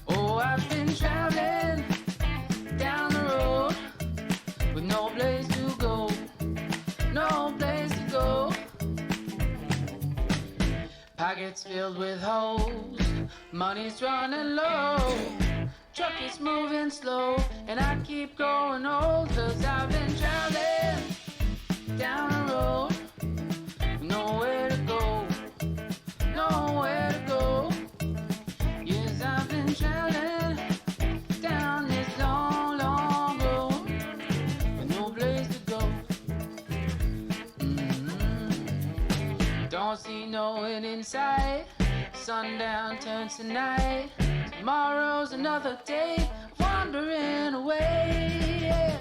Oh, I've been traveling down the road with no place to go, no place to go. Pockets filled with holes, money's running low, truck is moving slow, and I keep growing old, 'cause I've been traveling down the road with nowhere to go, nowhere to go. Yes, I've been traveling down this long, long road with no place to go. Don't see no end in sight. Sundown turns to night. Tomorrow's another day, wandering away. Yeah.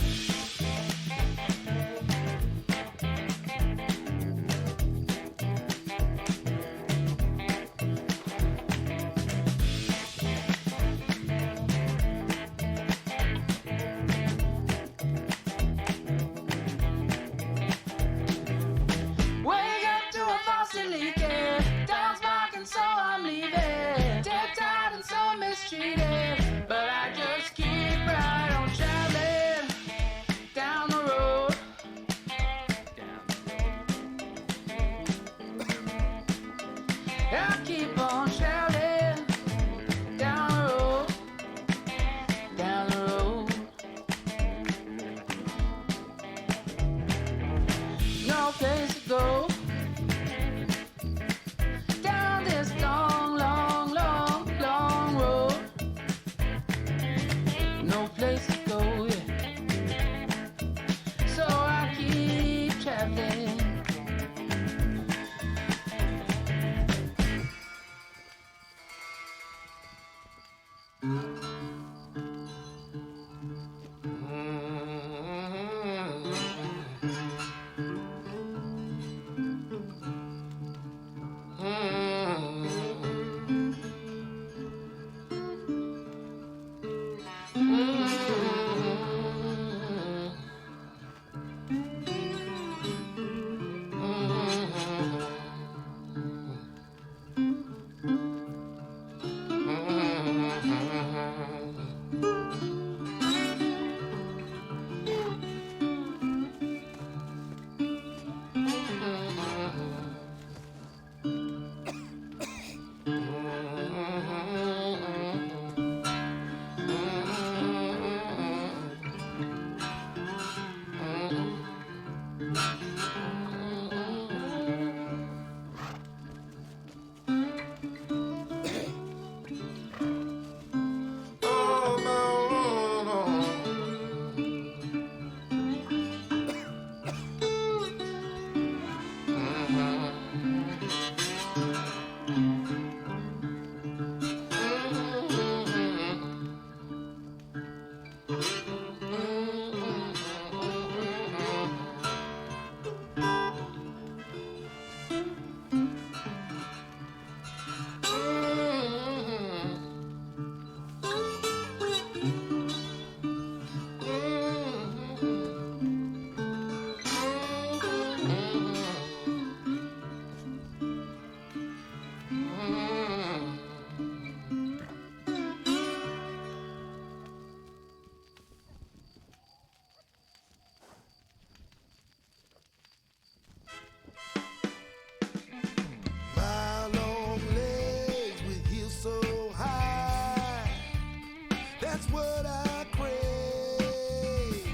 Wake up to a faucet leaking, dog's barking, so I'm leaving. Dead tired and so mistreated, but I just keep right on traveling. That's what I crave.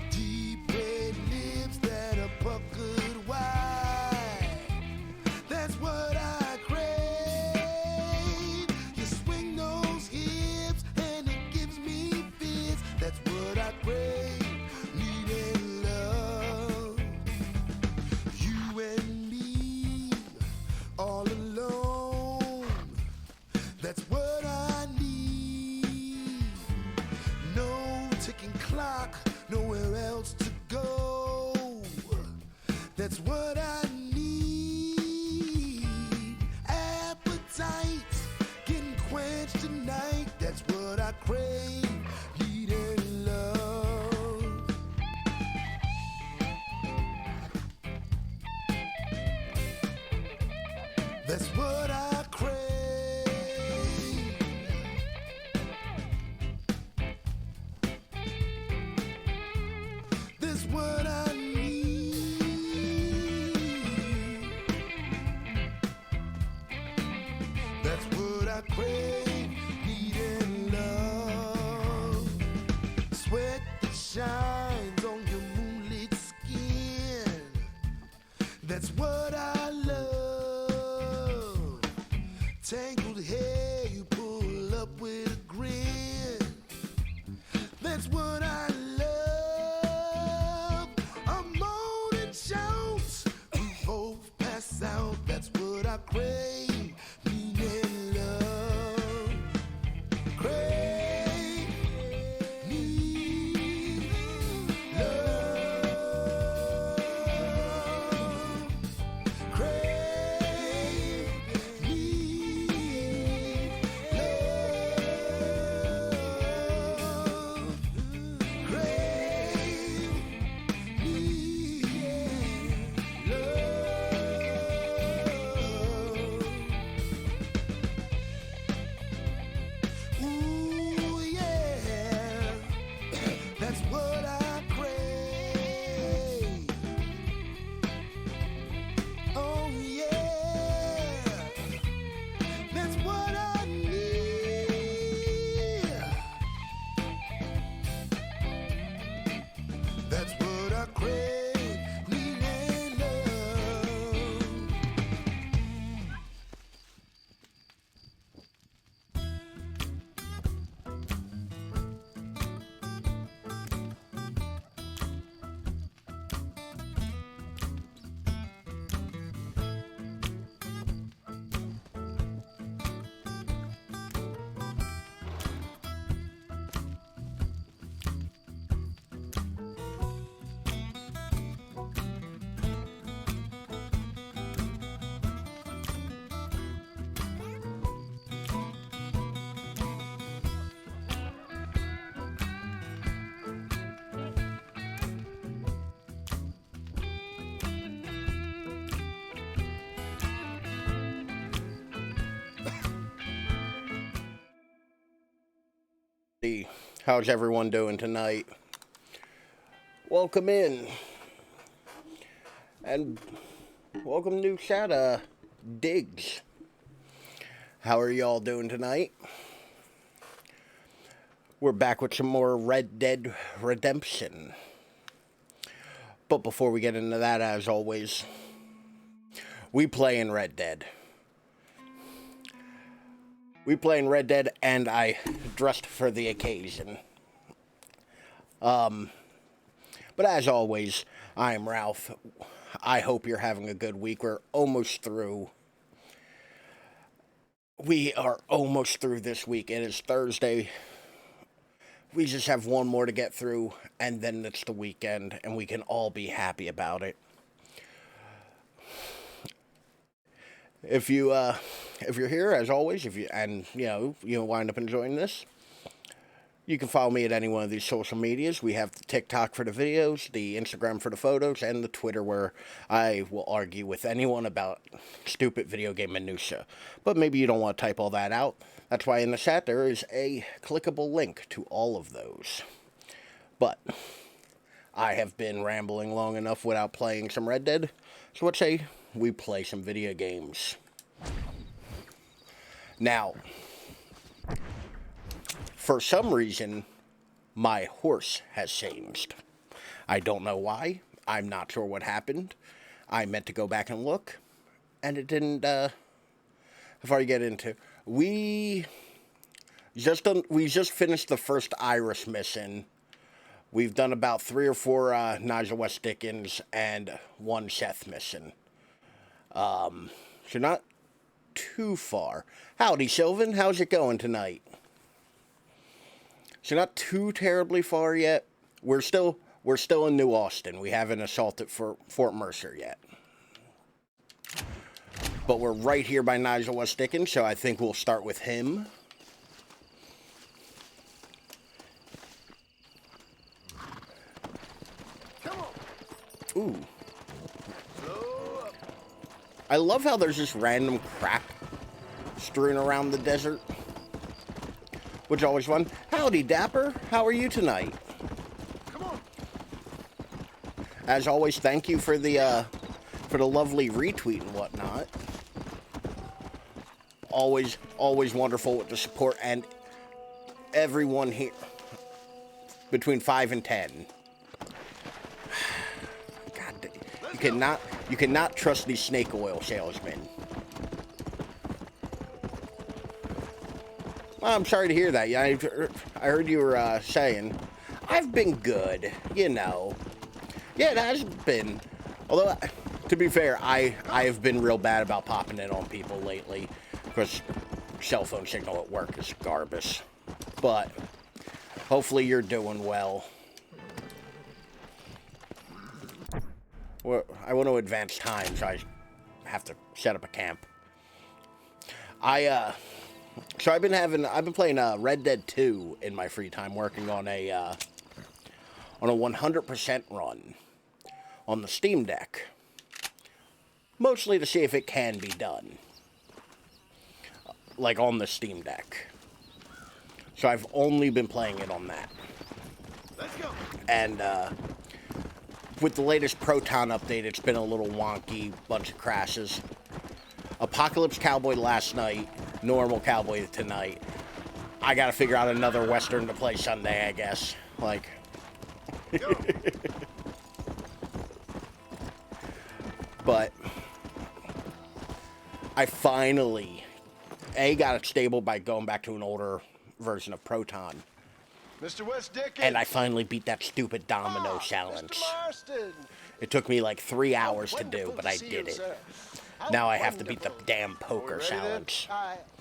Deep red lips that are puckered wide. That's what I crave. You swing those hips and it gives me fits. That's what I crave. Needing love. You and me all alone. That's what I need. No ticking clock, nowhere else to go. That's what I need. Appetite getting quenched tonight. That's what I crave. Needing love. That's what I crave. That's what I need. That's what I crave. Needing love. Sweat that shines on your moonlit skin. That's what I love. Tangled hair, you pull up with a grin. That's what I love. A moaning shouts, we both pass out. That's what I crave. Needing love. Crave. Need love. Crave. Need love. Crave. Need love. Ooh, yeah. That's what I crave. Oh, yeah. That's what I need. That's what I crave. Needing love. How's everyone doing tonight? Welcome in. And welcome to chat, Diggs. How are y'all doing tonight? We're back with some more Red Dead Redemption. But before we get into that, as always, we play in Red Dead. We play in Red Dead, and I dressed for the occasion. But as always, I'm Ralph. I hope you're having a good week. We're almost through. We are almost through this week. It is Thursday. We just have one more to get through, and then it's the weekend, and we can all be happy about it. If you're here, as always, you wind up enjoying this, you can follow me at any one of these social medias. We have the TikTok for the videos, the Instagram for the photos, and the Twitter where I will argue with anyone about stupid video game minutia. But maybe you don't want to type all that out. That's why in the chat there is a clickable link to all of those. But I have been rambling long enough without playing some Red Dead, so let's say we play some video games. Now, for some reason, my horse has changed. I don't know why. I'm not sure what happened. I meant to go back and look, and it didn't. Before I get into, we just finished the first Irish mission. We've done about 3 or 4 Nigel West Dickens and 1 Seth mission. So not too far. Howdy, Sylvan. How's it going tonight? So not too terribly far yet. We're still in New Austin. We haven't assaulted for Fort Mercer yet. But we're right here by Nigel West Dickens, so I think we'll start with him. Come on. Ooh. I love how there's just random crap strewn around the desert, which is always fun. Howdy, Dapper. How are you tonight? Come on. As always, thank you for the lovely retweet and whatnot. Always wonderful with the support, and everyone here between 5 and 10. God, you cannot trust these snake oil salesmen. Well, I'm sorry to hear that. Yeah, I heard you were saying, I've been good, you know. Yeah, it has been. Although, to be fair, I have been real bad about popping in on people lately, because cell phone signal at work is garbage. But hopefully you're doing well. Well, I want to advance time, so I have to set up a camp. So I've been playing Red Dead 2 in my free time, working on a 100% run on the Steam Deck, mostly to see if it can be done, like on the Steam Deck. So I've only been playing it on that. Let's go. And with the latest Proton update, it's been a little wonky, bunch of crashes. Apocalypse Cowboy last night, normal Cowboy tonight. I gotta figure out another Western to play Sunday, I guess. Like, but I finally, got it stable by going back to an older version of Proton. Mr. West Dickens. And I finally beat that stupid domino challenge. Mr. Marston. It took me like 3 hours to Wonderful do, but to I see did you, it. sir. How Now I have to beat the wonderful. damn poker Are we ready then? challenge.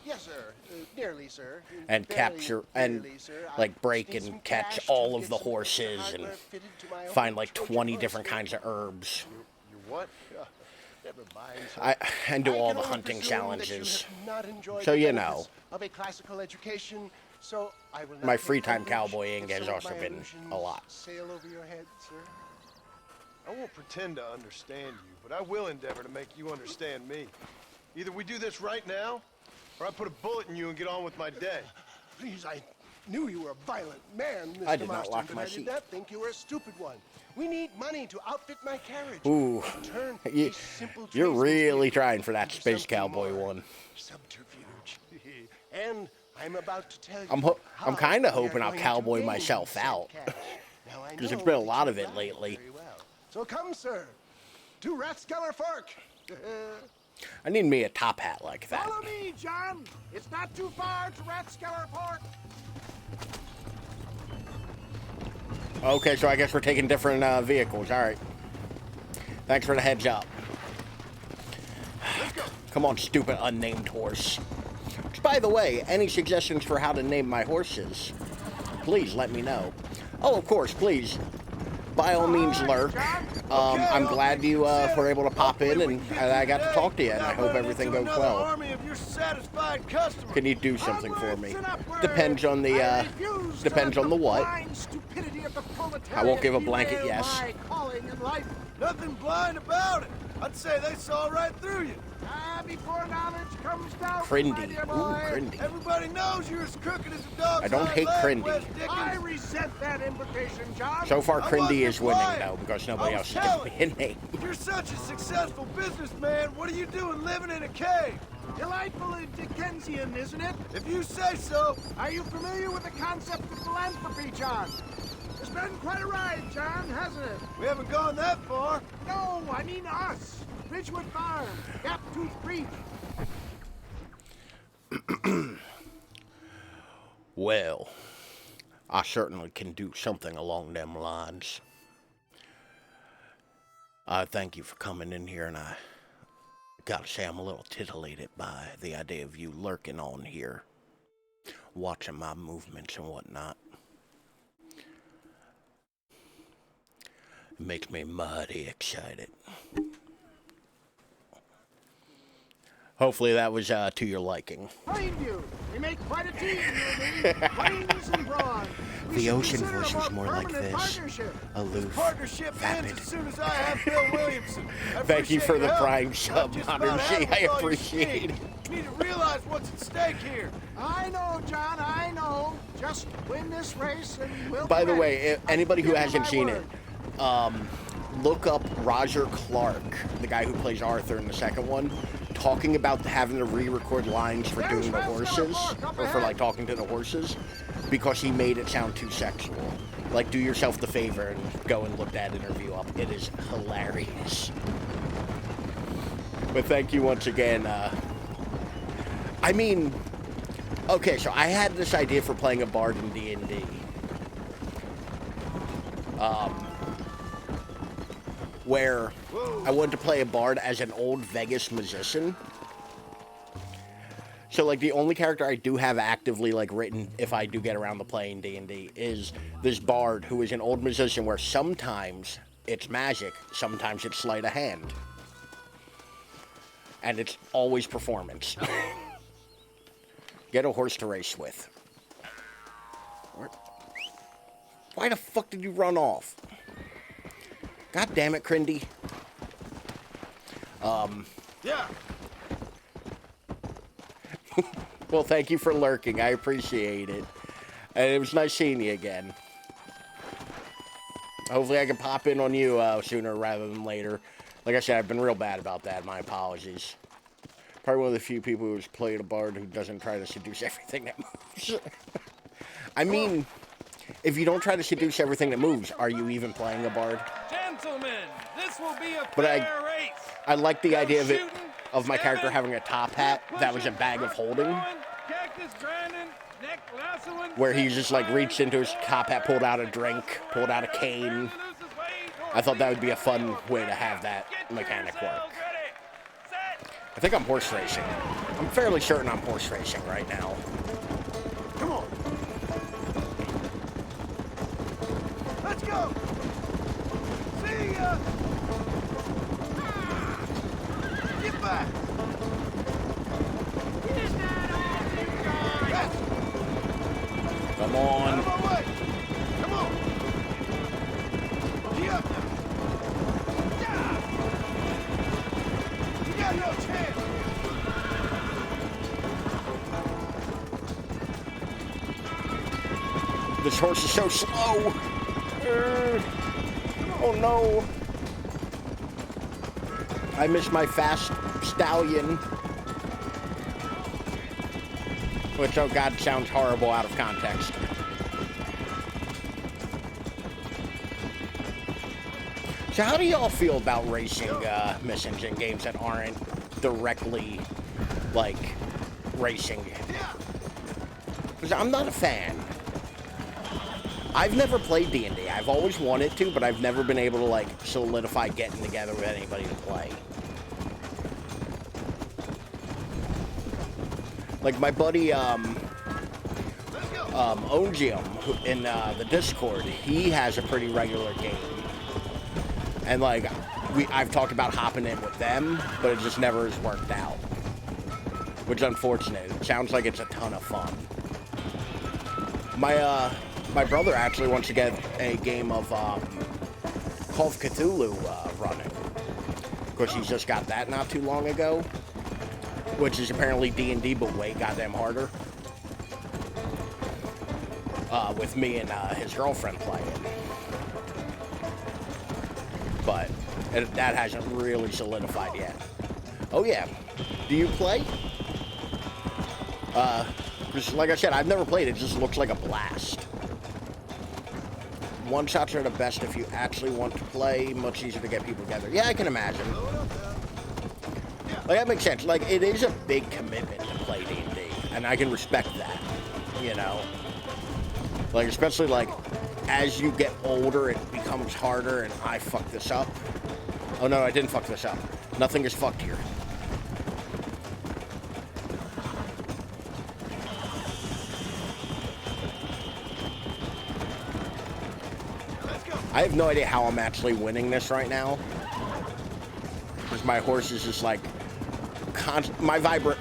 Yes, sir. Nearly, sir. And Barely, capture, and barely, sir. like break Just need and some catch cash to all get of the some horses and hardware fitted to my own find like Trojan 20 horse. different kinds of herbs. You what? Never mind, sir. And do I all can the only hunting presume that challenges. you have not enjoyed So the you benefits know. of a classical education, so I will not My take free time umbrage cowboying if has some of also my been illusions a lot. sail over your head, sir. I won't pretend to understand you, but I will endeavor to make you understand me. Either we do this right now, or I put a bullet in you and get on with my day. Please, I knew you were a violent man, Mr. I did not Marston, lock but my I seat. did not think you were a stupid one. We need money to outfit my carriage. Ooh, Turn you, a simple you're tradesman's really vehicle trying for that into space something cowboy more. one. Subterfuge. And I'm about to tell you. I'm how kind of we are hoping I'll going to cowboy gain myself said out. cash. Now, I 'Cause know there's been a that lot you of it ride lately. very well. So come, sir, to Rathskeller Fork. I need me a top hat like that. Follow me, John. It's not too far to Rathskeller Park. Okay, so I guess we're taking different vehicles. All right. Thanks for the heads up. Come on, stupid unnamed horse. Which, by the way, any suggestions for how to name my horses, please let me know. Oh, of course, please. By all means, lurk. I'm glad you were able to pop in and I got to talk to you, and I hope everything goes well. Can you do something for me? Depends on the what. I won't give a blanket yes. Nothing blind about it. I'd say they saw right through you. Before knowledge comes down, Crindy. Ooh, Crindy. Everybody knows you're as crooked as a dog's I don't hate hind leg, Crindy. West Dickens. I resent that implication, John. So far, I Crindy wasn't is winning, lying. though, because nobody I else was has given me a name. If you're such a successful businessman, what are you doing living in a cave? Delightful and Dickensian, isn't it? If you say so. Are you familiar with the concept of philanthropy, John? It's been quite a ride, John, hasn't it? We haven't gone that far. No, I mean us. Ridgewood Farm, Gaptooth Creek. Well, I certainly can do something along them lines. I thank you for coming in here, and I gotta say I'm a little titillated by the idea of you lurking on here, watching my movements and whatnot. It makes me mighty excited. Hopefully that was to your liking. Mind you, we make quite a team, you and me. Brains and brawn. The ocean voice was more like this. Aloof, Partnership ends vapid. as soon as I have Bill Williamson. I Thank you appreciate for your the help. prime sub, Just Modern about G. having I all your appreciate it. speed. You need to realize what's at stake here. I know, John, I know. Just win this race and we'll By the be way, ready. anybody who Give you hasn't my seen word. it, look up Roger Clark, the guy who plays Arthur in the second one, talking about having to re-record lines for doing the horses, or for like talking to the horses, because he made it sound too sexual. Like, do yourself the favor and go and look that interview up. It is hilarious. But thank you once again. I mean, okay, so I had this idea for playing a bard in D&D. Where I wanted to play a bard as an old Vegas musician. So, like, the only character I do have actively, like, written, if I do get around to playing D&D, is this bard who is an old musician where sometimes it's magic, sometimes it's sleight of hand. And it's always performance. Get a horse to race with. Why the fuck did you run off? God damn it, Crindy. Yeah. Well, thank you for lurking. I appreciate it. And it was nice seeing you again. Hopefully I can pop in on you sooner rather than later. Like I said, I've been real bad about that. My apologies. Probably one of the few people who's played a bard who doesn't try to seduce everything that moves. I mean, if you don't try to seduce everything that moves, are you even playing a bard? Gentlemen, this will be a But fair race. I like the idea of it, Shooting, of my character stabbing, having a top hat that was a bag of holding, cactus grinding, neck lassoing, where he just like reached into his top hat, pulled out a drink, pulled out a cane. I thought that would be a fun way to have that mechanic work. I think I'm horse racing. I'm fairly certain I'm horse racing right now. Come on. Let's go. See ya. Get back. Yes. Come Out on. of my way. Come on. Gee up now. You got no chance. This horse is so slow. Oh no. I missed my fast stallion. Which, oh god, sounds horrible out of context. So how do y'all feel about racing missions in games that aren't directly, like, racing? Because I'm not a fan. I've never played D&D. I've always wanted to, but I've never been able to, like, solidify getting together with anybody to play. Like, my buddy, Ongium, in the Discord, he has a pretty regular game. And, like, I've talked about hopping in with them, but it just never has worked out. Which is unfortunate. It sounds like it's a ton of fun. My brother actually wants to get a game of Call of Cthulhu running. Of course, he's just got that not too long ago. Which is apparently D&D, but way goddamn harder. With me and his girlfriend playing. But that hasn't really solidified yet. Oh yeah, Do you play? Because like I said, I've never played. It just looks like a blast. One-shots are the best if you actually want to play. Much easier to get people together. Yeah, I can imagine. Like, that makes sense. Like, it is a big commitment to play D&D, and I can respect that, you know? Like, especially, like, as you get older, it becomes harder, and I fucked this up. Oh, no, I didn't fuck this up. Nothing is fucked here. I have no idea how I'm actually winning this right now. Because my horse is just like... my vibrator...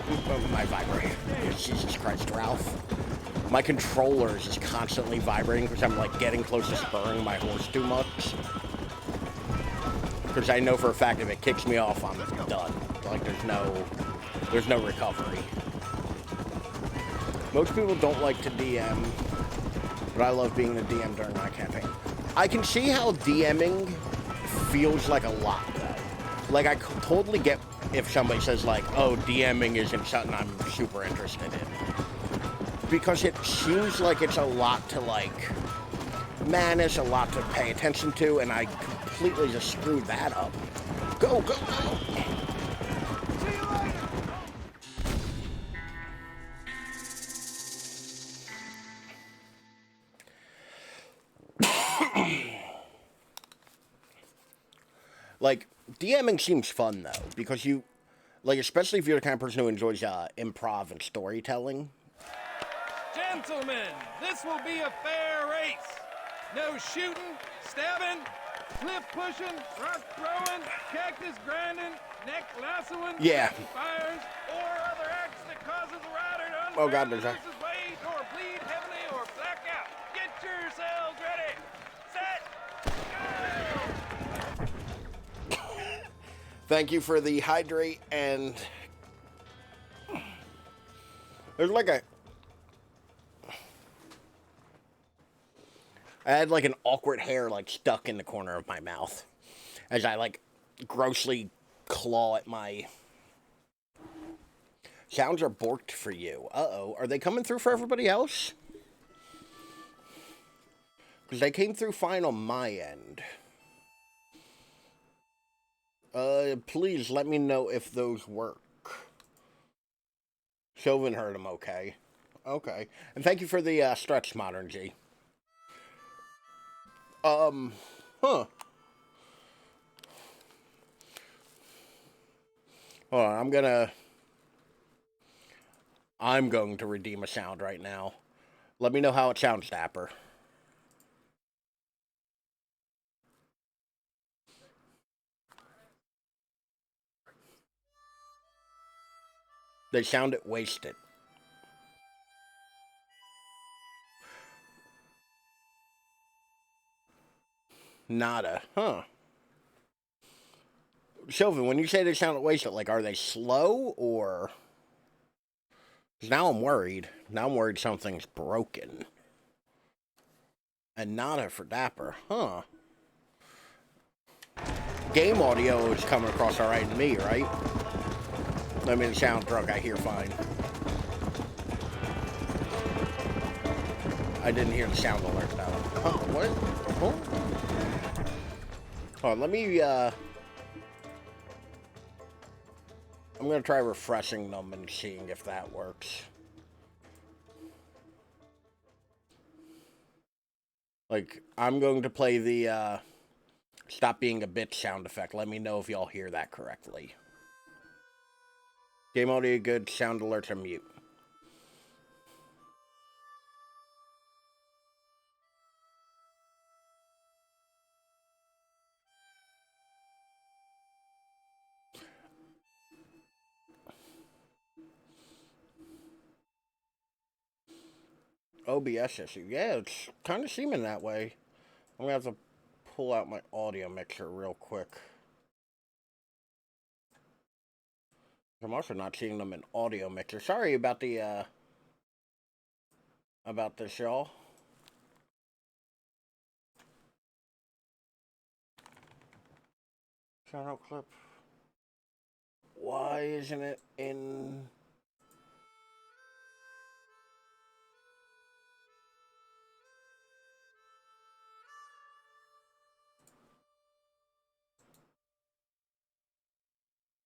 Jesus Christ, Ralph. My controller is just constantly vibrating because I'm like getting close to spurring my horse too much. Because I know for a fact if it kicks me off, I'm done. Like there's no recovery. Most people don't like to DM, but I love being the DM during my campaign. I can see how DMing feels like a lot, though. Like, I totally get if somebody says, like, oh, DMing isn't something I'm super interested in. Because it seems like it's a lot to, like, manage, a lot to pay attention to, and I completely just screwed that up. Go, go, go! See you later! Like, DMing seems fun, though, because you, like, especially if you're the kind of person who enjoys improv and storytelling. Gentlemen, this will be a fair race. No shooting, stabbing, cliff pushing, rock throwing, cactus grinding, neck lassoing, Yeah. fires, or other acts that causes a rider to Oh, God, unfairly there's a... lose his weight or bleed heavily or black out. Get yourselves ready. Set. Go! Thank you for the hydrate, and... There's like a... I had like an awkward hair like stuck in the corner of my mouth as I like grossly claw at my... Sounds are borked for you. Uh-oh. Are they coming through for everybody else? Because they came through fine on my end. Please let me know if those work. Chauvin heard them okay. Okay. And thank you for the stretch, Modern G. Huh. Hold on, I'm going to redeem a sound right now. Let me know how it sounds, Dapper. They sound it wasted. Nada. Huh. Chauvin, when you say they sound wasted, like, are they slow, or... 'Cause now I'm worried. Now I'm worried something's broken. And nada for Dapper. Huh. Game audio is coming across alright to me, right? I mean, it sounds drunk. I hear fine. I didn't hear the sound alert, though. Huh, what? Oh. Hold on, let me, I'm gonna try refreshing them and seeing if that works. Like, I'm going to play the, stop being a bitch sound effect. Let me know if y'all hear that correctly. Game audio good, sound alerts are mute. OBS issue. Yeah, it's kind of seeming that way. I'm going to have to pull out my audio mixer real quick. I'm also not seeing them in audio mixer. Sorry about the, about this, y'all. Shout out clip. Why isn't it in...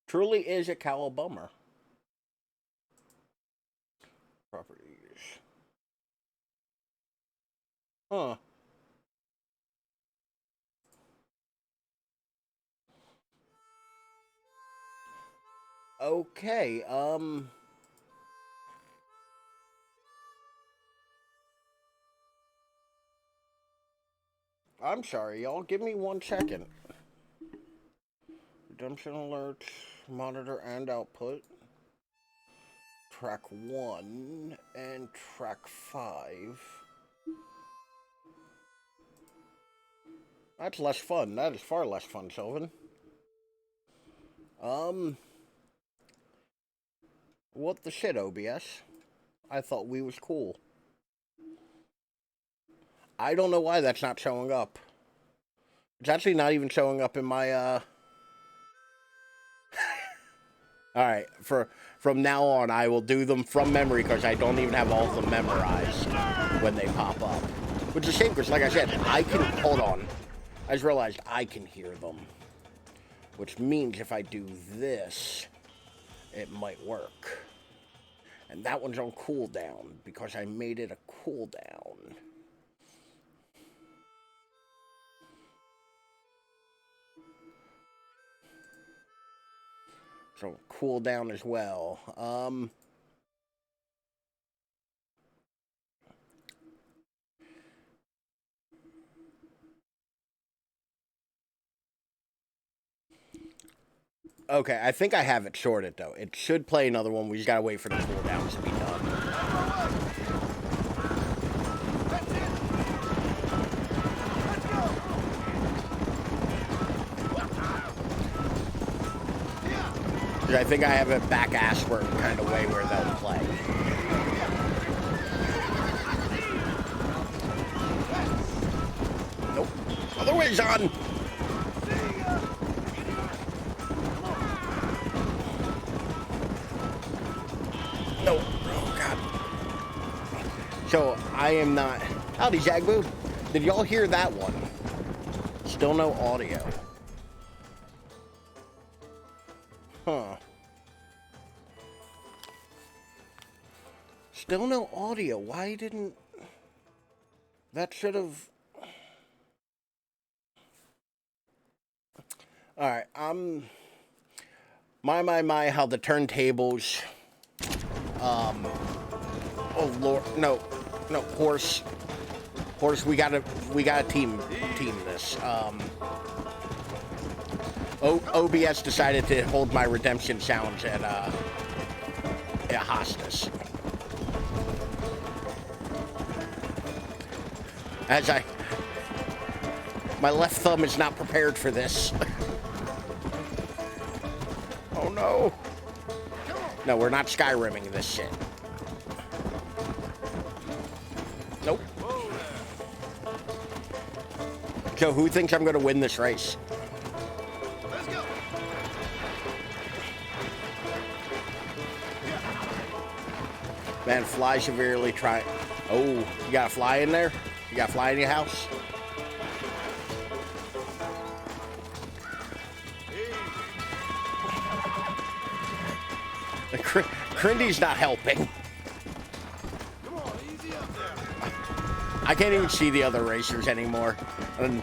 Truly is a cowabunga. Properties. Huh. Okay, I'm sorry, y'all. Give me 1 second. Redemption alerts, monitor and output. Track 1 and track 5. That's less fun. That is far less fun, Sylvan. What the shit, OBS? I thought we was cool. I don't know why that's not showing up. It's actually not even showing up in my, Alright, from now on, I will do them from memory because I don't even have all of them memorized when they pop up. Which is a shame because, like I said, I can... Hold on. I just realized I can hear them. Which means if I do this, it might work. And that one's on cooldown because I made it a cooldown. So cooldown as well. Okay, I think I have it sorted though. It should play another one. We just gotta wait for the cooldowns to be done. I think I have it back Ashburn kind of way where they'll play. Nope. Other way's on. No. Oh, God. So, I am not... Howdy, Jagboo. Did y'all hear that one? Still no audio. Huh. Still no audio. Why didn't... That should have... Alright, My, how the turntables... Oh, Lord. No, horse. Horse, we gotta team this. OBS decided to hold my redemption challenge at Hostas. My left thumb is not prepared for this. Oh no. No, we're not Skyrimming this shit. Nope. So who thinks I'm gonna win this race? Man, fly severely try. Oh, you got a fly in there? You got a fly in your house? Crindy's not helping. Come on, easy up there. I can't even see the other racers anymore. And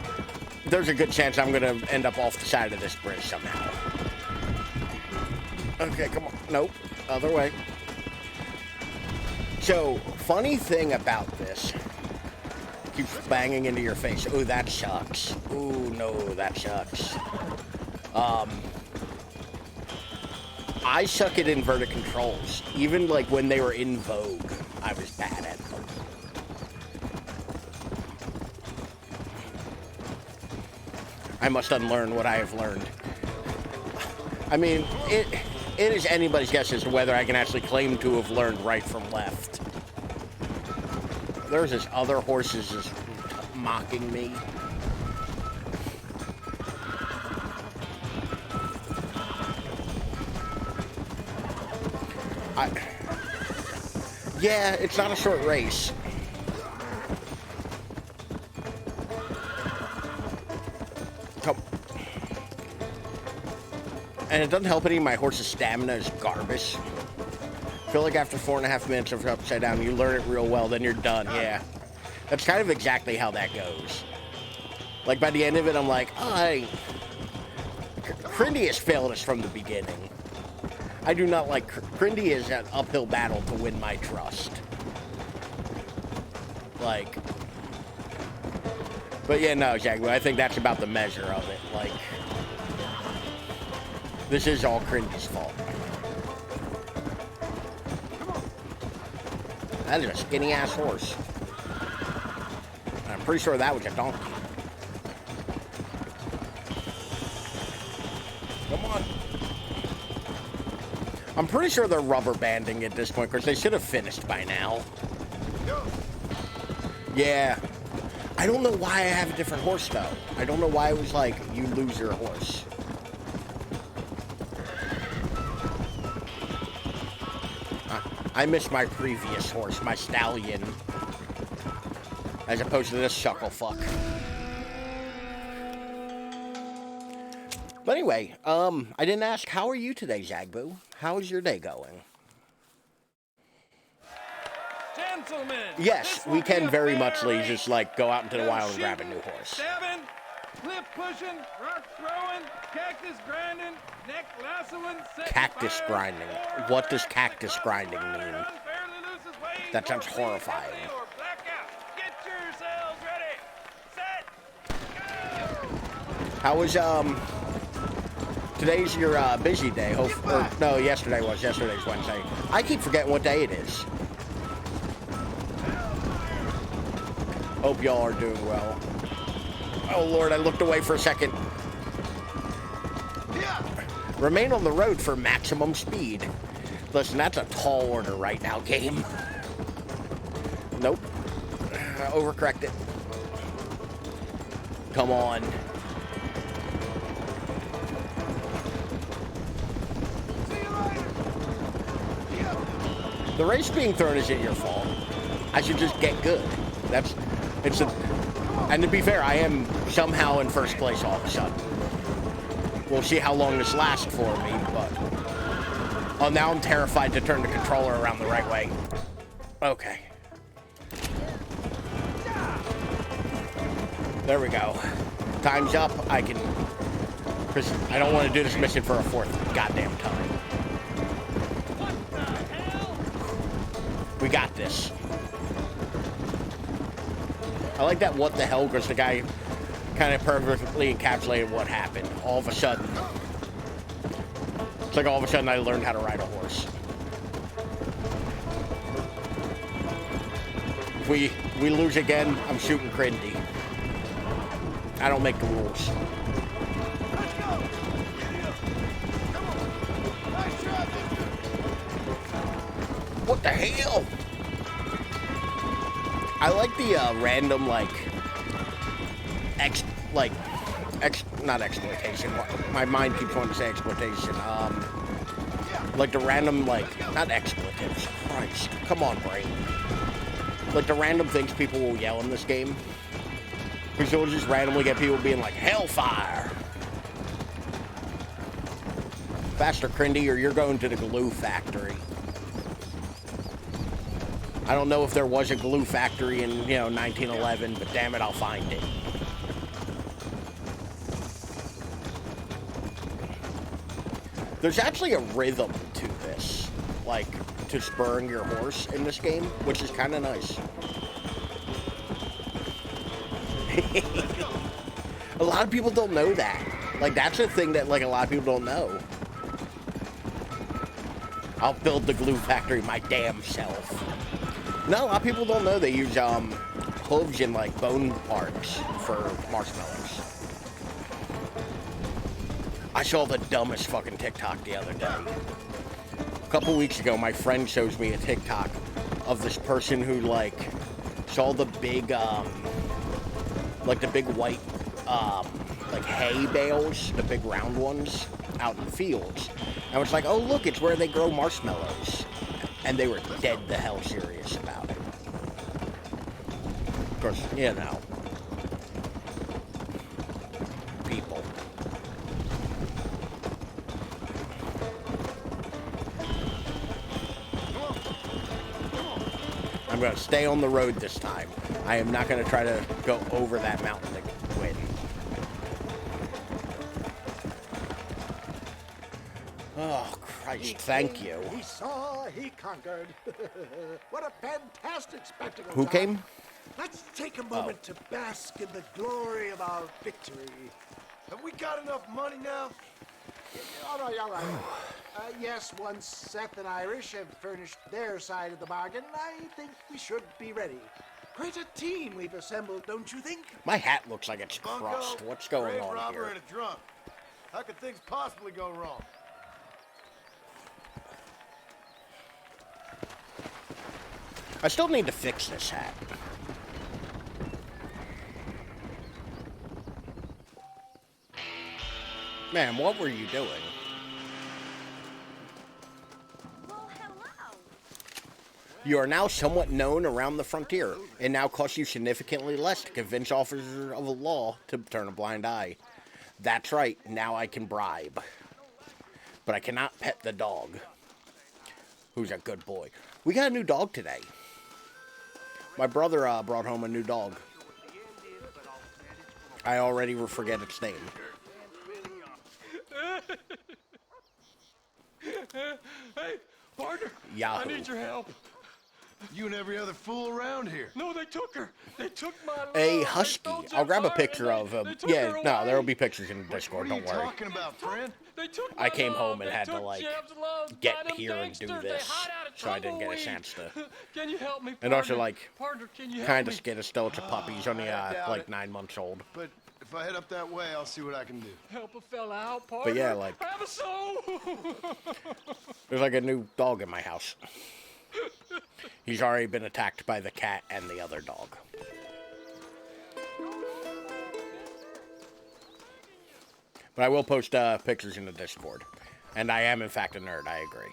there's a good chance I'm gonna end up off the side of this bridge somehow. Okay, come on. Nope. Other way. So, funny thing about this, keeps banging into your face. Ooh, that sucks. Ooh, no, that sucks. I suck at inverted controls. Even like when they were in vogue, I was bad at them. I must unlearn what I have learned. I mean, it is anybody's guess as to whether I can actually claim to have learned right from left. There's this other horses just mocking me. Yeah, it's not a short race. Come. And it doesn't help any. My horse's stamina is garbage. I feel like after 4.5 minutes of upside down, you learn it real well, then you're done. Yeah. That's kind of exactly how that goes. Like, by the end of it, I'm like, oh, Crindy has failed us from the beginning. I do not like... Crindy is an uphill battle to win my trust. Like... But yeah, no, Jaguar, I think that's about the measure of it. Like... This is all Crindy's fault. That is a skinny-ass horse. I'm pretty sure that was a donkey. Come on. I'm pretty sure they're rubber banding at this point, because they should have finished by now. Yeah. I don't know why I have a different horse, though. I don't know why it was like, you lose your horse. I miss my previous horse, my stallion. As opposed to this shuckle fuck. But anyway, I didn't ask, how are you today, Zagboo? How is your day going? Gentlemen, Yes, we can very much just like go out into the wild and grab a new horse. Stabbing, cliff pushing, rock throwing, cactus grinding, neck lassoing, Cactus grinding. What does cactus grinding mean? That sounds horrifying. Get yourselves ready. Set. Go. How was, today's your, busy day. No, yesterday was. Yesterday's Wednesday. I keep forgetting what day it is. Hope y'all are doing well. Oh, Lord, I looked away for a second. Remain on the road for maximum speed. Listen, that's a tall order right now, game. Nope. Overcorrected. Come on. The race being thrown isn't your fault. I should just get good. And to be fair, I am somehow in first place all of a sudden. We'll see how long this lasts for me, but... Oh, now I'm terrified to turn the controller around the right way. Okay. There we go. Time's up. I can... Because I don't want to do this mission for a fourth goddamn time. What the hell? We got this. I like that what the hell, because the guy kind of perfectly encapsulated what happened. All of a sudden. It's like all of a sudden I learned how to ride a horse. If we lose again, I'm shooting Crindy. I don't make the rules. Let's go! Come on! Nice job, mister! What the hell? I like the random not exploitation. My mind keeps wanting to say exploitation. Like the random not expletives. Christ, come on, brain. Like the random things people will yell in this game. Because you'll just randomly get people being like, hellfire! Faster, Crindy, or you're going to the glue factory. I don't know if there was a glue factory in, 1911, but damn it, I'll find it. There's actually a rhythm to this, to spurring your horse in this game, which is kind of nice. A lot of people don't know that. That's a thing that, a lot of people don't know. I'll build the glue factory my damn self. No, a lot of people don't know they use, hooves and, bone parts for marshmallows. I saw the dumbest fucking TikTok the other day. A couple weeks ago, my friend shows me a TikTok of this person who, saw the big, the big white, hay bales, the big round ones, out in the fields. And it's like, oh, look, it's where they grow marshmallows. And they were dead the hell serious about it. Of course, you know, people. I'm going to stay on the road this time. I am not going to try to go over that mountain to win. Oh, Christ, thank you. He saw, he conquered. What a fantastic spectacle. Who John. came? Let's take a moment to bask in the glory of our victory. Have we got enough money now? All right, all right. Yes, once Seth and Irish have furnished their side of the bargain, I think we should be ready. Quite a team we've assembled, don't you think? My hat looks like it's Bunko, crossed. What's going grave on robber, here? and a drunk. How could things possibly go wrong? I still need to fix this hat. Man, what were you doing? Well, hello. You are now somewhat known around the frontier. It now costs you significantly less to convince officers of the law to turn a blind eye. That's right, now I can bribe. But I cannot pet the dog. Who's a good boy. We got a new dog today. My brother brought home a new dog. I already forget its name. Hey, partner. Yahoo. I need your help. You and every other fool around here. No, they took her. They took my love. A They husky. stole I'll grab a Jeff's picture iron, of and him. they took Yeah, her no, away. there'll be pictures in the Discord, What are don't you worry. talking about, friend? They took I my came love. home and They had to, took like, Jeff's love get by them here and do gangsters. They this, hide out of so I didn't get a tumbleweed. chance to Can you help me, And also, partner? like, Partner, can you help kind me? of scared of Stelcha puppy. He's only, I doubt like, it. 9 months old. But if I head up that way, I'll see what I can do. Help a fella out, partner. But yeah, like, Have a soul. there's like a new dog in my house. He's already been attacked by the cat and the other dog. But I will post pictures in the Discord. And I am, in fact, a nerd. I agree.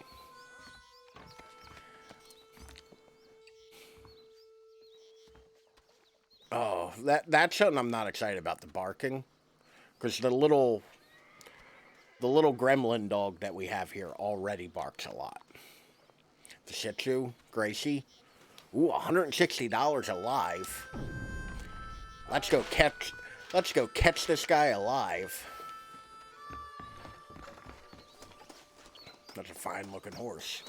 Oh, that's something I'm not excited about, the barking. Because the little gremlin dog that we have here already barks a lot. The Shih Tzu, Gracie. Ooh, $160 alive. Let's go catch this guy alive. That's a fine looking horse.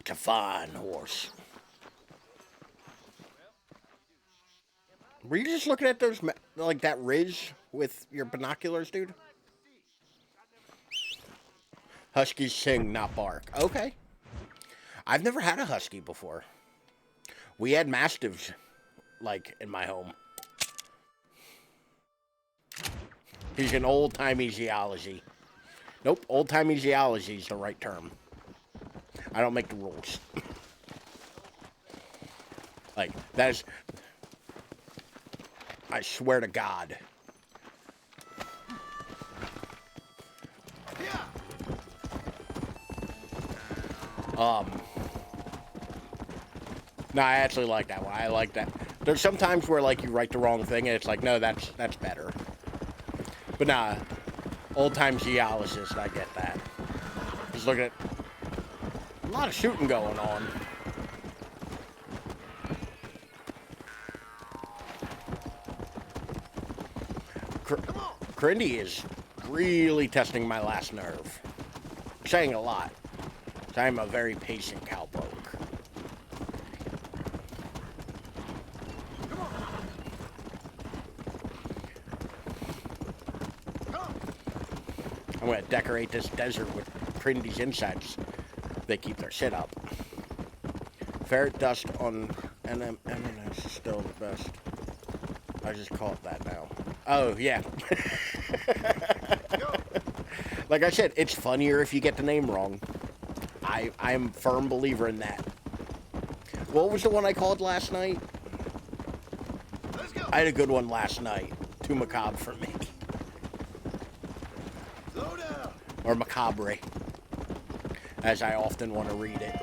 It's a fine horse. Were you just looking at those, like that ridge with your binoculars, dude? Huskies sing, not bark. Okay. I've never had a husky before. We had mastiffs, like, in my home. He's an old-timey geology. Nope, old-timey geology is the right term. I don't make the rules. Like, that is... I swear to God. No, I actually like that one. I like that. There's some times where, like, you write the wrong thing, and it's like, no, that's better. But nah, old-time geologist, I get that. Just looking at a lot of shooting going on. Crindy is really testing my last nerve. Saying a lot. I am a very patient cowpoke. I'm gonna decorate this desert with Crindy's insides. They keep their shit up. Ferret dust on M&S is still the best. I just call it that now. Oh, yeah. Like I said, it's funnier if you get the name wrong. I'm a firm believer in that. What was the one I called last night? Let's go. I had a good one last night. Too macabre for me. Slow down. Or macabre, as I often want to read it.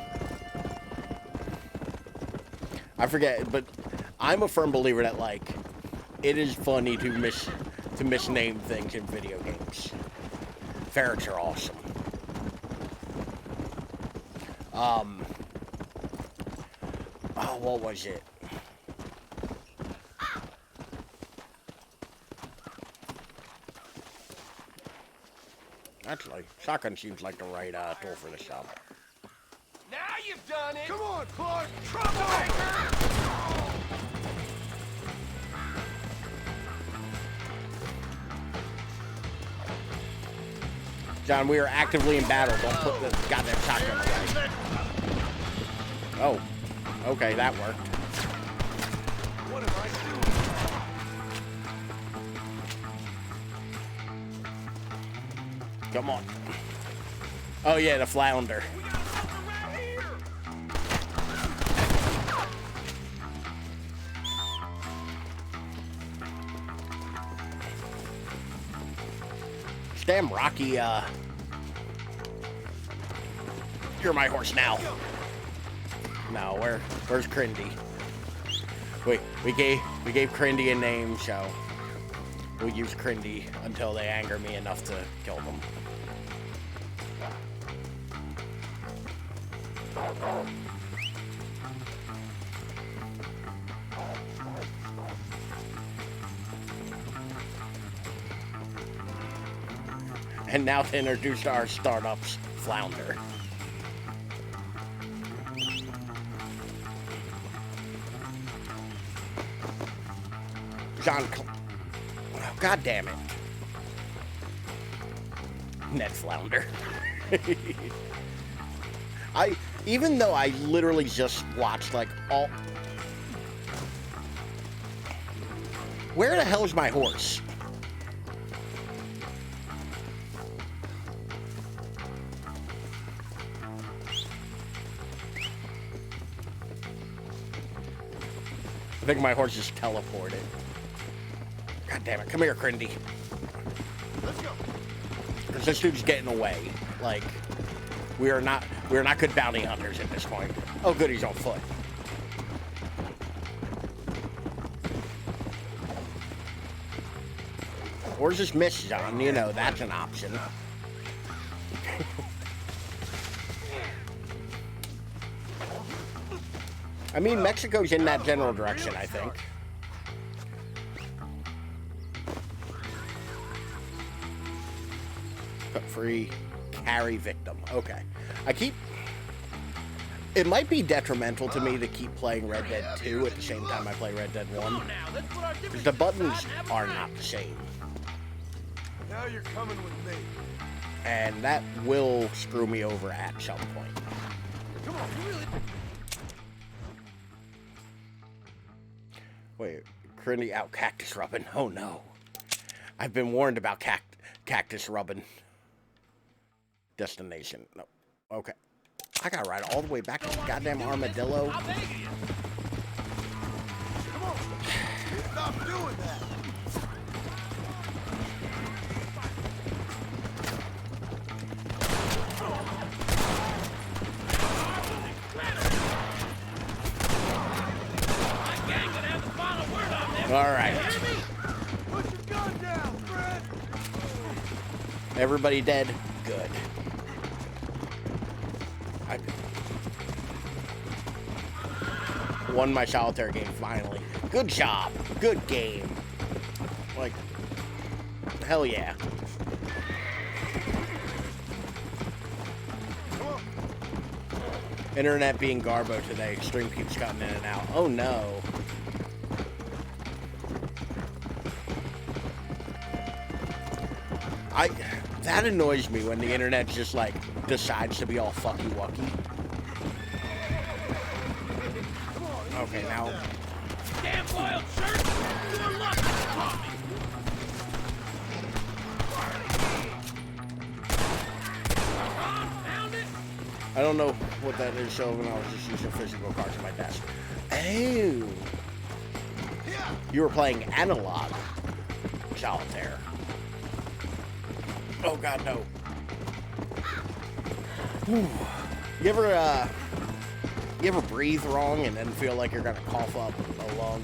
I forget, but I'm a firm believer that, like, it is funny to misname things in video games. Ferrets are awesome. Oh, what was it? Actually, shotgun seems like the right tool for this job. Now you've done it! Come on, Clark! Troublemaker! John, we are actively in battle. Don't put the goddamn shotgun away. Oh, okay, that worked. What am I doing? Come on. Oh yeah, the flounder. We got something around here! This damn Rocky, you're my horse now. No, where's Crindy? We gave Crindy a name, so we'll use Crindy until they anger me enough to kill them. And now to introduce our startups, Flounder. John, oh, God damn it. Ned Flounder. Even though I literally just watched like all... Where the hell is my horse? I think my horse just teleported. God damn it. Come here, Crindy. Let's go! Because this dude's getting away. Like, we are not good bounty hunters at this point. Oh, good, he's on foot. Or just miss, John. You know, that's an option. I mean, Mexico's in that general direction, I think. Cut free, carry victim. Okay. It might be detrimental to me to keep playing Red Dead 2 at the same time I play Red Dead 1. Because the buttons are not the same. Now you're coming with me. And that will screw me over at some point. Come on, you really... Wait, Crindy out cactus rubbing. Oh no. I've been warned about cactus rubbing. Destination. No. Okay. I gotta ride all the way back to the goddamn armadillo. Come on! Stop doing that! All right. Put your gun down, Fred! Everybody dead? Good. I won my solitaire game finally. Good job. Good game. Like, hell yeah. Internet being Garbo today. Stream keeps cutting in and out. Oh no. That annoys me when the internet just like decides to be all fucky wucky. Okay, now. Damn boiled shirt! Your luck caught me! I don't know what that is, so when I was just using physical cards on my desk. Oh. You were playing analog solitaire. Oh god, no. Whew. You ever You ever breathe wrong and then feel like you're gonna cough up a lung?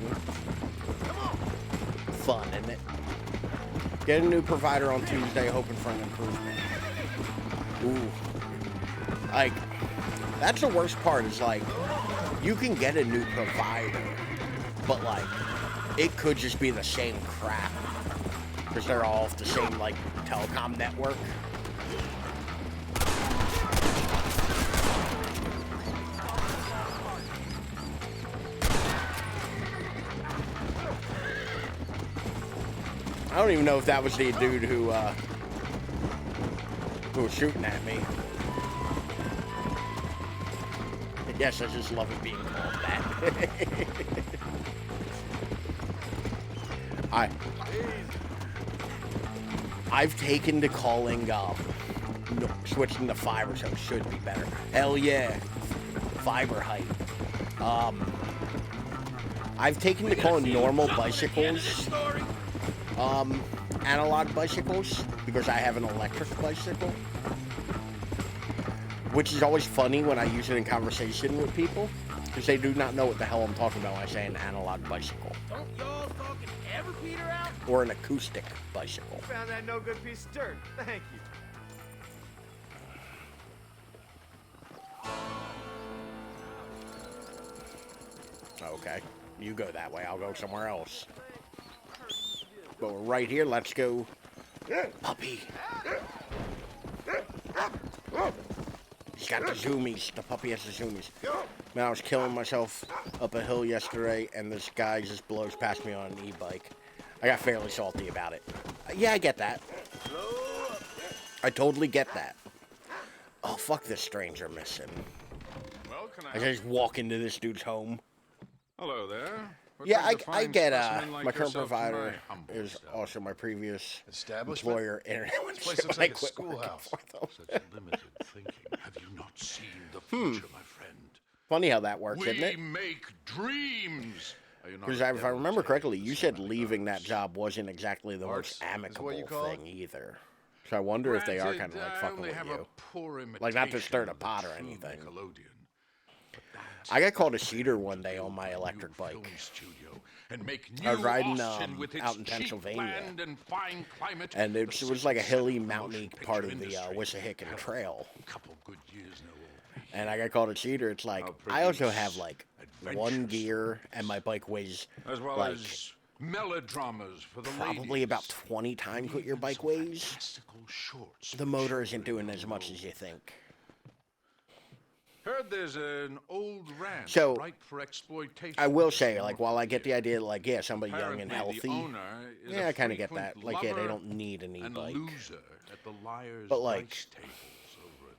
Fun, isn't it? Get a new provider on Tuesday, hoping for an improvement. Ooh. Like, that's the worst part, is like, you can get a new provider, but like, it could just be the same crap. Because they're all off the same, like, telecom network. I don't even know if that was the dude who was shooting at me. Yes, I just love it being called that. I've taken to calling, switching to fiber, so it should be better. Hell yeah, fiber height. I've taken to calling normal bicycles, analog bicycles, because I have an electric bicycle. Which is always funny when I use it in conversation with people, because they do not know what the hell I'm talking about when I say an analog bicycle. Don't y'all fucking ever peter out? Or an acoustic bicycle. Found that no good piece of dirt. Thank you. Okay, you go that way, I'll go somewhere else. But we're right here, let's go. Puppy. He's got the zoomies. The puppy has the zoomies. Man, I was killing myself up a hill yesterday, and this guy just blows past me on an e-bike. I got fairly salty about it. Yeah, I get that. I totally get that. Oh, fuck this stranger missing. Well, can I just walk into this dude's home. Hello there. Yeah, I get, my current provider is also my previous Establishment? employer, internet. This place looks like a schoolhouse. Such limited thinking. Have you not seen the future, my friend? Funny how that works, isn't We it? make dreams. Are you not Because a if I devil remember taking correctly, you said somebody leaving that else? job wasn't exactly the Arts most is amicable what you call it? thing either. So I wonder if they are kind of like Granted, I fucking only with have you. a poor Like, not to stir the imitation of pot or true anything. Nickelodeon. I got called a cheater one day on my electric New film bike. studio and make I was New riding, Austin with its out in cheap Pennsylvania. land and fine climate, And the it was like a hilly, 67th mountainy motion part picture of the industry. Wissahickon Hell, Trail. a couple good years now will be. And I got called a cheater. It's like, I'll I also produce have like one adventure gear, and my bike weighs As well like as melodramas for the probably ladies. about 20 times what your Even bike some weighs. fantastical shorts The for motor isn't children doing as much on as you think. Heard there's an old ranch So, ripe for exploitation. I will say, like, while I get the idea, like, yeah, somebody young and Apparently, the healthy, owner is yeah, a I kind of get frequent that. Like, yeah, they lover don't need an and e-bike. loser at the liar's But, like, dice tables over at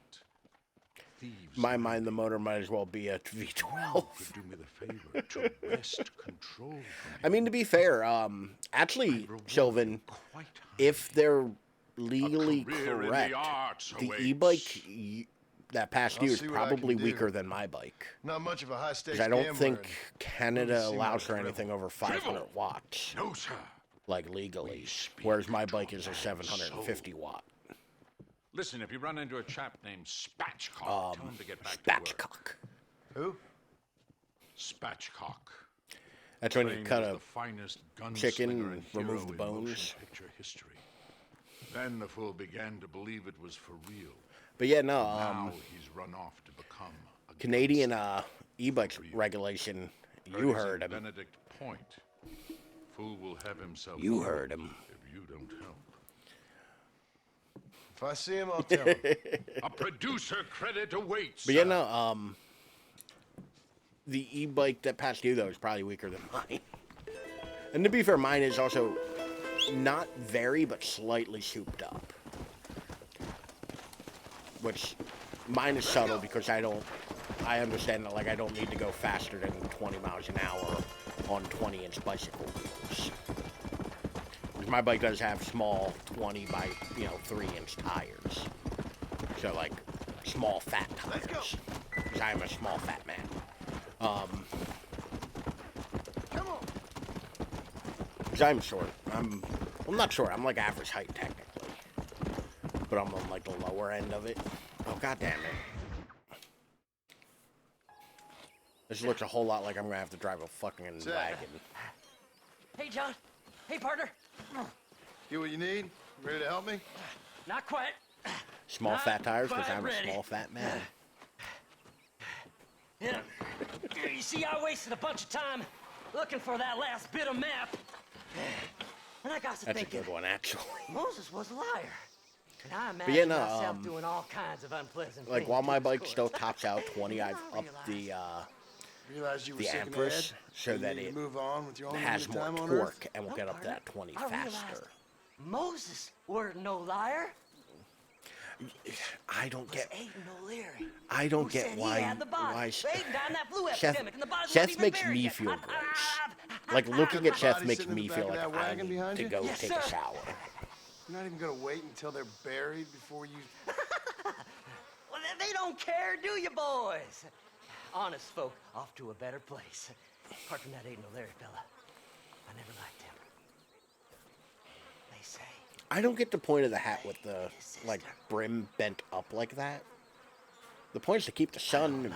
Thieves' My mind, the motor might as well be a V12. Could do me the favor to wrest control from I mean, to be fair, actually, Sylvan, if they're legally career in the correct, arts the awaits. e-bike that passed you is see what I can probably do. weaker than my bike. Not much of a high stakes Because I don't gambler think and Canada see my allows for drivel. anything over 500 watts, No, sir. like legally, speak whereas my to bike a is a man's 750 watt. Listen, if you run into a chap named Spatchcock, tell him to get back to work. Spatchcock. Who? Spatchcock. That's when you Trained cut as a the finest chicken gunslinger and hero remove the in bones. motion picture history. Then the fool began to believe it was for real. But yeah, no, Now he's run off to become a Canadian e-bikes regulation, gunslinger. you He's heard at him. Benedict Point. Fool will have himself. You killed heard him. If you don't help. If I see him, I'll tell him. A producer credit awaits. But yeah, no, the e-bike that passed you, though, is probably weaker than mine. And to be fair, mine is also not very, but slightly souped up. Which, mine is subtle because I understand that, like, I don't need to go faster than 20 miles an hour on 20-inch bicycle wheels. Because my bike does have small 20 by, 3-inch tires. So, like, small fat tires. Because I am a small fat man. Come on. Because I'm short. I'm not short. I'm like average height technically. But I'm on like the lower end of it. Oh, god damn it. This looks a whole lot like I'm gonna have to drive a fucking wagon. Hey, John. Hey, partner. Get what you need? Ready to help me? Not quite. Small Not fat tires, because quite I'm a ready. small fat man. Yeah. You see, I wasted a bunch of time looking for that last bit of map. And I got to That's a thinking, good one, actually. Moses was a liar. And I But imagine you know, myself doing all kinds of unpleasant Like things. while my of bike course. still tops out 20, I've upped Realized you were the sick in the amperes head, so you that need to it move on with your own has limited more time on torque Earth. and will No, get up to partner. that 20 I realized faster. Moses were no liar. I don't get. Aiden O'Leary. I don't who get said why. he had the body. Why Aiden died in that flu Seth, epidemic, and the body's not Seth even makes buried me yet. feel gross. Like looking at Seth body makes sitting in me the feel back like of that I wagon need behind to you? go Yes, take sir. a shower. You're not even gonna wait until they're buried before you... Well, they don't care, do you, boys? Honest folk off to a better place. Apart from that Aiden O'Leary fella, I never liked him. They say I don't get the point of the hat with the like brim bent up like that. The point is to keep the sun and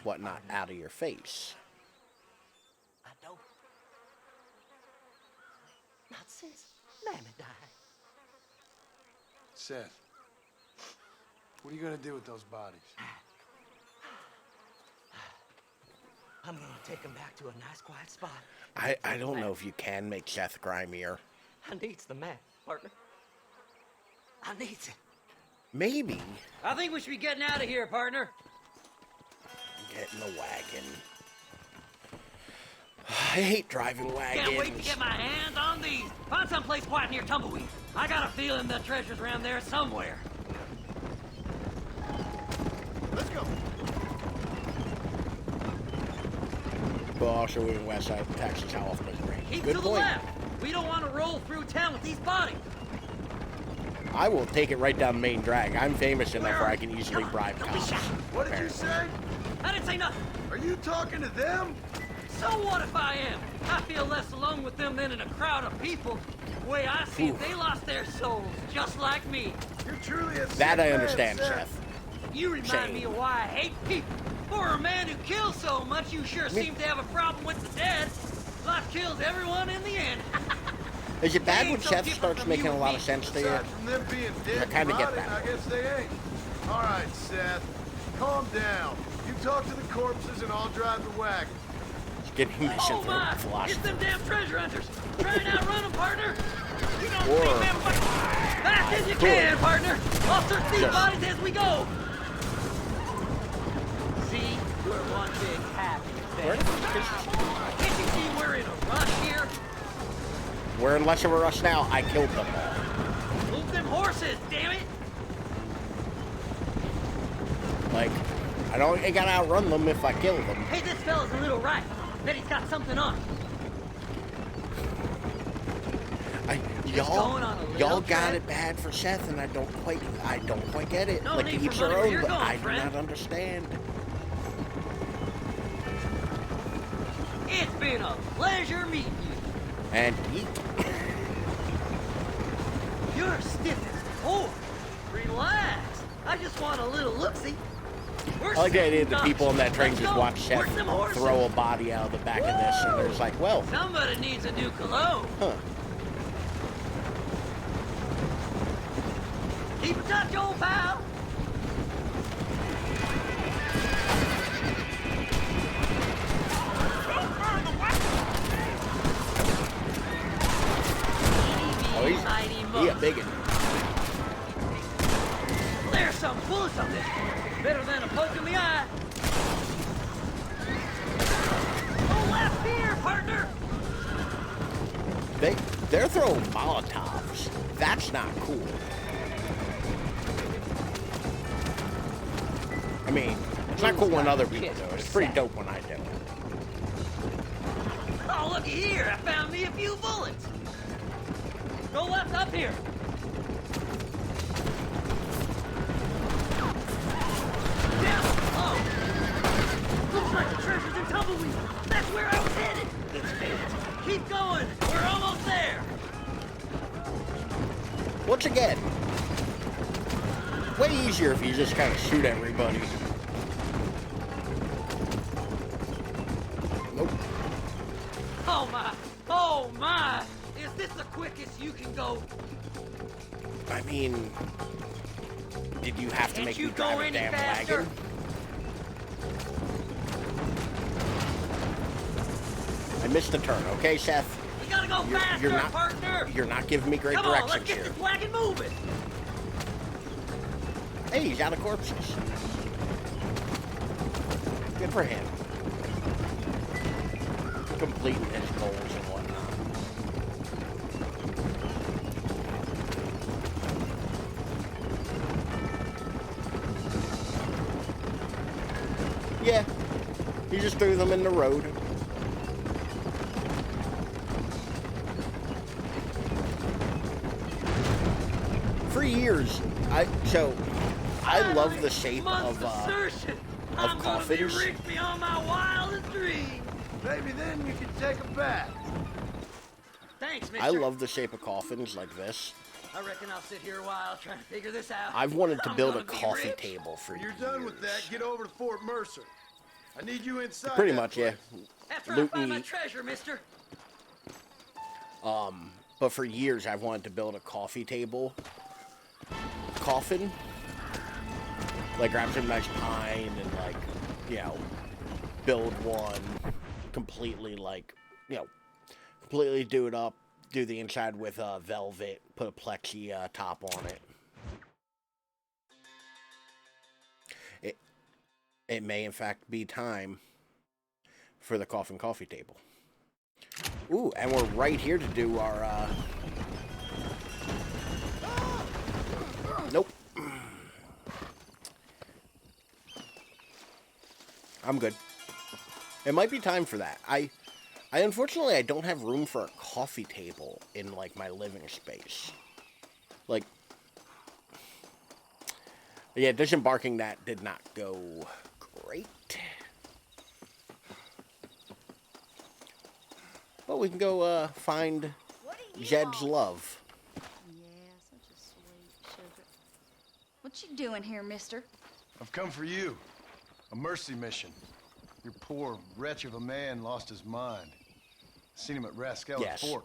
whatnot out of your face. I don't. Not since Mammy died. Seth, what are you gonna do with those bodies? I'm gonna take him back to a nice quiet spot. I don't know if you can make Seth grimier. I needs the map, partner. I needs it. Maybe I think we should be getting out of here, partner. get in the wagon. I hate driving wagons. Can't wait to get my hands on these. Find someplace quiet near Tumbleweed. I got a feeling the treasure's around there somewhere. Let's go. But also in West Side of Texas, how often does it rain? Keep Good to the point. left. We don't want to roll through town with these bodies. I will take it right down Main Drag. I'm famous enough where I can easily bribe Don't be cops. shy. What did you say? I didn't say nothing. Are you talking to them? So what if I am? I feel less alone with them than in a crowd of people. The way I see it, they lost their souls, just like me. You're truly a sick That I man, understand, Seth. Seth. You remind me of why I hate people. For a man who kills so much, you sure seem to have a problem with the dead. Life kills everyone in the end. Is it bad They when ain't so Seth different starts from making you a and lot me. of sense to you? Aside from them being dead I kinda and get rotting, that. I guess they ain't. All right, Seth. Calm down. You talk to the corpses and I'll drive the wagon. It's getting me Oh my! It's philosophy. them damn treasure hunters! Try and outrun them, partner! You don't Or- see them fast as you could. can, partner! I'll search these Just- bodies as we go! See? We're one big happy Where family. Can't you see we're in a rush here? We're in less of a rush now. I killed them all. Move them horses, damn it! Like, I gotta outrun them if I kill them. Hey, this fella's a little right. Bet he's got something on. going on a little Y'all got trip? it bad for Seth, and I don't quite get it. No like need to each for their money where own, you're but going, I do friend. not understand. It's been a pleasure meeting you. And eat. You're stiff as a board. Relax. I just want a little look-see. I like the idea that the people on that train Let's just go. watch Seth Work them horses. throw a body out of the back of this, and they're just like, well, Somebody needs a new cologne. huh. Keep in touch, old pal. Oh, he's Mighty he a mouse. biggin. There's some bullets up there. Better than a poke in the eye. Go left here, partner. They're throwing Molotovs. That's not cool. I mean, it's not cool when other people do it. It's pretty dope when I do it. Oh, looky here. I found me a few bullets. Go left up here. Down. Oh. Looks like the treasure's in Tumbleweed. That's where I was headed. Keep going. We're almost there. Once again, way easier if you just kind of shoot everybody. Marcus, you can go. I mean, did you have to Can't make you me drive go a any damn faster? wagon? I missed the turn, okay, Seth? We gotta go faster, you're not, partner. You're not giving me great Come on, directions let's get here. this wagon moving. Hey, he's out of corpses. Good for him. Completing his goals and whatnot. Yeah, he just threw them in the road. For years, I love the shape of coffins. Be rich beyond my wildest dreams. Maybe then you can take a bath. Thanks, mister. I love the shape of coffins like this. I reckon I'll sit here a while trying to figure this out. I've wanted to build a gonna be coffee rich. table for When years. you're done with that, get over to Fort Mercer. I need you inside. Pretty that much, yeah. place. After I Loot find and my eat. treasure, mister. But for years, I've wanted to build a coffee table coffin. Like, grab some nice pine and, like, you know, build one completely, like, you know, completely do it up, do the inside with velvet, put a plexi top on it. It may, in fact, be time for the coffin coffee table. Ooh, and we're right here to do our, Nope. I'm good. It might be time for that. I unfortunately, I don't have room for a coffee table in, like, my living space. Like, yeah, disembarking that did not go great. Well, we can go, find Jed's love. Yeah, such a sweet sugar. What you doing here, mister? I've come for you. A mercy mission. Your poor wretch of a man lost his mind. Seen him at Rascal's Yes. Fort.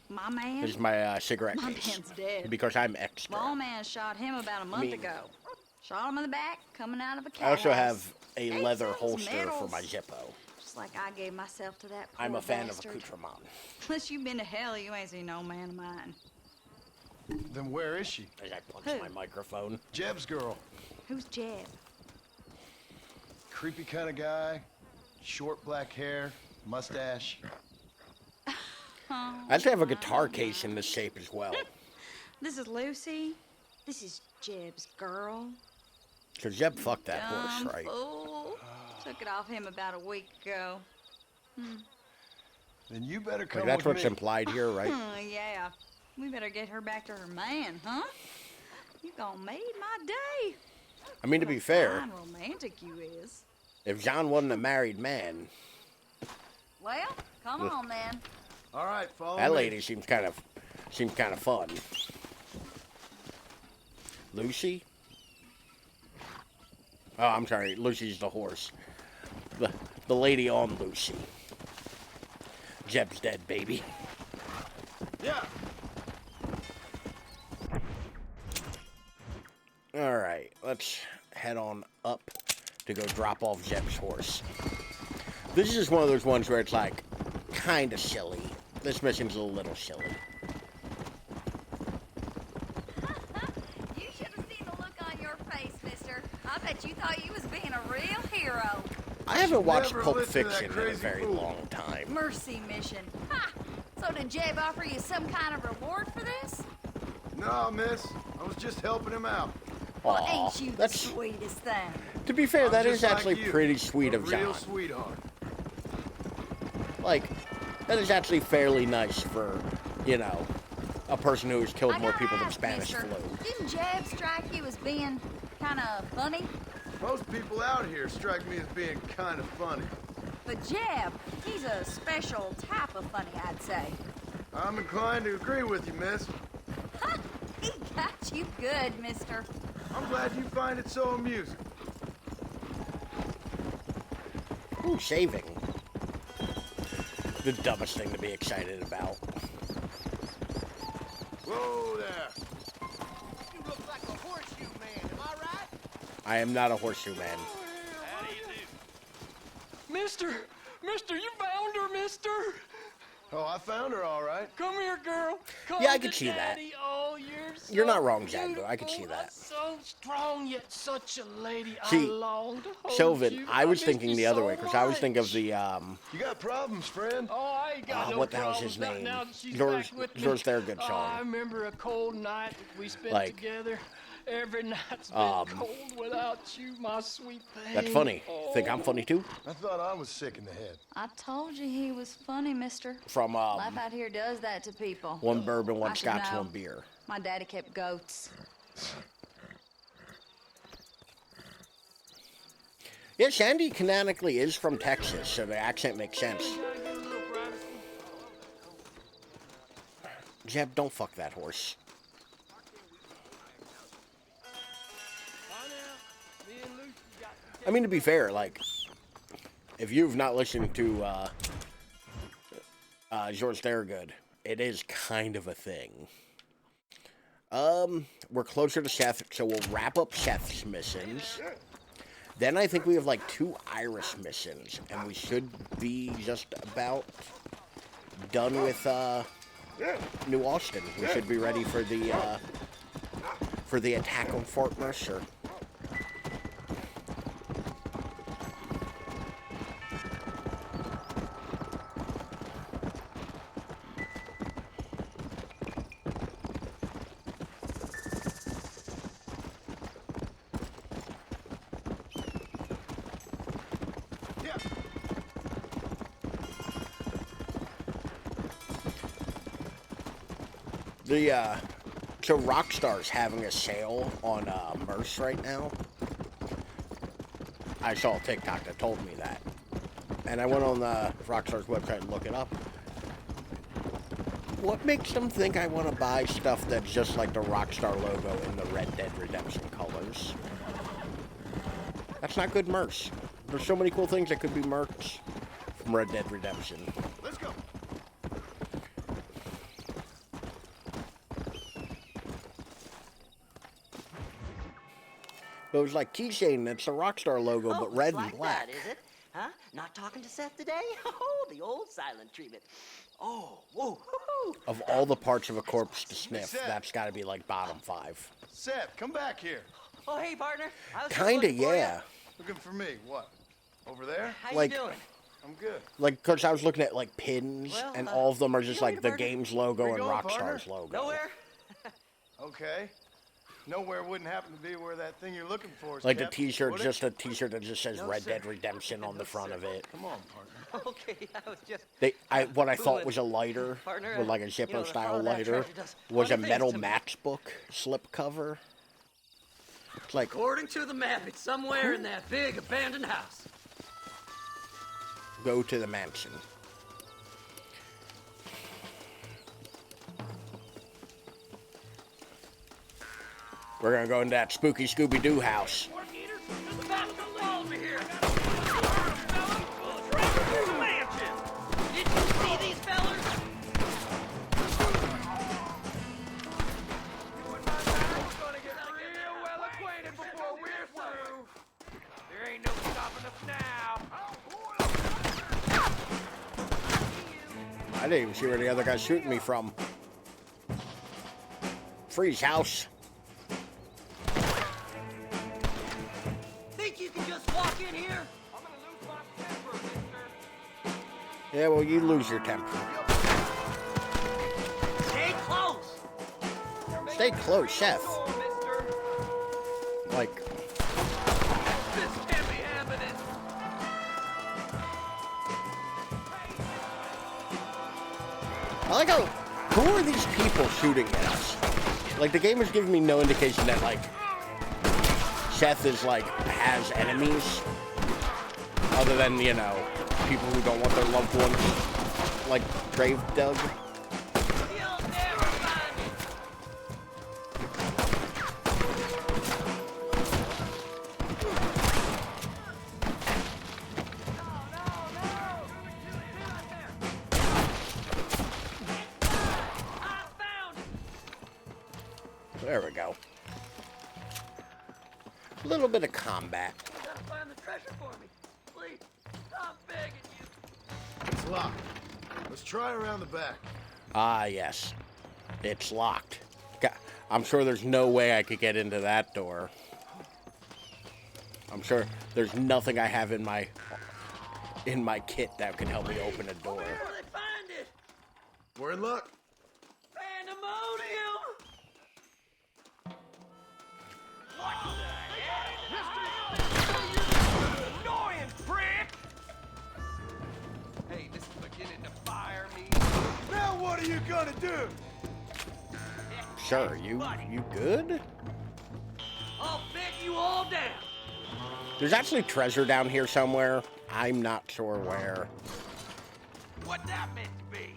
My man? This is my cigarette My case. man's dead. Because I'm extra. Lawman shot him about a month ago. Shot him in the back, coming out of a cat I also house. have a Gave leather some holster for medals. my Zippo. Just like I gave myself to that poor I'm a fan bastard. of accoutrement. Unless you've been to hell, you ain't seen no man of mine. Then where is she? As I punch Who? my microphone. Jeb's girl. Who's Jeb? Creepy kind of guy. Short black hair. Mustache. Oh, I actually have a guitar case in this shape as well. this is Lucy. This is Jeb's girl. So Jeb fucked that Dumb horse, right? fool. Took it off him about a week ago. Then you better come Like, that's with what's me. implied here, right? Yeah. We better get her back to her man, huh? You gonna made my day. I mean, to be fair, Fine romantic you is. if John wasn't a married man, Well, come on then. All right, follow that me. lady seems kind of fun. Lucy? Oh, I'm sorry. Lucy's the horse. The lady on Lucy. Jeb's dead, baby. Yeah. Alright, let's head on up to go drop off Jeb's horse. This is just one of those ones where it's like, kind of silly. This mission's a little silly. You should have seen the look on your face, mister. I bet you thought you was being a real hero. I haven't watched never Pulp listen to that Fiction in a crazy very fool. long time. Mercy mission. Ha! So did Jeb offer you some kind of reward for this? No, miss. I was just helping him out. Well, Aw, ain't you the that's, sweetest thing? to be fair, I'm that just is like actually you, pretty sweet a of real John. sweetheart. Like, that is actually fairly nice for, you know, a person who has killed I more gotta people than ask, Spanish mister, flu. Didn't Jeb strike you as being kind of funny? Most people out here strike me as being kind of funny. But Jeb, he's a special type of funny, I'd say. I'm inclined to agree with you, miss. Ha! He got you good, mister. I'm glad you find it so amusing. Ooh, shaving. The dumbest thing to be excited about. Whoa there. You look like a horseshoe man, am I right? I am not a horseshoe man. How do you do? Mister, you found her, mister. Oh, I found her all right. Come here, girl. Come Yeah, I can to see that. Daddy. Oh, you're You're not so wrong, Django. I can see beautiful, that. So strong yet such a lady. See, I long to hold Sylvan, you. I was missed thinking you the other so way, because I was thinking of much. the, You got problems, friend? Oh, I ain't got no what the hell's problems his not name? now that she's George- back with me. George Thorogood Oh, song. I remember a cold night that we spent Like, together. Every night's been cold without you, my sweet thing. that's funny. Think I'm funny too? I thought I was sick in the head. I told you he was funny, mister. From, Life out here does that to people. one bourbon, one I should scotch, know. one beer. My daddy kept goats. Yeah, Sandy canonically is from Texas, so the accent makes sense. Jeb, don't fuck that horse. I mean, to be fair, like, if you've not listened to George Thorogood, it is kind of a thing. We're closer to Seth, so we'll wrap up Seth's missions. Then I think we have like 2 Iris missions, and we should be just about done with New Austin. We should be ready for the attack on Fort Mercer. So Rockstar's having a sale on Merce right now. I saw a TikTok that told me that. And I went on Rockstar's website and looked it up. What makes them think I want to buy stuff that's just like the Rockstar logo in the Red Dead Redemption colors? That's not good merch. There's so many cool things that could be merch from Red Dead Redemption. Let's go. But it was like keychain, that's the Rockstar logo, but red it's and like black. That, is it? Huh? Not talking to Seth today? Oh, the old silent treatment. Oh, whoa, whoo-hoo. Of all the parts of a corpse to sniff, Seth. that's got to be like bottom 5. Seth, come back here. Oh, hey, partner. I was just Kinda, looking for yeah. ya. Looking for me. What? Over there? How Like- you doing? I'm good. Like, because I was looking at like pins, Well, and all of them are just you like need the a partner? game's logo Where and you going, Rockstar's partner? logo. Nowhere? Okay. Nowhere wouldn't happen to be where that thing you're looking for is Like the kept, t-shirt, would it? just a t-shirt that just says No, Red sir. Dead Redemption on the front of it. Come on, partner. Okay, I was just... What I thought Fooling. was a lighter, Partner, with like a the Zippo style thought of that lighter, treasure does was a funny things metal to me. matchbook slip cover. It's like, According to the map, it's somewhere in that big abandoned house. go to the mansion. We're gonna go into that spooky Scooby-Doo house. Did you see these fellas? Real well acquainted before we're through. There ain't no stopping us now. I didn't even see where the other guy's shooting me from. Freeze house. Think you can just walk in here? I'm gonna lose my temper, mister. Yeah, well, you lose your temper. Stay close. Stay close, Chef. Mister, Like, this can't be happening. I like how, who are these people shooting at us? Like, the game is giving me no indication that, like, Seth is, like, has enemies. Other than, you know, people who don't want their loved ones, like, grave dug. You'll never find me. I found it. There we go. A little bit of combat. You gotta find the treasure for me. Please, I'm begging you. It's locked. Let's try around the back. Ah, yes. It's locked. I'm sure there's no way I could get into that door. I'm sure there's nothing I have in my kit that can help me open a door. Where will they find it? We're in luck. Pandemonium! What the hell? Annoying prick! Hey, this is beginning to fire me. Now what are you gonna do? Sir, you good? I'll bet you all down. There's actually treasure down here somewhere. I'm not sure where. What that meant to be?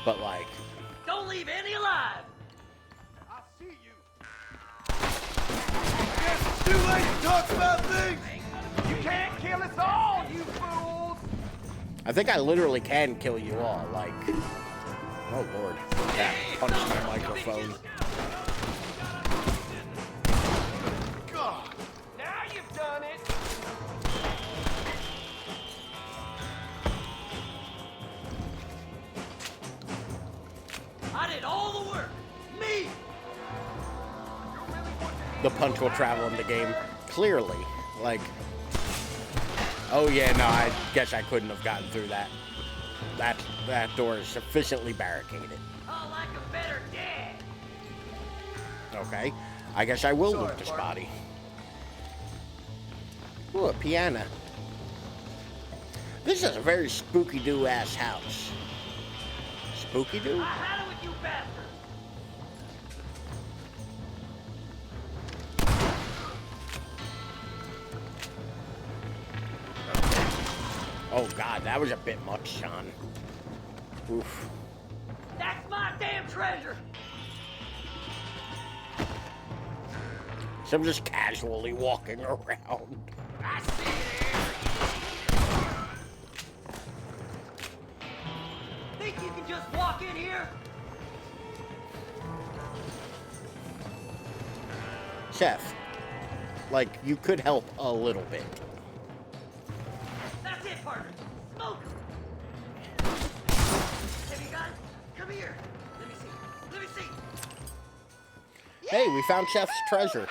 But like, Don't leave any alive. I'll see you. Guess it's too late to talk about things. You can't kill us all, you fools! I think I literally can kill you all. Like, oh lord, that punched my microphone. God. Now you've done it! I did all the work. Me. The punch will travel in the game. Clearly, like, oh yeah, no, I guess I couldn't have gotten through that. That door is sufficiently barricaded. I like a better dad. Okay, I guess I will Sorry, loot this partner. body. Ooh, a piano. This is a very spooky-doo ass house. Spooky-doo? I had it with you bastards. Oh god, that was a bit much, Sean. Oof. That's my damn treasure. So I'm just casually walking around. I see it here. Think you can just walk in here? Seth, like, you could help a little bit. That's it, partner. Smoke 'em. Have you got it? Come here. Let me see. Let me see. Hey, we found Seth's treasure.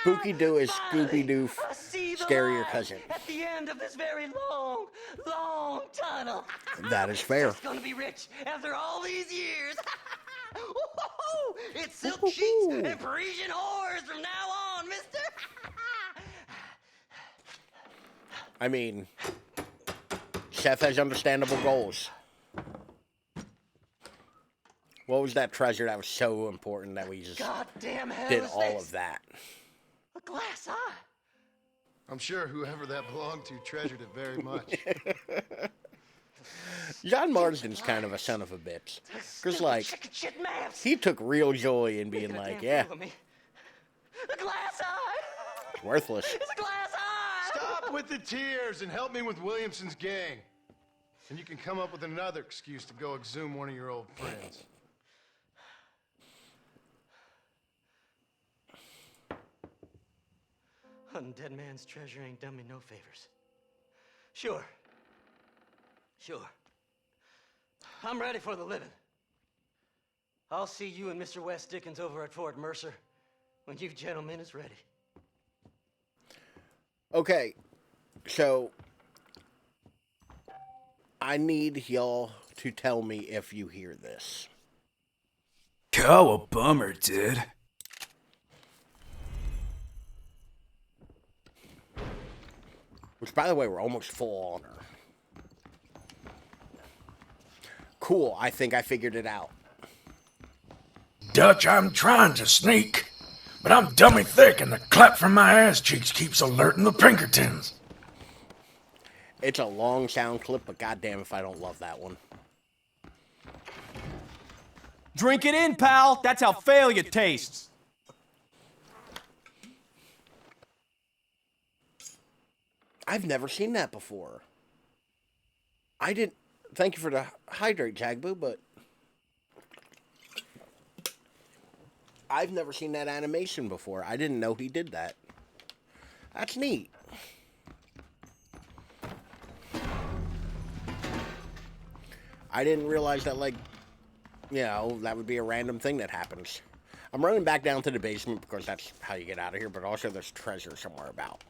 Spooky-Doo is Scooby-Doo I see the scarier light cousin. at the end of this very long, long tunnel. That is fair. It's gonna be rich after all these years. Woo-hoo-hoo! It's silk sheets and Parisian whores from now on, mister. I mean, Seth has understandable goals. What was that treasure that was so important that we just Goddamn hell did is all this? of that? A glass eye. I'm sure whoever that belonged to treasured it very much. John Marsden's kind of a son of a bitch. Because, like, Chicken shit maps. he took real joy in being Making a like, damn yeah, fool of me. A glass eye. it's worthless. It's a glass eye. Stop with the tears and help me with Williamson's gang. And you can come up with another excuse to go exhume one of your old friends. Hunting dead man's treasure ain't done me no favors. Sure. I'm ready for the living. I'll see you and Mr. West Dickens over at Fort Mercer when you gentlemen is ready. Okay, so I need y'all to tell me if you hear this. Oh, a bummer, dude. Which, by the way, we're almost full on her. Cool, I think I figured it out. Dutch, I'm trying to sneak, but I'm dummy thick and the clap from my ass cheeks keeps alerting the Pinkertons. It's a long sound clip, but goddamn if I don't love that one. Drink it in, pal. That's how failure tastes. I've never seen that before. thank you for the hydrate, Jagboo, but I've never seen that animation before. I didn't know he did that. That's neat. I didn't realize that, like, you know, that would be a random thing that happens. I'm running back down to the basement because that's how you get out of here, but also there's treasure somewhere about.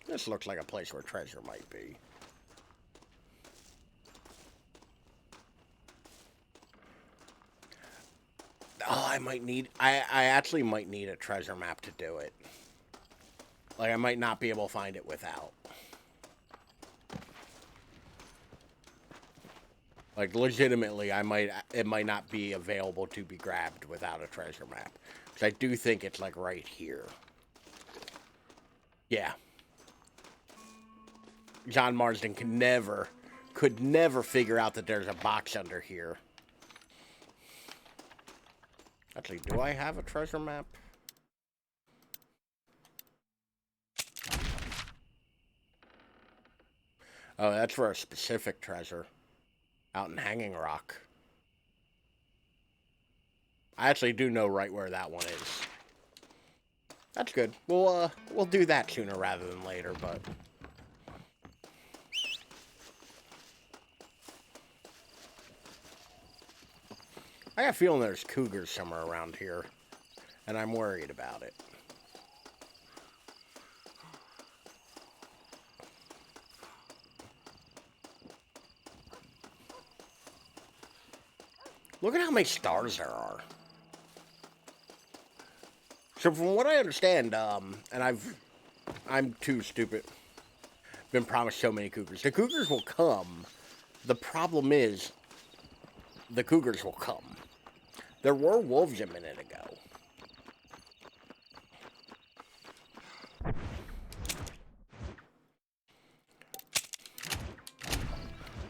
This looks like a place where treasure might be. Oh, I actually might need a treasure map to do it. Like, I might not be able to find it without. Like, legitimately, it might not be available to be grabbed without a treasure map. Because I do think it's, like, right here. Yeah. John Marsden could never figure out that there's a box under here. Actually, do I have a treasure map? Oh, that's for a specific treasure. Out in Hanging Rock. I actually do know right where that one is. That's good. We'll do that sooner rather than later, but... I got a feeling there's cougars somewhere around here, and I'm worried about it. Look at how many stars there are. So from what I understand, and I'm too stupid. Been promised so many cougars. The cougars will come. The problem is, the cougars will come. There were wolves a minute ago.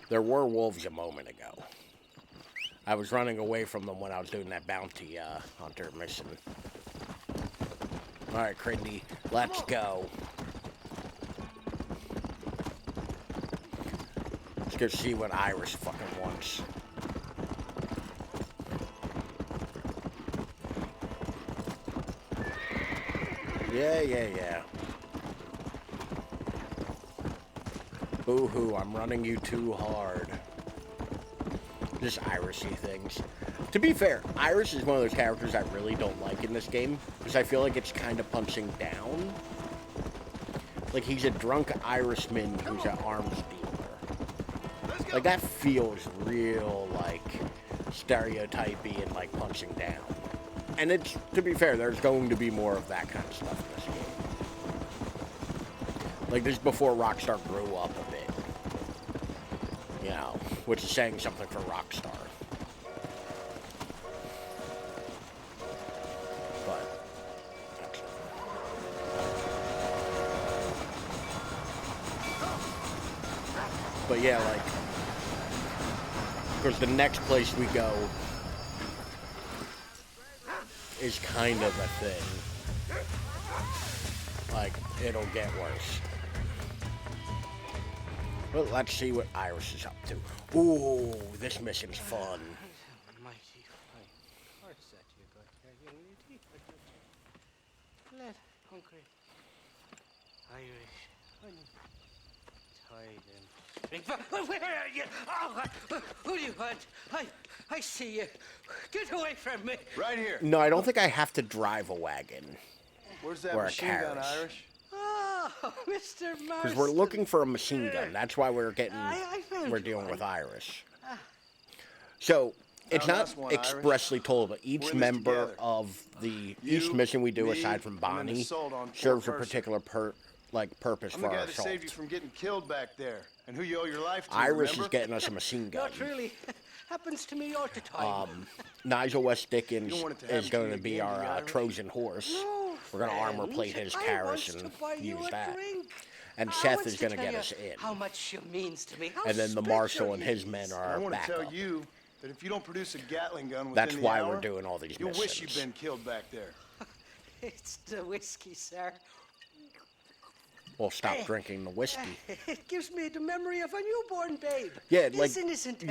There were wolves a moment ago. I was running away from them when I was doing that bounty hunter mission. Alright, Crindy, let's go. Let's go see what Irish fucking wants. Yeah. Boo-hoo, I'm running you too hard. Just Irishy things. To be fair, Irish is one of those characters I really don't like in this game, because I feel like it's kind of punching down. Like, he's a drunk Irishman who's an arms dealer. Like, that feels real, like, stereotypy and, like, punching down. And it's, to be fair, there's going to be more of that kind of stuff in this game. Like, this is before Rockstar grew up a bit. You know, which is saying something for Rockstar. But yeah, like, because the next place we go is kind of a thing. Like, it'll get worse. Well, let's see what Iris is up to. Ooh, this mission's fun. Where are you? Oh, who do you want? I see you. Get away from me. Right here. No, I don't think I have to drive a wagon. Where's that or machine a gun, carriage. Irish? Oh, Mr. Marston. Because we're looking for a machine gun. That's why we're getting, found we're you dealing one. with Irish. So, it's not that's one, expressly told, but We're each in this member together. of You, each mission we do, me, aside from and then Bonnie, assault on serves a four-person. particular purpose I'm for the guy our that assault. saved you from getting killed back there, and who you owe your life to. Iris remember? is getting us a machine gun. Not really. Happens to me all the time. Nigel West Dickens You don't want it to is happen going to to you be again, do you, our Irish? Trojan horse. No, We're going to armor friends, plate his I carriage wants and to buy you use a that. drink. And I Seth wants is to going to tell get you us in. How much she means to me. How And then the special marshal and he his is. men are I our want to tell backup. you that if you don't produce a Gatling gun within That's the why hour, we're doing all these you'll missions. wish you'd been killed back there. It's the whiskey, sir. Well, stop drinking the whiskey. It gives me the memory of a newborn babe. Yeah, This like innocent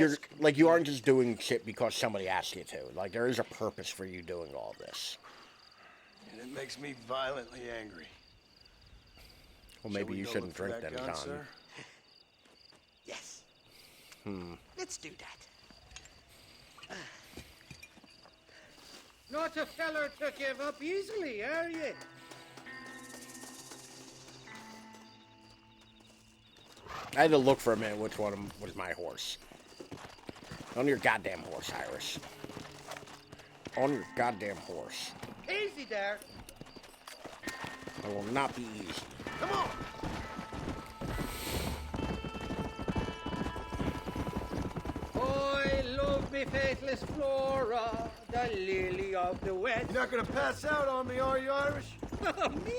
you aren't just doing shit because somebody asked you to. Like there is a purpose for you doing all this. And it makes me violently angry. Well, maybe Shall we you go shouldn't look for drink that then, gun, John. sir? Yes. Let's do that. Not a feller to give up easily, are you? I had to look for a minute which one was my horse. On your goddamn horse, Irish. On your goddamn horse. Easy there. It will not be easy. Come on! I love me faithless Flora, the lily of the West. You're not gonna pass out on me, are you, Irish? Me?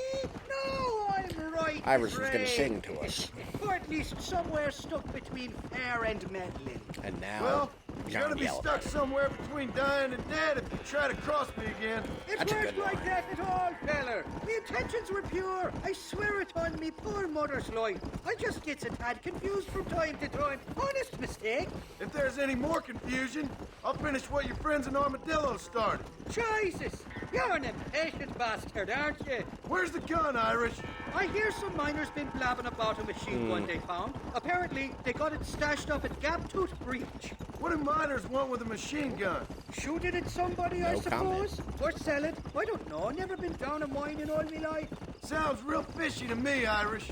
No, I'm right. Irish was gonna brave. sing to us. Or at least somewhere stuck between fair and meddling. And now, Well, you're John gonna be yelled stuck at it. somewhere between dying and dead if you try to cross me again. It That's a weren't good like line. that at all, feller. Me intentions were pure. I swear it on me poor mother's life. I just gets a tad confused from time to time. Honest mistake. If there's any more confusion, I'll finish what your friends in Armadillo started. Jesus, you're an impatient bastard, aren't you? Where's the gun, Irish? I hear some miners been blabbing about a machine gun they found. Apparently, they got it stashed up at Gaptooth Breach. What do miners want with a machine gun? Shoot it at somebody, I No comment. suppose? Or sell it? I don't know. Never been down a mine in all my life. Sounds real fishy to me, Irish.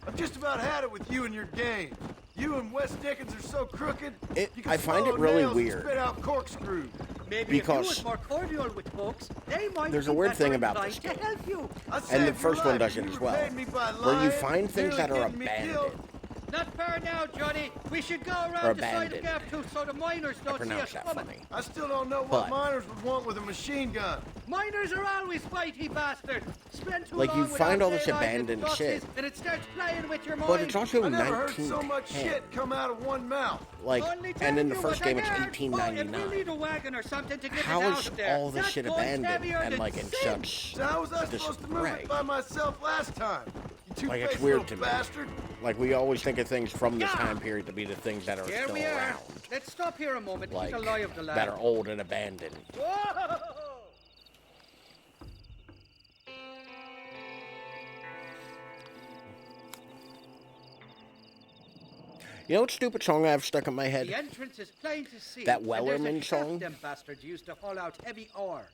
I've just about had it with you and your game. You and Wes Dickens are so crooked, It- you can I find it swallow really nails and weird. spit out corkscrews. Maybe if you Because was more cordial with folks, they might there's a think weird that thing they're about inclined this to game. help you. I And the saved your first one life. does it You as well. repaid me by Where you lying, find things that nearly are getting me abandoned. killed. Not fair now, Johnny. We should go Or around the side of abandoned. Gaptooth so the miners I don't see us pronounced that coming. funny. I still don't know what But- miners would want with a machine gun. Miners are always fighty bastards. Spend too Like, long you without find all this daylight and abandoned boxes, shit. and it starts playing with your mind. But it's also I never heard so much 1910. shit come out of one mouth. Like, Only and telling in the you first what I game, it's heard. Oh, and we'll 1899. need a wagon or something to get How us is out of there. all this That shit gun's abandoned heavier and than like in sin. such So how was I supposed to move disarray? it by myself last time? You two Like, it's faced weird little to me. bastard. Like, we always think of things from this time period to be the things that are Here still we are. around. Let's stop here a moment. Like, Keep the lie of the land. that are old and abandoned. Whoa! You know what stupid song I have stuck in my The head? entrance is plain to see. That and there's a Wellerman shaft song? them bastards used to haul out heavy ore.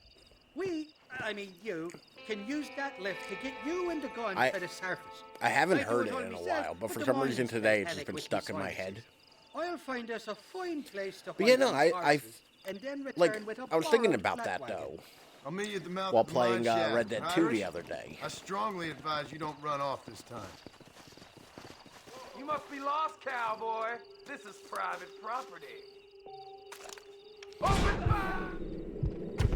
I mean you, can use that lift to get you and the gun I- to the surface. I haven't I do heard it it on in a myself, while, but for the some reason mining's today it's headache just been with stuck in my sciences. head. I'll find us a fine place to But yeah, hide no, these I horses, and then return Like, with a I was thinking borrowed about flat that wagon. though, I'll meet you at the mouth while of the mine playing shaft. Red Dead 2 Irish, the other day. I strongly advise you don't run off this time. You must be lost, cowboy. This is private property. Open fire!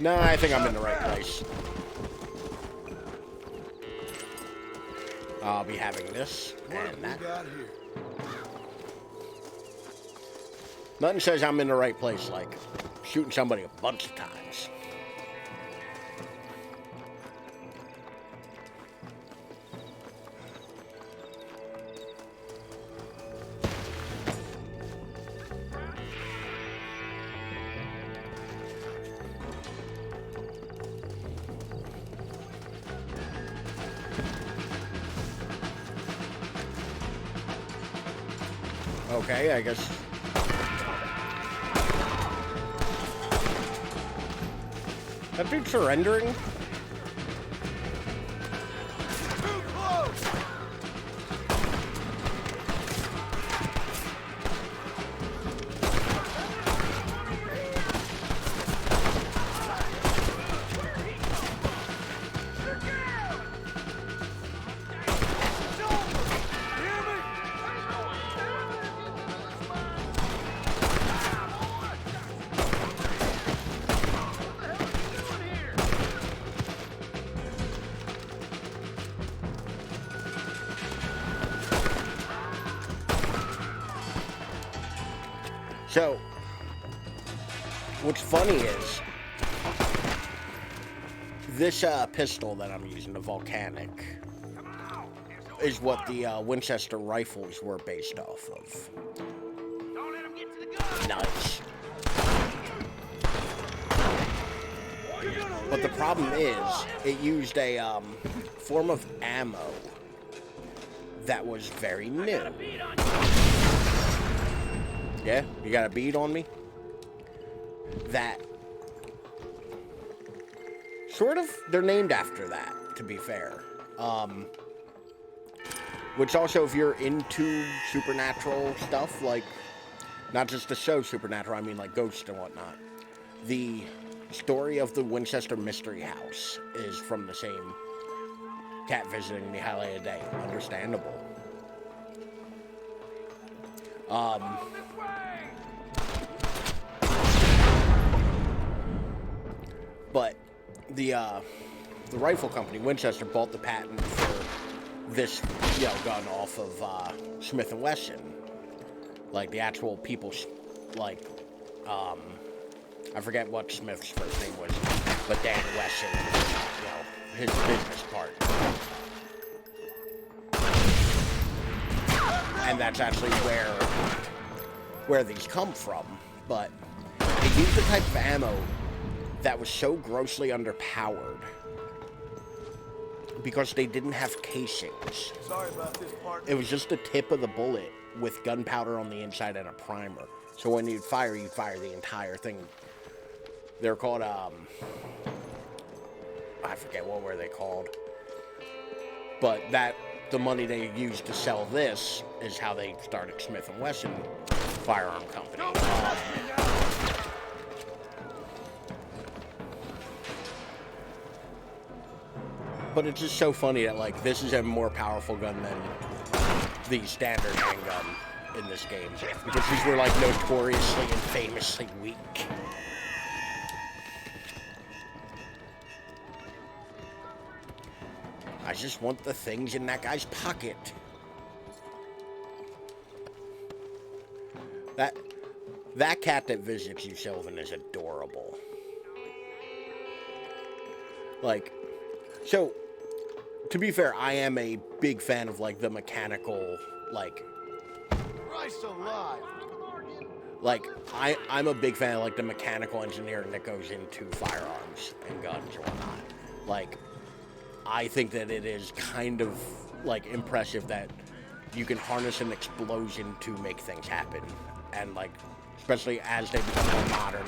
No, I think I'm in the right place. I'll be having this What have and we that. got here? Nothing says I'm in the right place like shooting somebody a bunch of times. Okay, I guess. That dude surrendering? Too close! So, what's funny is, this pistol that I'm using, the volcanic, is what the Winchester rifles were based off of. Nice. But the problem is, it used a form of ammo that was very new. Yeah, you got a bead on me? That sort of, they're named after that, to be fair. Which also, if you're into supernatural stuff, like, not just the show Supernatural, I mean like ghosts and whatnot, the story of the Winchester Mystery House is from the same cat visiting me highlighted day. Understandable. But the rifle company, Winchester, bought the patent for this, gun off of Smith & Wesson. Like, the actual people, like, I forget what Smith's first name was, but Dan Wesson, his business partner. And that's actually where these come from. But they used the type of ammo that was so grossly underpowered because they didn't have casings. Sorry about this, partner. It was just the tip of the bullet with gunpowder on the inside and a primer. So when you'd fire the entire thing. They're called, I forget what were they called. But the money they used to sell this is how they started Smith & Wesson Firearm Company. But it's just so funny that, like, this is a more powerful gun than the standard handgun in this game. Because these were, like, notoriously and famously weak. I just want the things in that guy's pocket. That cat that visits you, Sylvan, is adorable. Like, so, to be fair, I am a big fan of, like, the mechanical, like... Christ alive! Like, I'm a big fan of, like, the mechanical engineering that goes into firearms and guns and whatnot. Like, I think that it is kind of, like, impressive that you can harness an explosion to make things happen. And, like, especially as they become more modern,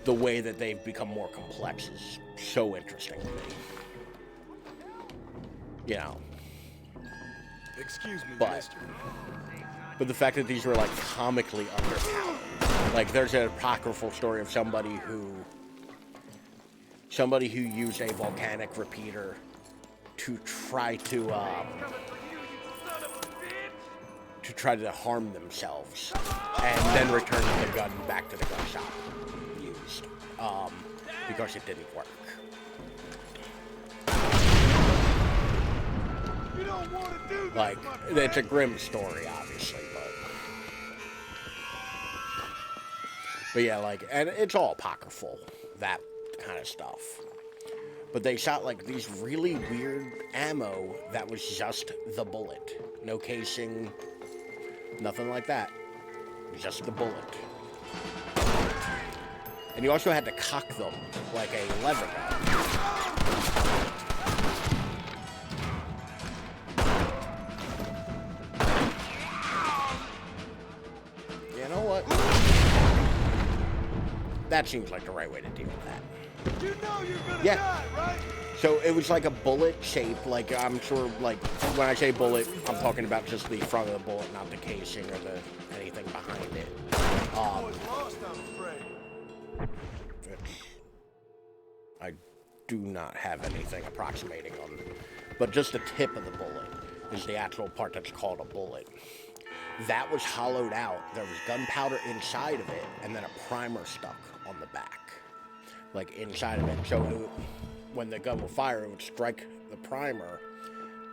the way that they've become more complex is so interesting to me. You know. Excuse me, mister. But the fact that these were, like, comically underpowered. Like, there's an apocryphal story of somebody who used a volcanic repeater to try to harm themselves, and then returned the gun back to the gun shop used, because it didn't work. You don't want to do this, Like, it's a grim story, obviously, but yeah, like, and it's all apocryphal, that kind of stuff. But they shot, like, these really weird ammo that was just the bullet. No casing, nothing like that. Just the bullet. And you also had to cock them like a lever gun. You know what? That seems like the right way to deal with that. You know you're gonna Yeah. die, right? So it was like a bullet shape, like, I'm sure, like, when I say bullet, I'm talking about just the front of the bullet, not the casing or anything behind it. Lost, I'm afraid. I do not have anything approximating on, but just the tip of the bullet is the actual part that's called a bullet. That was hollowed out. There was gunpowder inside of it, and then a primer stuck on the back, like inside of it. So when the gun would fire, it would strike the primer,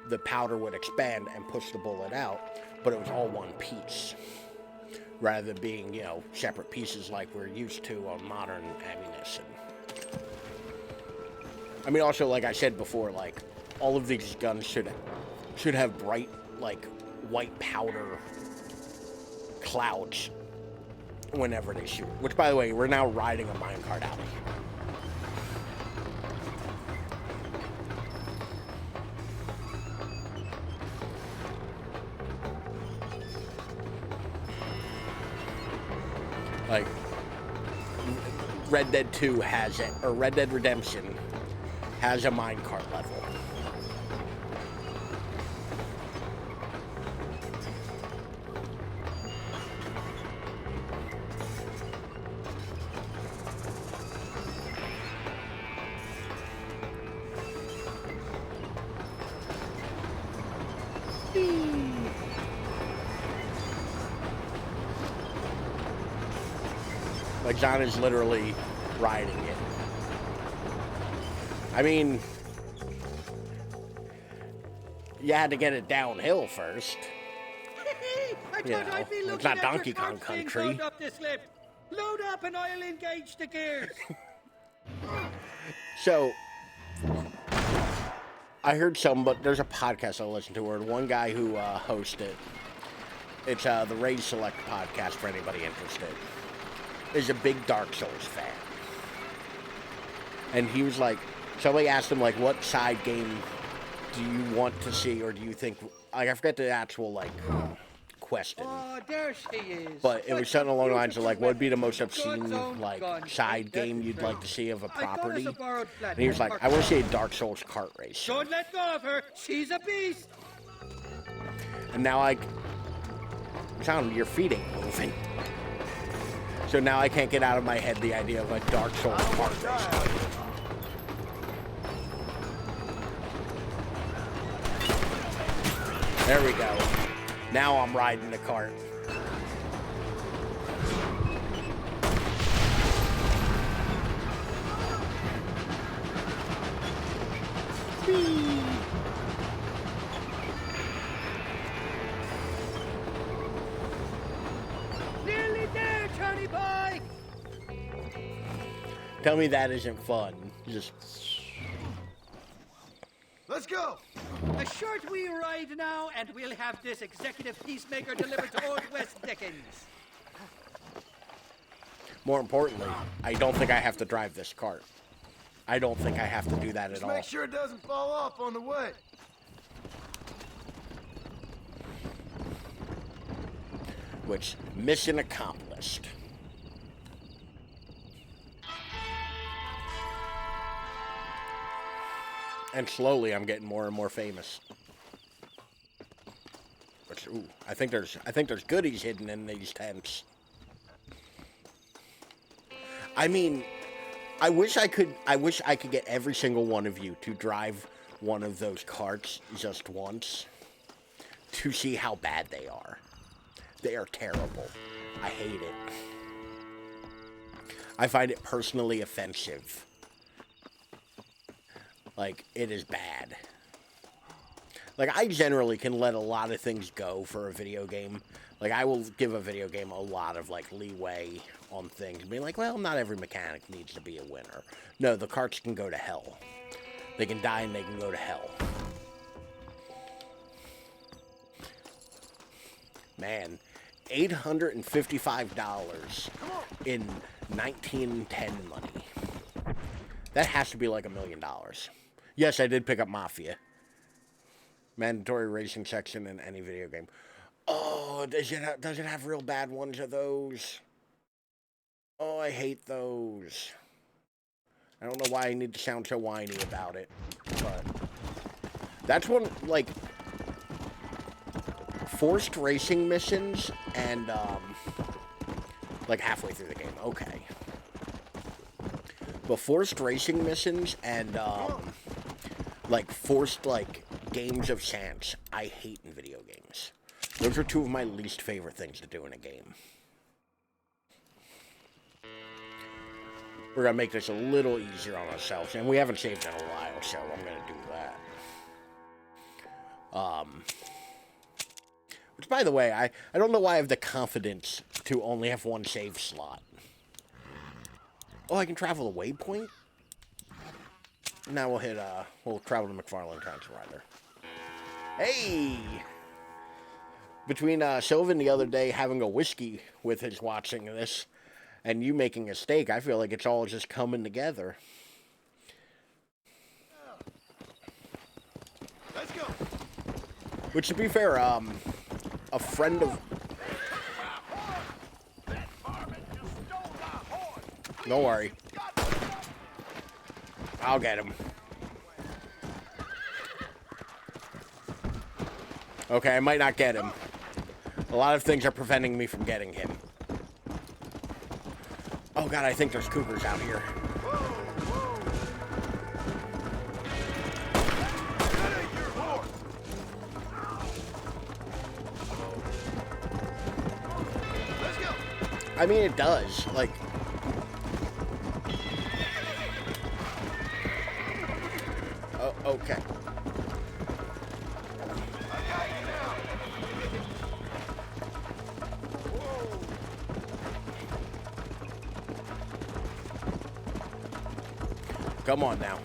the powder would expand and push the bullet out, but it was all one piece, rather than being, you know, separate pieces like we're used to on modern ammunition. I mean, also, like I said before, like, all of these guns should have bright, like, white powder clouds whenever they shoot. Which, by the way, we're now riding a minecart alley. Like, Red Dead 2 has it, or Red Dead Redemption has a minecart level. Like, John is literally riding it. I mean, you had to get it downhill first. I You thought know, I'd be it's looking not at Donkey your Kong smart thing country. going up this lip. Load up and I'll engage the gears. So, I heard but there's a podcast I listen to where one guy who hosts it, it's the Raid Select podcast for anybody interested, is a big Dark Souls fan. And he was like, somebody asked him, like, what side game do you want to see, or do you think, I forget the actual, like, question. Oh, there she is. But it was something along the lines of, like, what would be the most obscene, God's own like, gun. side Ain't game that you'd straight? like to see of a I got us property? a borrowed flat. And he was like, I want to see a Dark Souls kart race. Don't let go of her. She's a beast. And now your feet ain't moving. So now I can't get out of my head the idea of a Dark Souls kart race. There we go. Now I'm riding the cart. Nearly there, Johnny boy. Tell me that isn't fun. Just... Let's go! A short wee ride now, and we'll have this executive peacemaker delivered to Old West Dickens. More importantly, I don't think I have to drive this cart. I don't think I have to do that at Just all. make sure it doesn't fall off on the way. Which, mission accomplished. And slowly I'm getting more and more famous. Which, ooh, I think there's goodies hidden in these tents. I mean, I wish I could get every single one of you to drive one of those carts just once to see how bad they are. They are terrible. I hate it. I find it personally offensive. Like, it is bad. Like, I generally can let a lot of things go for a video game. Like, I will give a video game a lot of, like, leeway on things. Being like, well, not every mechanic needs to be a winner. No, the carts can go to hell. They can die and they can go to hell. Man, $855 in 1910 money. That has to be like $1 million. Yes, I did pick up Mafia. Mandatory racing section in any video game. Oh, does it have real bad ones of those? Oh, I hate those. I don't know why I need to sound so whiny about it, but that's one, like, forced racing missions and, like, halfway through the game. Okay. But forced racing missions and, like, forced, like, games of chance, I hate in video games. Those are two of my least favorite things to do in a game. We're going to make this a little easier on ourselves, and we haven't saved in a while, so I'm going to do that. Which, by the way, I don't know why I have the confidence to only have one save slot. Oh, I can travel a waypoint? Now we'll travel to McFarland Transit Rider. Hey! Between Sylvan the other day having a whiskey with his watching this, and you making a steak, I feel like it's all just coming together. Let's go. Which, to be fair, a friend of... Don't worry. I'll get him. Okay, I might not get him. A lot of things are preventing me from getting him. Oh god, I think there's cougars out here. I mean, it does. Like... Oh, okay. Come on now.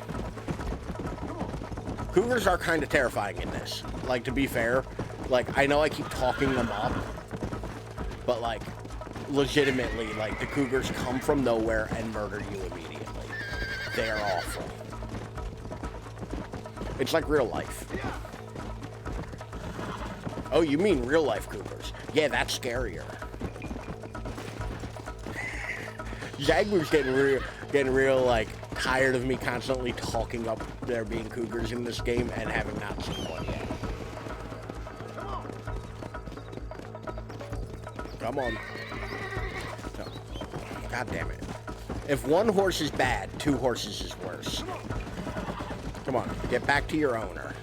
Cougars are kind of terrifying in this. Like, to be fair, like, I know I keep talking them up, but, like, legitimately, like, the cougars come from nowhere and murder you immediately. They are awful. It's like real life. Oh, you mean real life cougars? Yeah, that's scarier. Jaguar's getting real, like, tired of me constantly talking up there being cougars in this game and having not seen one yet. Come on. No. God damn it. If one horse is bad, two horses is worse. Come on, get back to your owner.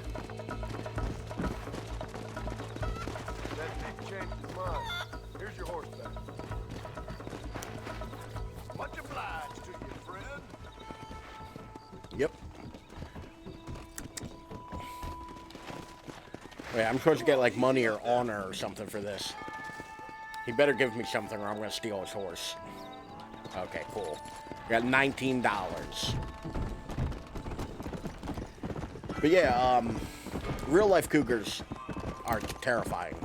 That thief changed his mind. Here's your horse back. Much obliged to you, friend. Yep. Wait, I'm supposed to get like money or honor or something for this. He better give me something or I'm gonna steal his horse. Okay, cool. Got $19. But yeah, real life cougars are terrifying.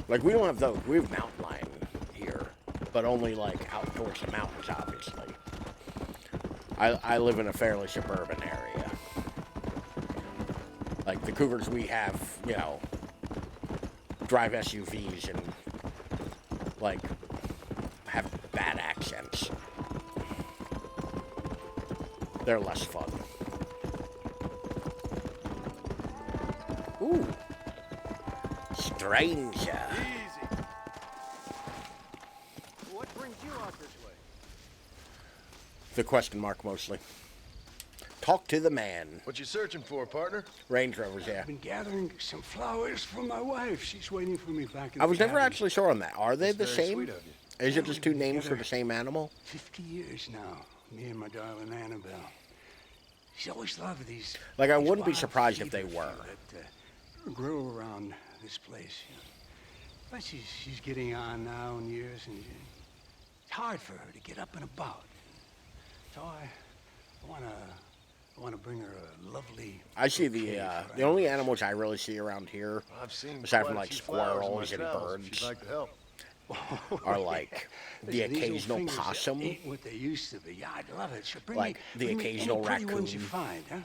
Like, we don't have those. We have mountain lion here, but only like out towards the mountains, obviously. I live in a fairly suburban area. Like, the cougars we have, you know, drive SUVs and, like, have bad accents. They're less fun. Ooh. Stranger. Easy. What brings you out this way? The question mark, mostly. Talk to the man. What you searching for, partner? Range Rovers, yeah. I've been gathering some flowers for my wife. She's waiting for me back in I was the never cabin. actually sure on that. Are they the Very same? sweet of you. Is it just two names for the same animal? 50 years now, me and my darling Annabelle. She's always loved these. Like, I these wouldn't be wild surprised if they fever were. That grew around this place. You know. But she's getting on now in years, and it's hard for her to get up and about. So I want to bring her a lovely. I see the only animals I really see around here, I've seen aside quite from a like few flowers in my squirrels and travels, if birds, you'd like to help. are like the These old occasional fingers possum, ain't what they used to be. Yeah, I'd love it. So bring like me, the bring me occasional any pretty ones you raccoon. find, huh?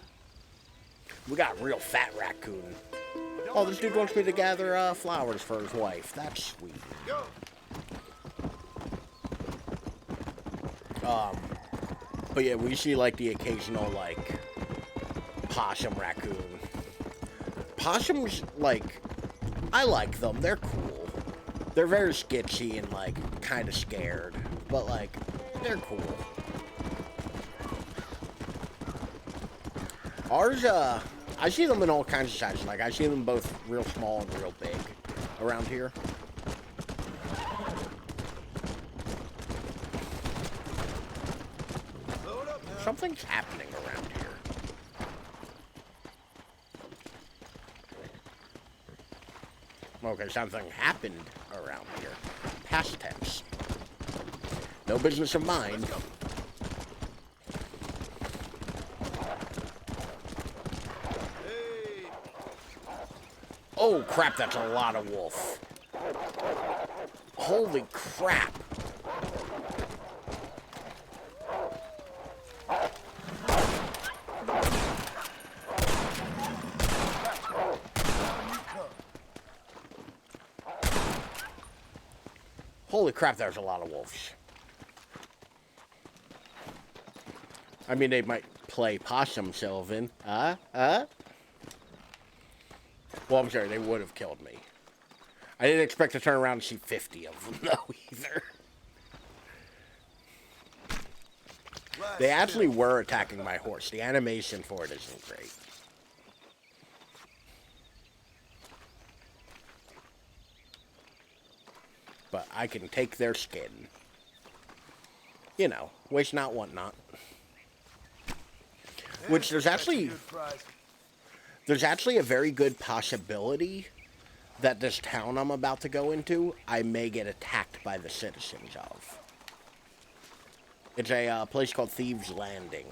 We got a real fat raccoon. Oh, this dude wants me to gather flowers for his wife. That's sweet. But yeah, we see like the occasional like possum raccoon. Possums, like, I like them. They're cool. They're very sketchy and like kind of scared, but like they're cool. Ours, I see them in all kinds of sizes. Like, I see them both real small and real big around here. Something's happening around here. Okay, something happened around here. Past tense. No business of mine. Oh crap, that's a lot of wolf. Holy crap. Holy crap, there's a lot of wolves. I mean, they might play possum, Sylvan. Well, I'm sorry, they would have killed me. I didn't expect to turn around and see 50 of them, though, either. They actually were attacking my horse. The animation for it isn't great. But I can take their skin. You know, waste not, want not. Which there's actually a very good possibility that this town I'm about to go into, I may get attacked by the citizens of. It's a place called Thieves Landing.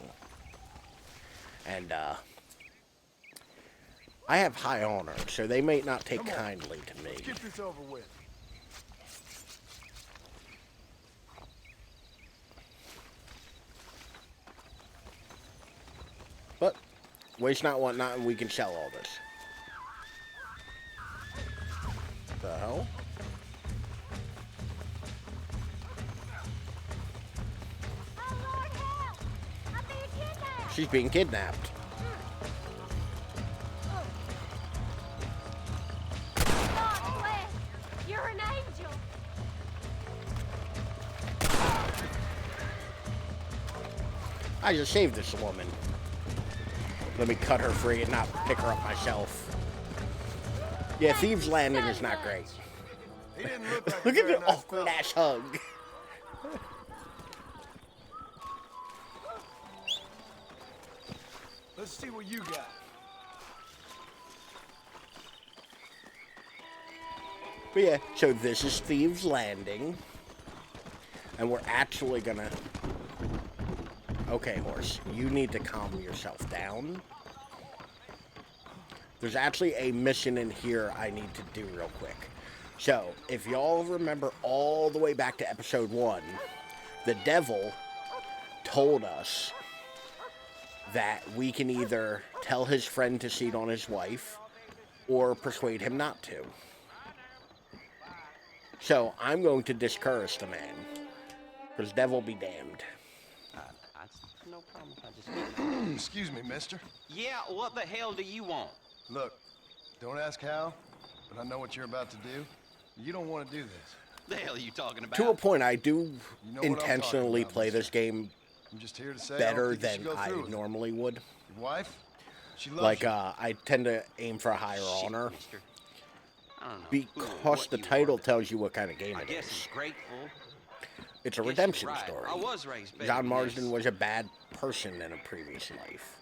And, I have high honor, so they may not take kindly to me. Let's get this over with. But, waste not, want not, and we can sell all this. The hell? She's being kidnapped. You're an angel. I just saved this woman. Let me cut her free and not pick her up myself. Yeah, Thieves Landing is not great. He didn't look like Look at the awkward ass hug. Let's see what you got. But yeah, so this is Thieves Landing. And we're actually gonna... Okay, horse, you need to calm yourself down. There's actually a mission in here I need to do real quick. So, if y'all remember all the way back to episode 1, the devil told us that we can either tell his friend to cheat on his wife or persuade him not to. So, I'm going to discourage the man. Because devil be damned. No problem if I just... Excuse me, mister. Yeah, what the hell do you want? Look, don't ask how, but I know what you're about to do. You don't want to do this. The hell are you talking about? To a point, I do You know what I'm intentionally talking about, play this game I'm just here to say better I don't think you than should go I through with it. normally would. Your wife? She loves Like, you. I tend to aim for a higher honor. Mister. I don't know. Because the title tells you what kind of game I it guess is. he's grateful. It's a Yes, redemption you're right. story. I was raised better John than Marsden this. was a bad person in a previous life.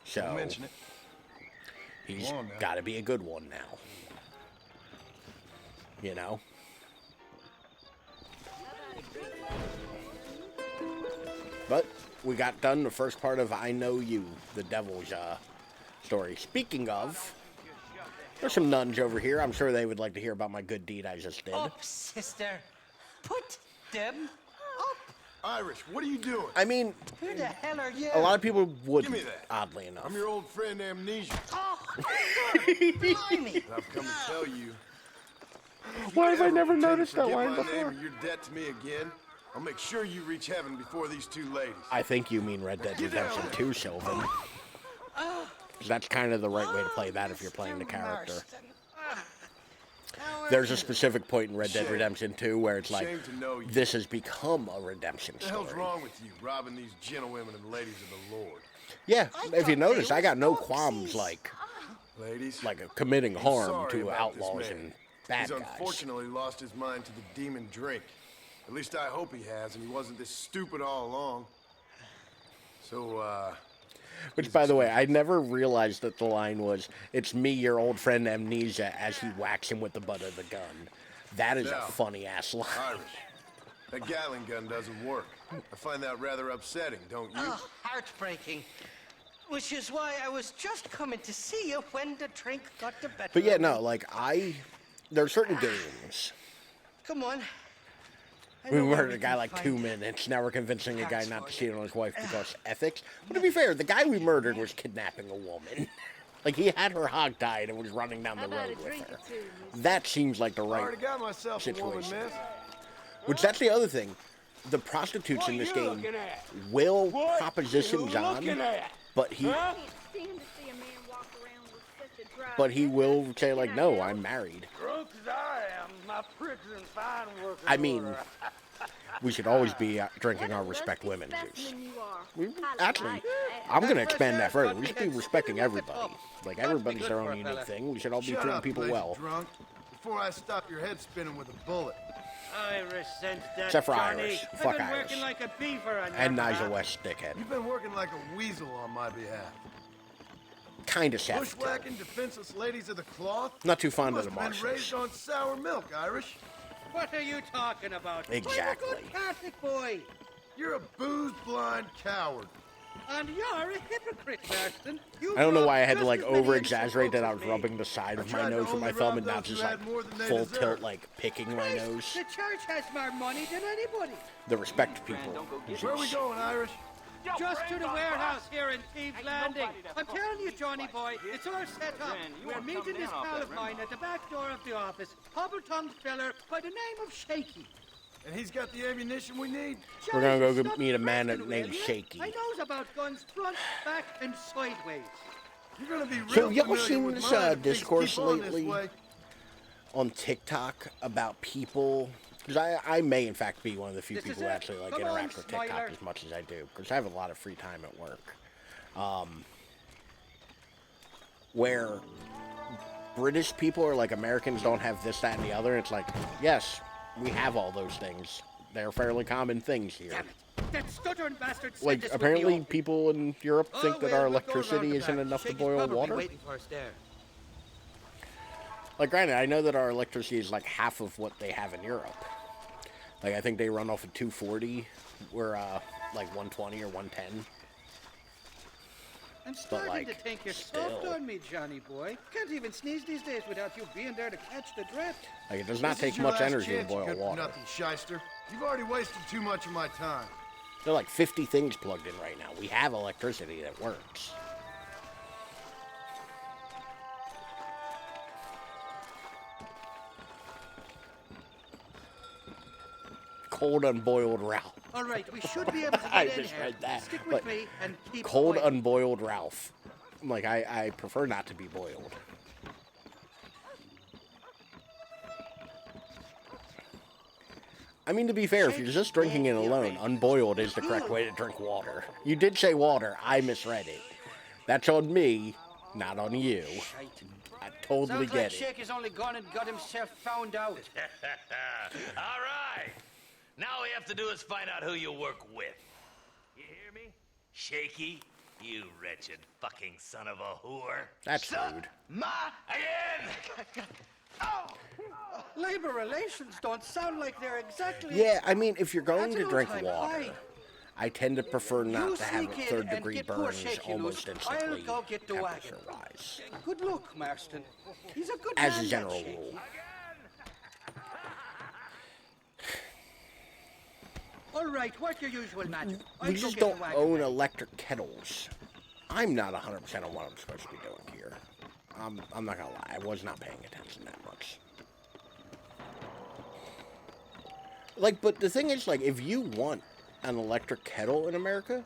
So, Don't mention it. he's Go on now. got to be a good one now. You know? But we got done the first part of I Know You, the devil's story. Speaking of, there's some nuns over here. I'm sure they would like to hear about my good deed I just did. Up, sister. Put them up. Irish, what are you doing? I mean, Who the hell are you? a lot of people would, Give me that. oddly enough. I'm your old friend Amnesia. Oh, blimey. And I've come to tell you. Why have I never pretend to noticed that forget line my before? name or your debt to me again, I'll make sure you reach heaven before these two ladies. I think you mean Red Dead Redemption 2, Sylvan. That's kind of the right way to play that if you're playing the character. There's a specific point in Red Dead Redemption 2 where it's like, Shame to know you. this has become a redemption What the hell's story. wrong with you, robbing these gentlewomen and ladies of the Lord? Yeah, if you notice, I got no qualms like Ladies, committing I'm harm sorry to about this outlaws man. and bad He's guys. unfortunately lost his mind to the demon drink. At least I hope he has, and he wasn't this stupid all along. So, Which, by the way, I never realized that the line was, "It's me, your old friend Amnesia," as he whacks him with the butt of the gun. That is a funny-ass line. Irish, that Gatling gun doesn't work. I find that rather upsetting, don't you? Oh, heartbreaking. Which is why I was just coming to see you when the drink got the better. But yeah, no, like, there are certain games. Come on. We murdered a guy like 2 minutes. Now we're convincing a guy not to cheat on his wife because ethics. But to be fair, the guy we murdered was kidnapping a woman. Like, he had her hog-tied and was running down the road with her. That seems like the right situation. Which, that's the other thing. The prostitutes in this game will proposition John, but he will say, like, no, I'm married. Drunk as I am, my prison fine worker. I mean, we should always be drinking our respect women juice. Actually, I'm going to expand that further. We should be respecting everybody. Like, everybody's their own unique thing. We should all be treating people well. Drunk, before I stop your head spinning with a bullet. I resent that, Except for Johnny. Irish. I've Fuck been Irish. working like a beaver on And your Nigel behalf. West, dickhead. You've been working like a weasel on my behalf. Kind of sad. Bushwhacking defenseless ladies of the cloth? Not too fond You of the must have been raised Martians. on sour milk, Irish. What are you talking about? Exactly. I'm a good Catholic boy. You're a booze-blind coward. And you're a hypocrite, Marston. I don't know why I had to, like, over-exaggerate that I was rubbing the side of my tried to nose with my only thumb rob and not those who just, had like, more than they full deserve. tilt, like, picking my nose. The church has more money than anybody. The respect people. Where are we going, Irish? Just to the warehouse here in Thieves Landing. I'm telling you, Johnny boy, it's all set up. We're meeting this pal of mine at the back door of the office, hobble-tongued feller by the name of Shaky. And he's got the ammunition we need? We're gonna go meet a man named Shaky. I knows about guns front, back, and sideways. You're gonna be real So, y'all familiar seen with this mine if things discourse keep on this lately way. on TikTok about people? Because I may, in fact, be one of the few This is people who it. actually, like, Come on, interact with TikTok Smiler. as much as I do. Because I have a lot of free time at work. Where British people are like, Americans don't have this, that, and the other. It's like, yes, we have all those things. They're fairly common things here. Damn it. That stuttering bastard said Like, this would be apparently open. people in Europe think that well, our we'll go around electricity the isn't back. enough to Shaky's boil probably water. waiting for us there. Like, granted, I know that our electricity is like half of what they have in Europe. Like, I think they run off of 240, we're like 120 or 110. I'm starting like, to think you're soft still. on me, Johnny boy. Can't even sneeze these days without you being there to catch the drift. Like, it does not This is take your much last energy to chance, you boil good for water. nothing shyster. You've already wasted too much of my time. There are like 50 things plugged in right now. We have electricity that works. Cold unboiled Ralph. All right, we should be able to I get in just here. read that. Stick but with me and keep cold quiet. unboiled Ralph. I'm like, I prefer not to be boiled. I mean, to be fair, if you're just drinking it alone, unboiled is the correct way to drink water. You did say water. I misread it. That's on me, not on you. I totally Sounds get like it. Shaky's only gone and got himself found out. All right. Now all we have to do is find out who you work with. You hear me? Shaky, you wretched fucking son of a whore. That's rude. Again! Labor relations don't sound like they're exactly... Yeah, I mean, if you're going That's to an drink old-time water, high. I tend to prefer You not to have sneak in third-degree and get poor burns Shaky almost loose. instantly, I'll go get the wagon. temperature-wise. Good luck, Marston. He's a good As man, a that general Shaky. rule. All right, what's your usual magic? We just don't own electric kettles. I'm not 100% on what I'm supposed to be doing here. I'm not gonna lie, I was not paying attention that much. Like, but the thing is, like, if you want an electric kettle in America,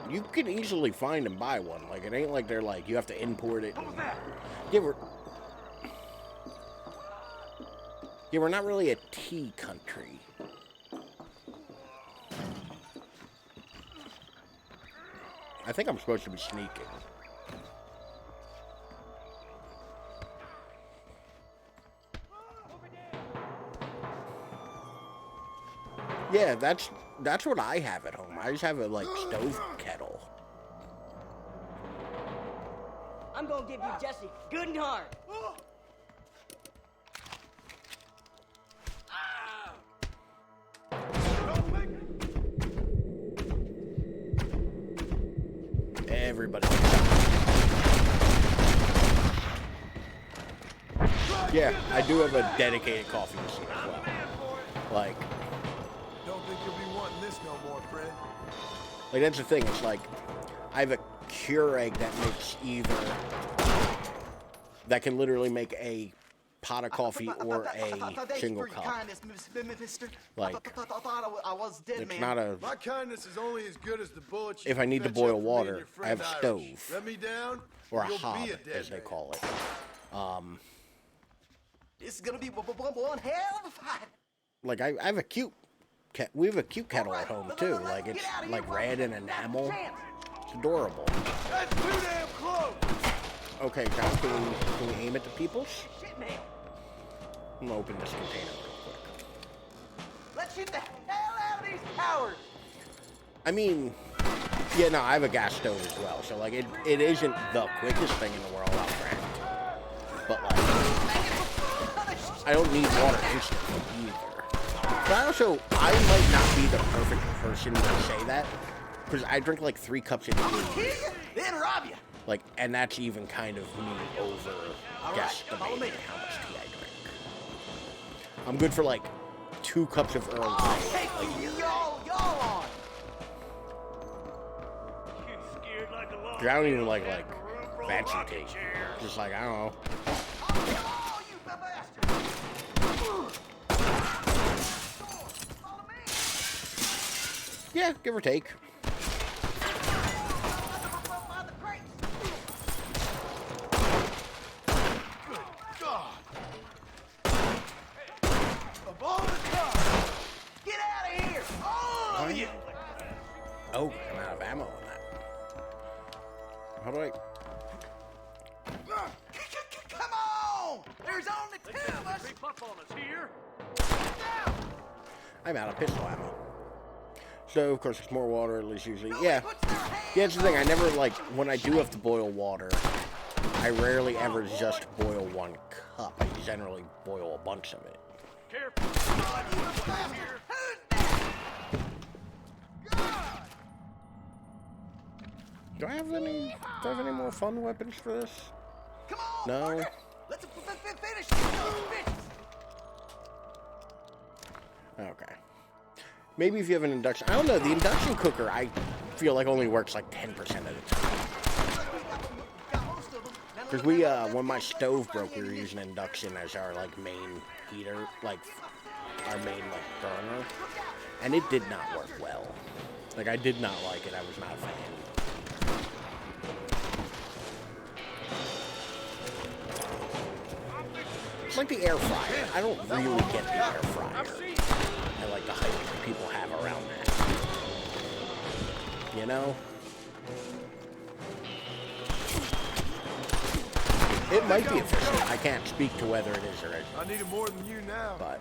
you can easily find and buy one. Like, it ain't like they're like, you have to import it. Yeah, we're not really a tea country. I think I'm supposed to be sneaking. Yeah, that's what I have at home. I just have a, like, stove kettle. gonna give you Jesse good and hard. Everybody. Yeah, I do have a dedicated coffee machine as well. Like, Don't think you'll be wanting this no more, friend. like that's the thing. It's like I have a Keurig that makes that can literally make a pot of coffee or a single cup. Like, it's not a. My kindness is only as good as the bullets. If I need to boil water, I have a Irish. stove. Let me down, Or a you'll hob, be a dead as they man. call it. This is gonna be one hell of a fight. Like I have a cute, we have a cute kettle at home too. Like it's like red and enamel. It's adorable. That's too damn close. Okay, guys, can we aim at the peoples? Shit, man. I'm gonna open this container real quick. Let's shoot the hell out of these cowards. I mean, yeah, no, I have a gas stove as well, so like it isn't the quickest thing in the world, I'll grant. But like, I don't need water instantly either. But I might not be the perfect person to say that, because I drink like 3 cups a day. Then rob you. Like, and that's even kind of me over guesstimating how much tea I drink. I'm good for like 2 cups of Earl Grey. Take y'all on. I don't even like fancy tea. Just like, I don't know. Oh, you bastard. Yeah, give or take. God. Of all the cars. Get out of here. All of you. Oh, I'm out of ammo on that. How do I? Come on. There's only 2 of us. Creep up on us here. I'm out of pistol ammo. So, of course, it's more water, at least usually. Yeah. Yeah, that's the thing. I never, like, when I do have to boil water, I rarely ever just boil 1 cup. I generally boil a bunch of it. Do I have any more fun weapons for this? Come on, No. partner. Let's finish these bitches. Okay. Maybe if you have an induction... I don't know, the induction cooker, I feel like only works like 10% of the time. Because we, when my stove broke, we were using induction as our, like, main heater, like, our main, like, burner. And it did not work well. Like, I did not like it. I was not a fan. It's like the air fryer. I don't really get the air fryer. I like the hype that people have around that. You know? It might be efficient. I can't speak to whether it is or isn't. I need it more than you now. But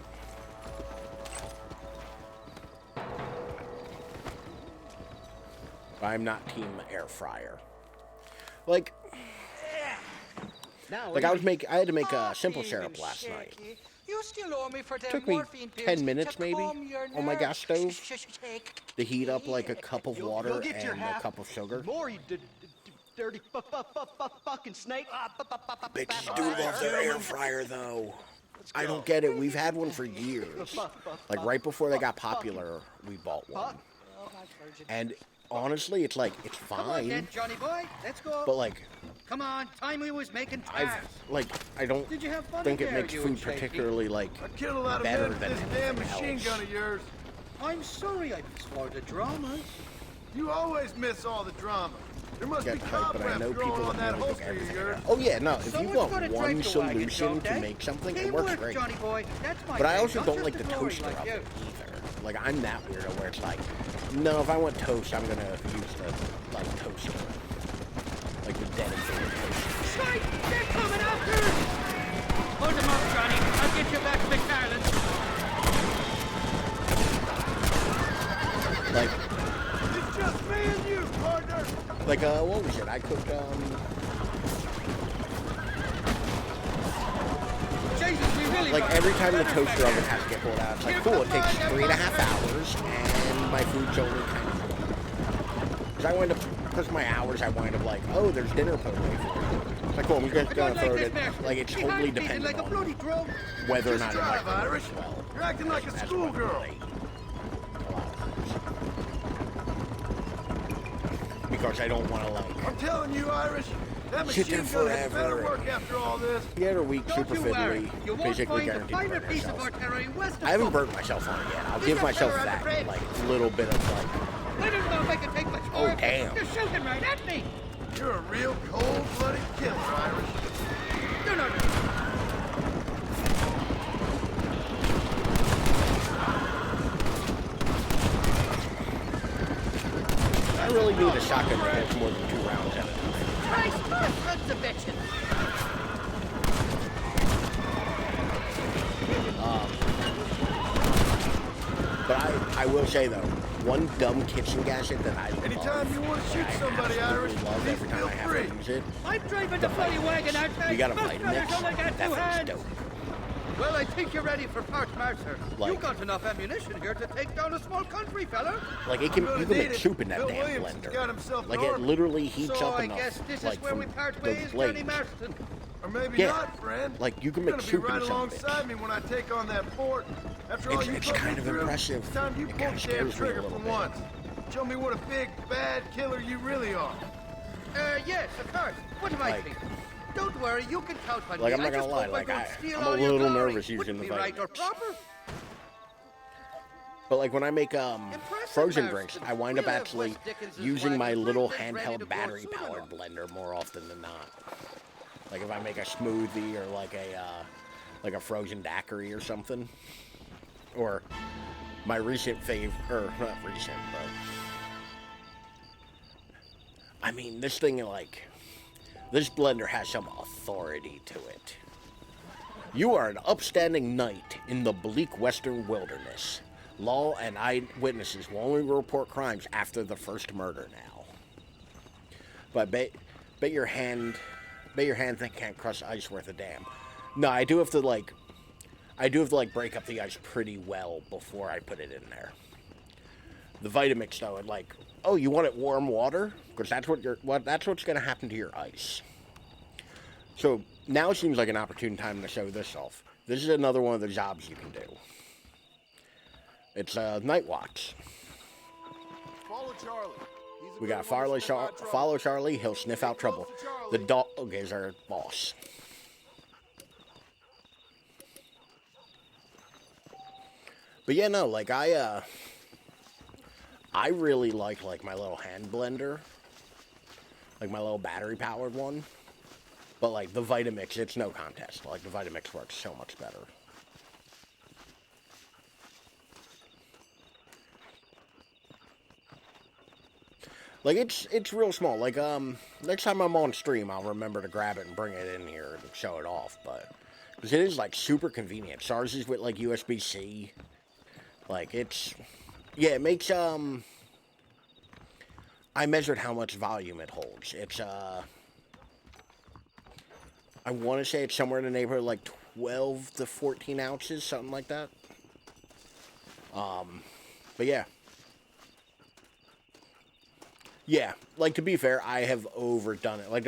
I'm not team air fryer. Like I had to make a simple syrup last night. You still owe me for them Took me morphine pills 10 minutes to maybe calm your on my gas stove nerves. to heat up like a cup of water and a cup of sugar. More, you dirty fucking snake. Bitches do love their air fryer though. I don't get it. We've had one for years. Like right before they got popular, we bought one. And honestly, it's like it's Come on, then, fine. Johnny boy, let's go. But like Come on, time we was making time. I don't Did you have fun think in it there, makes you food and Shaky? particularly like I killed a lot of better men than with this damn anything machine else. gun of yours. I'm sorry I spoiled the drama. You always miss all the drama. There must be Get hype, but I cobwebs know growing people on that that really think holster of everything. yours. Oh yeah, no. If you Someone's want gotta one drive the wagon, solution don't to they? make something, it Teamwork, works great. Johnny boy. That's my But I thing, also not don't just like the glory toaster like of you. it either. Like I'm that weirdo where it's like, no, if I want toast, I'm gonna use the like toaster, like the dedicated toaster. Sight! They're coming after us! Hold them up, Johnny. I'll get you back to McFarland's. Like, It's just me and you, partner. what was it? I cooked like every time the toaster oven has to get pulled out, it's like, cool, it takes 3.5 hours, and my food's only kind of cold. Because I wind up, because of my hours, I wind up like, oh, there's dinner put away for you. It's like, cool, I'm just gonna throw it in. Like, it's totally dependent on whether or not it might Irish. well. You're acting like a schoolgirl. Because I don't want to, like... I'm telling you, Irish, that sit there machine gun has forever. better work after all this. The other week, super fiddly, basically guaranteed to burn myself. I haven't burnt myself on it yet. I'll give myself that, like, little bit of, like... I don't know if I can take much more. Oh, damn. You're shooting right at me. You're a real cold-blooded killer, Irish. No. I really need a shotgun that hits more than 2 rounds at a time. Christ, tons of bitches. But I will say though, one dumb kitchen gadget that I love, Anytime you want to shoot somebody, Irish, love every time I have to use it. I'm driving the funny wagon out there. You got a Most fight brothers mix? only got That two thing's hands. dope. Well, I think you're ready for part martyr. Like- You got enough ammunition here to take down a small country, fella. Like you can make soup in that Bill damn Williams has got himself blender. Like an it army. literally heats So up I enough, guess this like is where from we part the ways, Johnny blades. Marston. Or maybe Yeah. not, friend. Like you can You're make gonna be soup right in something. alongside me when I take on that fort. After all you It's put kind me of through, impressive. it's time you It pull kinda the damn scares me a trigger little for bit. once. Show me what a big, bad killer you really are. Yes, of course. What am I Like- thinking? Don't worry, you can count on Like, me. I'm not I just gonna lie, hope like, I don't I'm steal a all your little glory. nervous using Wouldn't the be right or Vitamix. proper. But like when I make frozen drinks, I wind up We live actually West Dickens's using my wagon, little ready to handheld go battery-powered blender more often than not. Like if I make a smoothie or like a frozen daiquiri or something, or my recent or not recent, but I mean this thing this blender has some authority to it. You are an upstanding knight in the bleak western wilderness. Law and eyewitnesses will only report crimes after the first murder now. But bet your hand thing can't crush ice worth a damn. No, I do have to break up the ice pretty well before I put it in there. The Vitamix though, oh, you want it warm water? Because that's what's gonna happen to your ice. So now seems like an opportune time to show this off. This is another one of the jobs you can do. It's night watch. Follow Charlie. We got follow Charlie. He'll sniff out trouble. The dog is our boss. But yeah, no, like I really like my little hand blender, like my little battery powered one. But like the Vitamix, it's no contest. Like the Vitamix works so much better. Like it's real small. Like next time I'm on stream, I'll remember to grab it and bring it in here and show it off. But because it is like super convenient. Ours is with like USB-C. Like it makes I measured how much volume it holds. It's I want to say it's somewhere in the neighborhood of like 12 to 14 ounces, something like that. But yeah. Yeah, like to be fair, I have overdone it. Like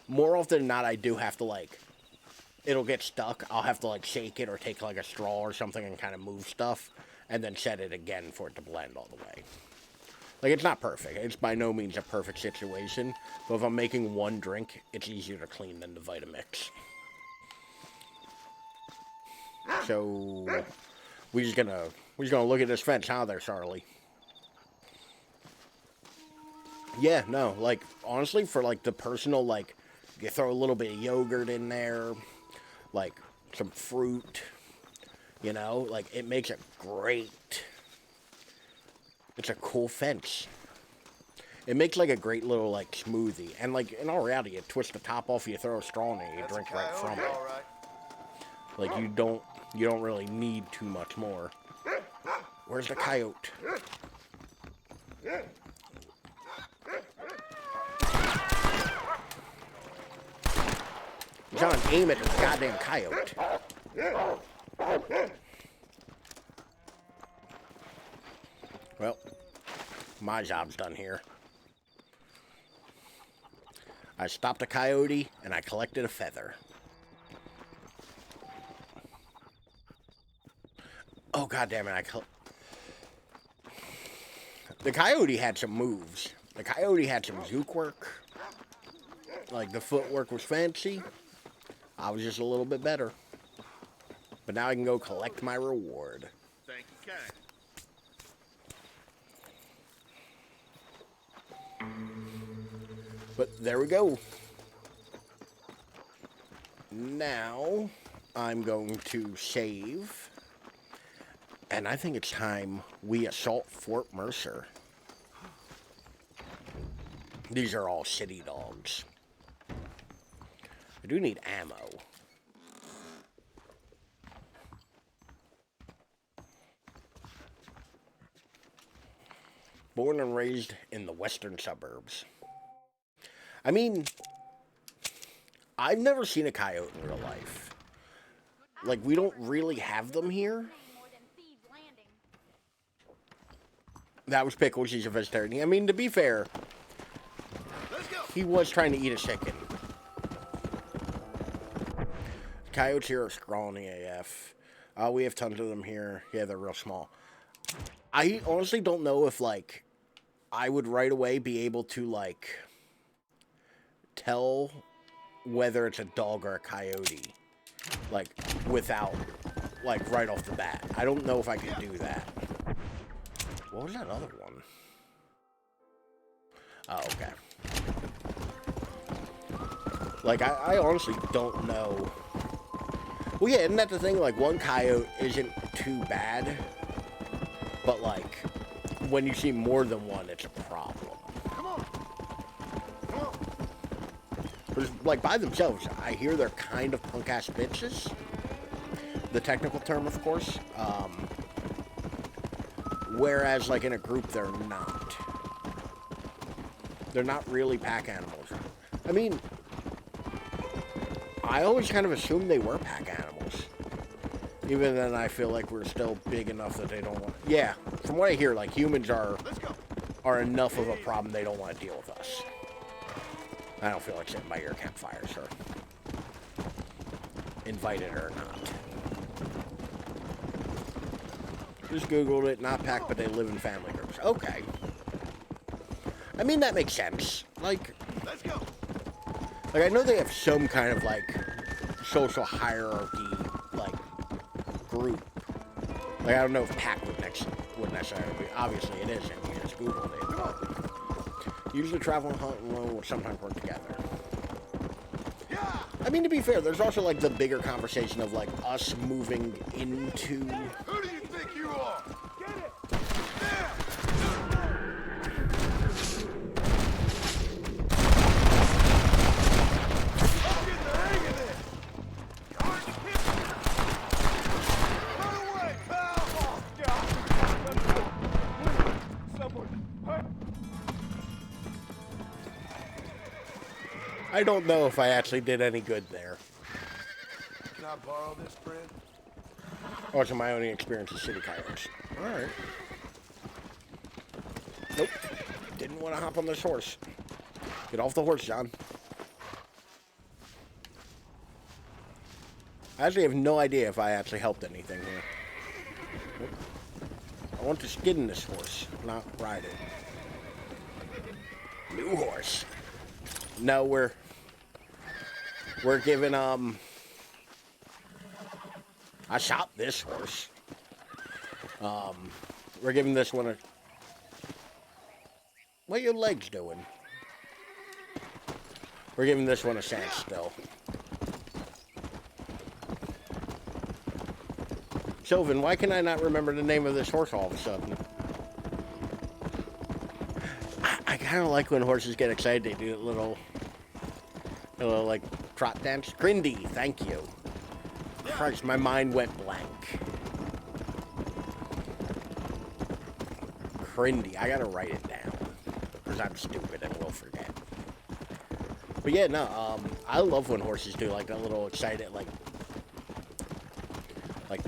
more often than not, I do have to it'll get stuck. I'll have to shake it or take a straw or something and kind of move stuff and then set it again for it to blend all the way. Like it's not perfect. It's by no means a perfect situation. But if I'm making one drink, it's easier to clean than the Vitamix. So we're just gonna look at this fence, huh there, Charlie? Yeah, no, honestly, for the personal, you throw a little bit of yogurt in there, some fruit, it makes it great. It's a cool fence. It makes a great little smoothie, and in all reality, you twist the top off, you throw a straw in it, you drink right from it. You don't really need too much more. Where's the coyote? John, aim at the goddamn coyote. Well, my job's done here. I stopped a coyote, and I collected a feather. Oh, goddammit, the coyote had some moves. The coyote had some juke work. Like, the footwork was fancy. I was just a little bit better. But now I can go collect my reward. Thank you, kind. But there we go. Now, I'm going to save. And I think it's time we assault Fort Mercer. These are all city dogs. I do need ammo. Born and raised in the western suburbs. I mean, I've never seen a coyote in real life. Like, we don't really have them here. That was Pickles, he's a vegetarian. I mean, to be fair, he was trying to eat a chicken. Coyotes here are scrawny AF. We have tons of them here. Yeah, they're real small. I honestly don't know if, like, I would right away be able to, like, tell whether it's a dog or a coyote. Like, without, like, right off the bat. I don't know if I could do that. What was that other one? Oh, okay. Like, I honestly don't know. Well, yeah, isn't that the thing? Like, one coyote isn't too bad. But, like, when you see more than one, it's a problem. Come on. Come on. Because, like, by themselves, I hear they're kind of punk-ass bitches. The technical term, of course. Whereas, like, in a group, they're not. They're not really pack animals. I mean, I always kind of assumed they were pack animals. Even then, I feel like we're still big enough that they don't want... Yeah, from what I hear, like, humans are enough of a problem they don't want to deal with us. I don't feel like sitting by your campfire, sir. Invited or not. Just Googled it, not pack, but they live in family groups. Okay. I mean, that makes sense. Like, let's go. Like, I know they have some kind of, like, social hierarchy, like, group. Like, I don't know if pack would necessarily be. Obviously, it isn't. You just Googled it. But usually travel and hunt alone will sometimes work together. Yeah. I mean, to be fair, there's also, like, the bigger conversation of, like, us moving into... Who do you think you are? Get it! There! I'm getting the hang of this! Guard the kitchen! Run away, pal! Oh, God! Someone, hurt! I don't know if I actually did any good there. Can I borrow this, friend? Or is it my only experience with city coyotes? Alright. Nope. Didn't want to hop on this horse. Get off the horse, John. I actually have no idea if I actually helped anything here. Nope. I want to skin this horse, not ride it. New horse. No, we're giving, I shot this horse. We're giving this one a... What are your legs doing? We're giving this one a standstill. Sylvan, why can I not remember the name of this horse all of a sudden? I kind of like when horses get excited. They do a little like, trot dance. Grindy, thank you. Christ, my mind went blank. Crindy, I gotta write it down. Because I'm stupid and will forget. But yeah, no, I love when horses do, like, that little excited, like...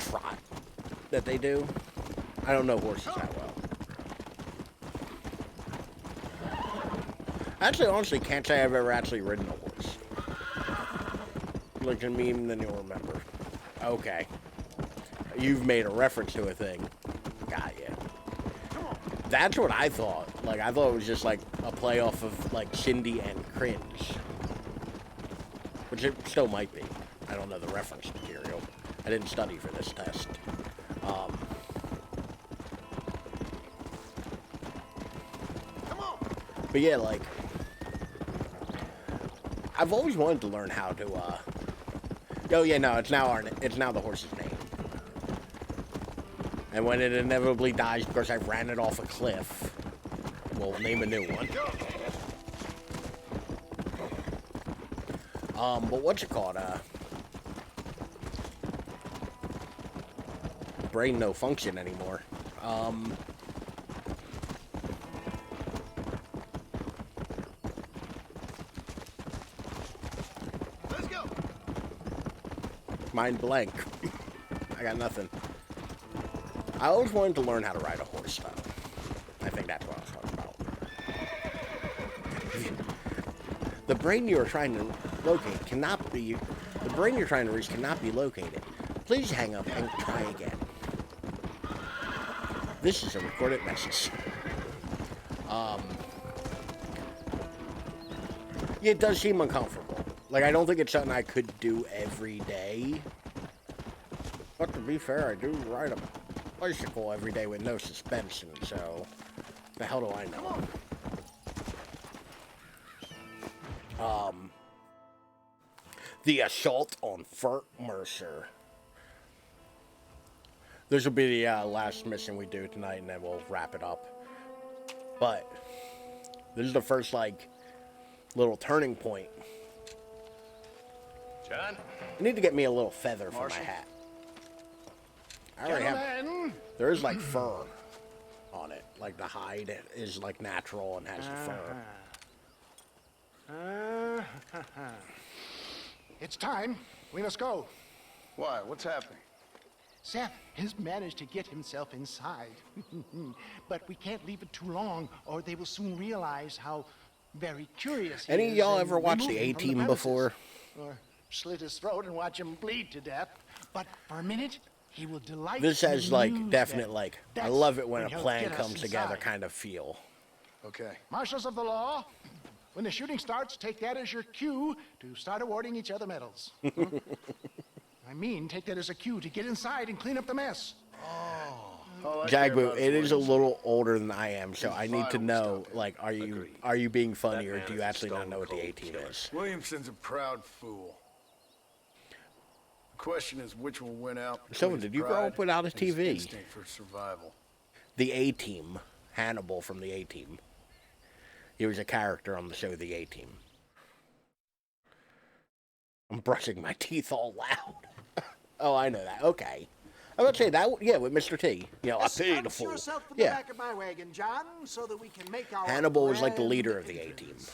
trot that they do. I don't know horses that well. Actually, honestly, can't say I've ever actually ridden a horse. Look at me, and then you'll remember. Okay. You've made a reference to a thing. Got ya. That's what I thought. Like, I thought it was just, like, a play off of, like, Cindy and Cringe. Which it still might be. I don't know the reference material. I didn't study for this test. But yeah, like, I've always wanted to learn how to, oh yeah, no, it's now the horse's name. And when it inevitably dies because I ran it off a cliff, we'll name a new one. But what's it called? Brain no function anymore. Let's go. Mind blank. I got nothing. I always wanted to learn how to ride a horse, though. I think that's what I was talking about. The brain you are trying to locate cannot be... The brain you're trying to reach cannot be located. Please hang up and try again. This is a recorded message. Yeah, it does seem uncomfortable. Like, I don't think it's something I could do every day. But to be fair, I do ride a bicycle every day with no suspension, so the hell do I know? The assault on Fort Mercer. This will be the last mission we do tonight, and then we'll wrap it up. But this is the first, like, little turning point. John? I need to get me a little feather for my hat. I already have. There is, like, fur on it. Like, the hide is, like, natural and has the fur. It's time. We must go. Why? What's happening? Seth has managed to get himself inside. But we can't leave it too long, or they will soon realize how very curious he is. Any of y'all ever watched the A-Team before? Or slit his throat and watch him bleed to death. But for a minute, he will delight. This has, in like, news definite, that like, I that's love it when a he'll plan get us comes together inside. kind of feel. Okay. Marshals of the law, when the shooting starts, take that as your cue to start awarding each other medals. I mean, take that as a cue to get inside and clean up the mess. Jagboo, it is a little older than I am, so I need to know, like, are you being funny, or do you actually not know what the A-Team is? Williamson's a proud fool. The question is which will win out. So, did you grow up without a TV? Instinct for survival. The A-Team. Hannibal from the A-Team. He was a character on the show The A-Team. I'm brushing my teeth all loud. Oh, I know that. Okay. I would say that, yeah, with Mr. T. You know, I pity the fool. Yourself in the Yeah. back of my wagon, John, so that we can make our Hannibal was like the grand leader of the A-Team. entrance.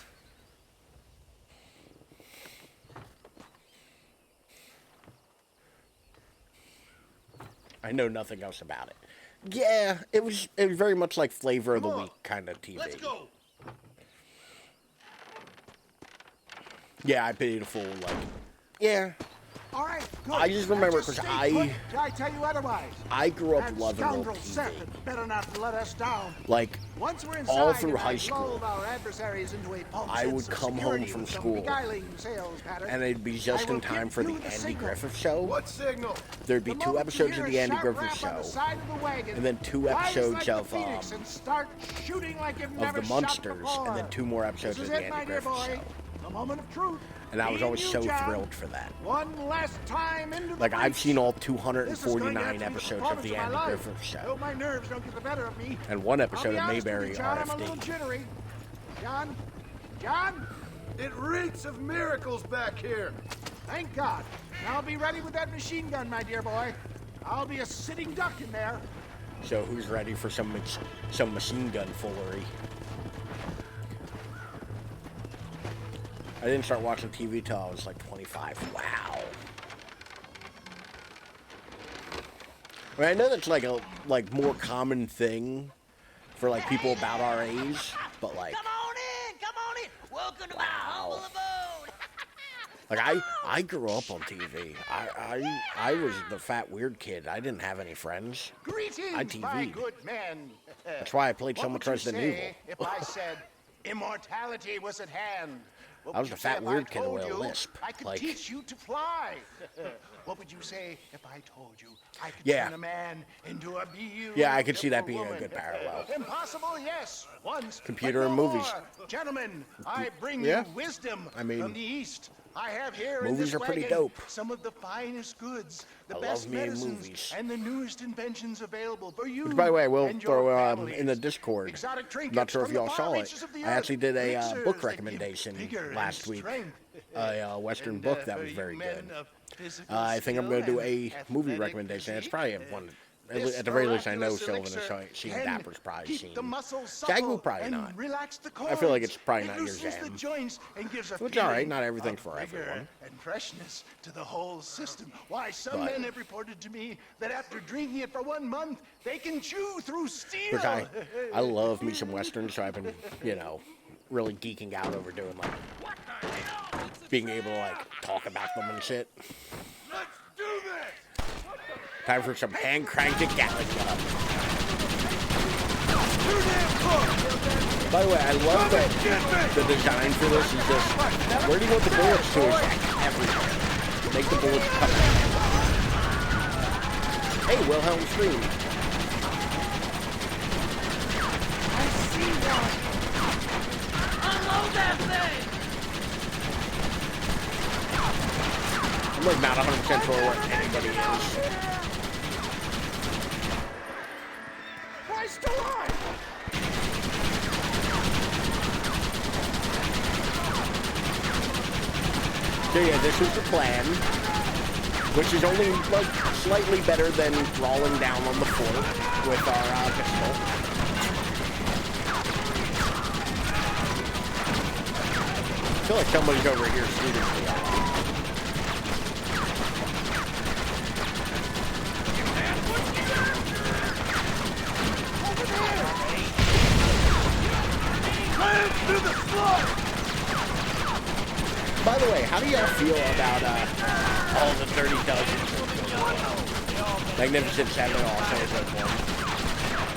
I know nothing else about it. Yeah, it was very much like flavor of the week kind of TV. Let's go. Yeah, I pity the fool. Like, yeah. All right, good. I just remember because stay put till I tell you otherwise. I grew up And loving old scoundrel Seth TV. had better not let us down. Like, Once we're inside all through and high I school, lulled our adversaries into a false I sense would of come home security from with some school, beguiling sales pattern, and it'd be just I will in time give for the you the Andy signal. Griffith Show. What signal? There'd be The 2 moment episodes you of hear the a Andy sharp Griffith rap on the Show, side of the wagon, and then 2 rise episodes like the of phoenix and start shooting like you've never the shot Munsters, before. and then 2 more episodes This of is the it, my Andy dear Griffith boy. Show. A moment of truth. And I was Me always you, so John. thrilled for that. One last time into the Like, I've breach. seen all This is going to 249 have to be the episodes of performance the my Andy life. Griffith Show. Hope my nerves don't get the better of me. And 1 I'll episode be of honest with Mayberry you, John, I'm a little RFD. jittery. John? It reeks of miracles back here. Thank God. Now be ready with that machine gun, my dear boy. I'll be a sitting duck in there. So who's ready for some machine gun foolery? I didn't start watching TV till I was like 25. Wow. I mean, I know that's like a more common thing for like people about our age, but like. Come on in. Welcome to my humble abode. Like I grew up on TV. I was the fat weird kid. I didn't have any friends. Greetings, I TV'd. my good men. That's why I played so much Resident Evil. If I said immortality was at hand, I was the fat weird kid with a lisp. I could Like, teach you to fly. What would you say if I told you I could Yeah. turn a man into a beautiful yeah, I could see that being a woman? good parallel. Impossible, yes. Once, Computer but and no movies. more. Gentlemen, I bring Yeah. you wisdom I mean, from the East. I have here in movies this are pretty wagon dope. some of the finest goods, the I best love me in medicines, movies. and the newest inventions available for you. Which, by the way, I will and your throw families. in the Discord. Exotic trinkets Not sure if from the y'all far saw it. reaches of the I actually did a elixirs book that give recommendation vigor and last week. strength. A Western And, book that for was you very men good. of physical I think I'm going to do a skill and movie athletic recommendation. It's physique, probably one. this At the very least, I know miraculous Sylvan has elixir seen. can Dapper's probably keep seen. the muscles Jagu supple probably and not. relax the I feel like cords. it's probably It not your loosens jam. the joints and gives a Which, all right, feeling not everything's of for vigor everyone. and freshness to the whole system. Why, some But- men have reported to me that after drinking it for 1 month, they can chew through steel. Which I love me some westerns, so I've been, really geeking out over doing like being able to like talk about them and shit. Let's do this. Time for some hand cranked Gatling gun. By the way, I love that the design for this is just where do you want the bullets to exact everywhere. Make the bullets cut. Hey, Wilhelm Scream. I see one. Unload that thing. I'm like not 100% sure what anybody is. Christ alive! So yeah, this was the plan, which is only like slightly better than crawling down on the fort with our pistol. I feel like somebody's over here shooting me off. By the way, how do y'all feel about all the 30 dozens? Magnificent Seven also is like one.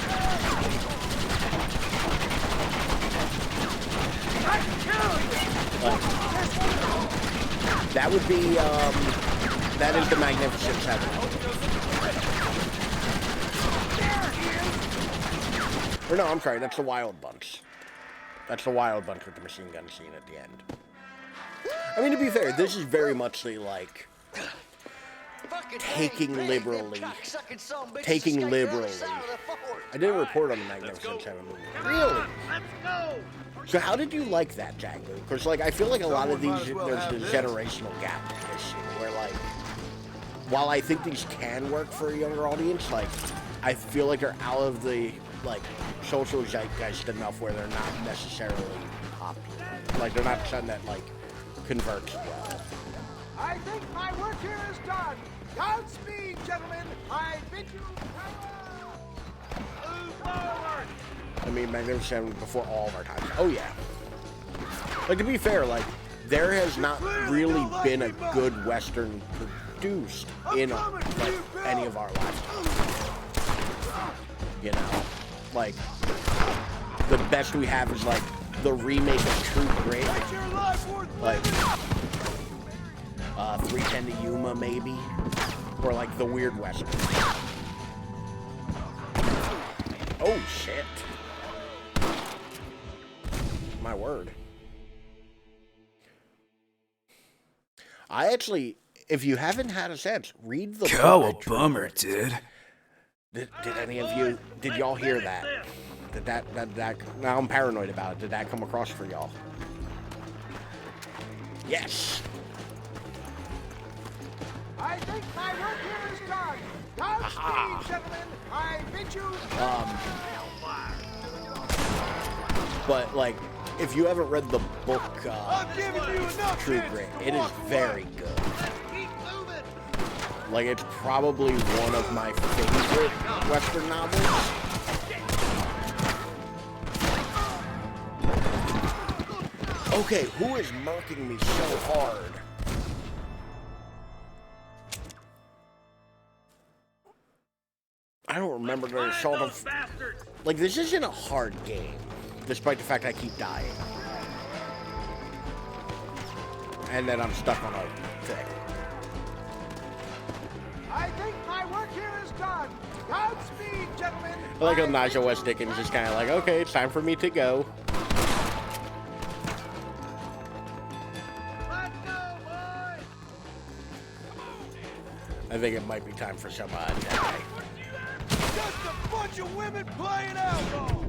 That would be, that is the Magnificent Seven. Or no, I'm sorry, that's the Wild Bunch. That's the Wild Bunch with the machine gun scene at the end. I mean, to be fair, this is very much the, like, taking liberally. I did a report on the Magnificent Seven movie. Really? Let's go. So how did you like that, Jagu? Because, like, I feel like a lot of these, there's the generational gap issue, where, like, while I think these can work for a younger audience, like, I feel like they're out of the, like, social zeitgeist enough where they're not necessarily popular. Like, they're not something that, like, converts well. I think my work here is done. Godspeed, gentlemen. I bid you farewell. Move forward. I mean, Magnificent Seven before all of our time. Oh, yeah. Like, to be fair, like, there has not really been a good Western produced in, like, any of our lifetimes. You know? Like, the best we have is, like, the remake of True Grit. Like, 310 to Yuma, maybe. Or, like, the Weird Western. Oh, shit. My word. I actually, if you haven't had a sense, read the book. Bummer, dude. Did any of you, did y'all hear that? Did that, now I'm paranoid about it. Did that come across for y'all? Yes. I think my work here is done. Aha. Godspeed, gentlemen. I bid you But, like, if you haven't read the book, True Grit, it is very good. Like, it's probably one of my favorite favorite Western novels. Okay, who is murking me so hard? I don't remember the sort of... Like, this isn't a hard game, despite the fact I keep dying. And then I'm stuck on a thing. I think my work here is done. Godspeed, gentlemen. I like how Nigel West Dickens is kind of like, okay, it's time for me to go. I think it might be time for some die. Just a bunch of women playing outlaw.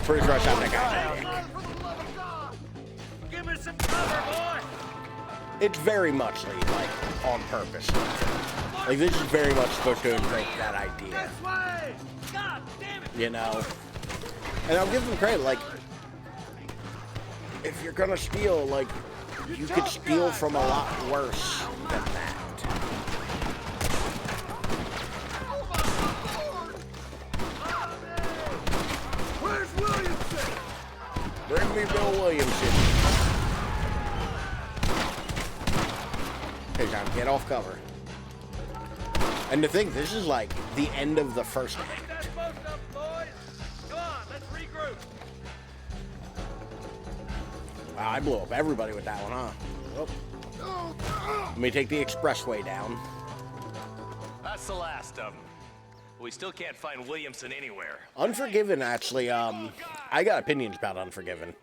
Pretty sure I shot that guy. Give me some cover, boy. It's very much like on purpose. Like this is very much supposed to invoke that idea. This way. God damn it. You know? And I'll give them credit, like, if you're gonna steal, like, you could steal from a lot worse than that. Where's Williamson? Bring me Bill Williamson. Hey, John, get off cover. And to think, this is like the end of the first act. Wow, I blew up everybody with that one, huh? Oh. Let me take the expressway down. That's the last of them. We still can't find Williamson anywhere. Unforgiven, actually, I got opinions about Unforgiven.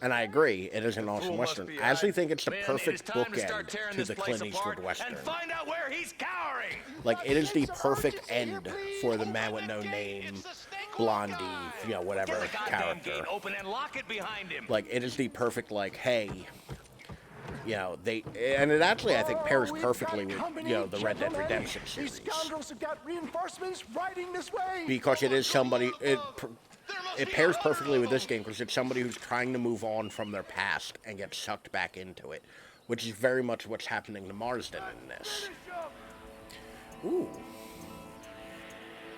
And I agree, it is an awesome Western. I actually think it's the perfect bookend to the Clint Eastwood Western. Find out where he's cowering. Like, it is the perfect end for the man with no name, Blondie, you know, whatever character. Open and lock it behind him. Like, it is the perfect, like, hey, you know, and it actually, I think, pairs perfectly with, you know, the Red Dead Redemption series. These scoundrels have got reinforcements riding this way. Because it is somebody, it pairs perfectly with this game because it's somebody who's trying to move on from their past and get sucked back into it, which is very much what's happening to Marsden in this. Ooh.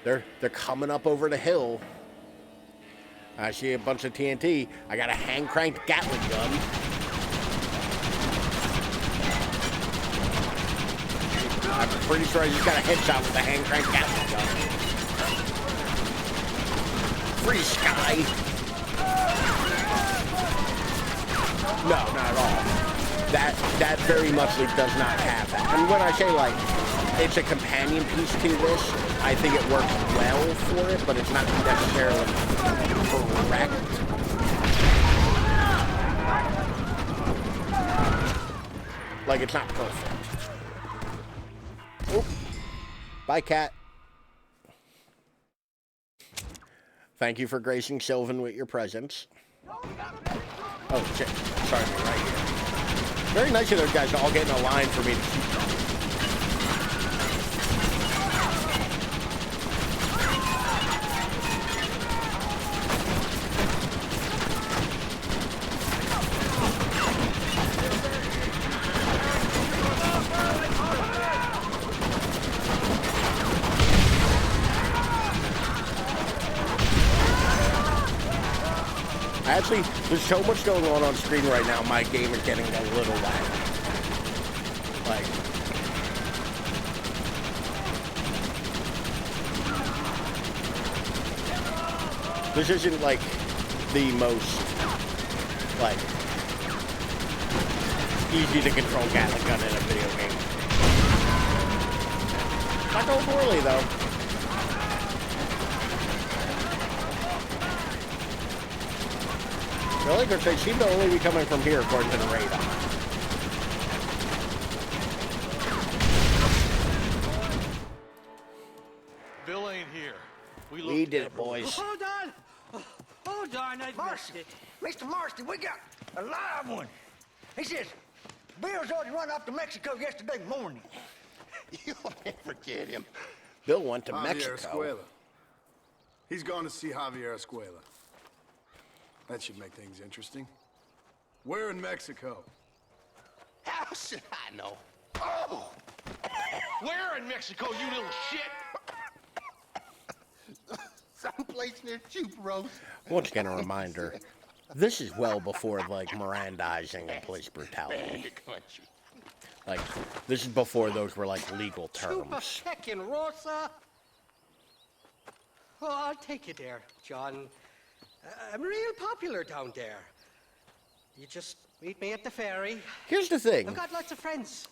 They're coming up over the hill. I see a bunch of TNT. I got a hand-cranked Gatling gun. I'm pretty sure I just got a headshot with a hand-cranked Gatling gun. Free Sky. No, not at all. That very much does not have that. And when I say like it's a companion piece to this, I think it works well for it, but it's not necessarily correct. Like it's not perfect. Oh, bye, cat. Thank you for gracing Sylvan with your presence. Oh, shit. Sorry, right here. Very nice of those guys to all get in a line for me to shoot them. Actually, there's so much going on screen right now, my game is getting a little loud. Like, this isn't like the most, like, easy to control Gatling gun in a video game. Not going poorly though. Really? Because they seem to only be coming from here according to the radar. Bill ain't here. We did it, boys. Hold on! Oh, darn, I missed it. Mr. Marston, we got a live one. He says, Bill's already run off to Mexico yesterday morning. You'll never get him. Bill went to Javier Mexico. Escuela. He's gone to see Javier Escuela. That should make things interesting. Where in Mexico? How should I know? Oh! Where in Mexico, you little shit? Someplace near Chuparos. Once again, a reminder. This is well before, like, Mirandizing and police brutality. Like, this is before those were, like, legal terms. Heckin' Rosa. Oh, I'll take you there, John. I'm real popular down there. You just meet me at the ferry. Here's the thing. I've got lots of friends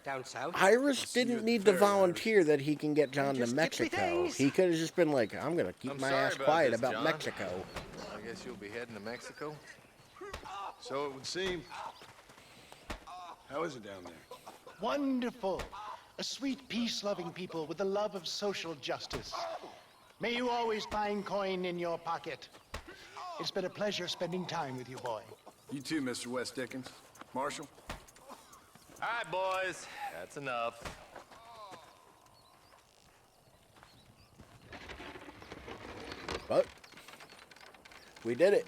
down south. Iris didn't need to volunteer that he can get John to Mexico. He could have just been like, I'm going to keep my ass quiet about John. Mexico. I guess you'll be heading to Mexico? So it would seem. How is it down there? Wonderful. A sweet, peace-loving people with the love of social justice. May you always find coin in your pocket. It's been a pleasure spending time with you, boy. You too, Mr. West Dickens. Marshal? All right, boys. That's enough. But we did it.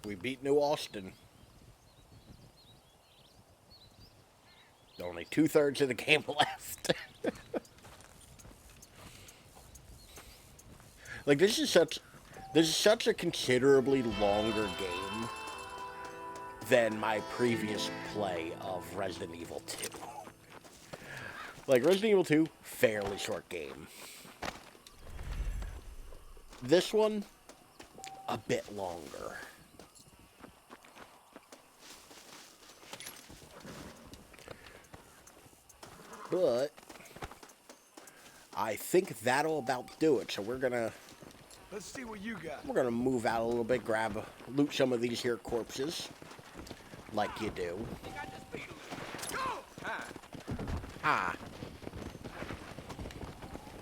We beat New Austin. Only 2/3 of the game left. Like, this is such a considerably longer game than my previous play of Resident Evil 2. Like, Resident Evil 2, fairly short game. This one, a bit longer. But I think that'll about do it. So Let's see what you got. we're gonna move out a little bit, loot some of these here corpses, like you do. Ah.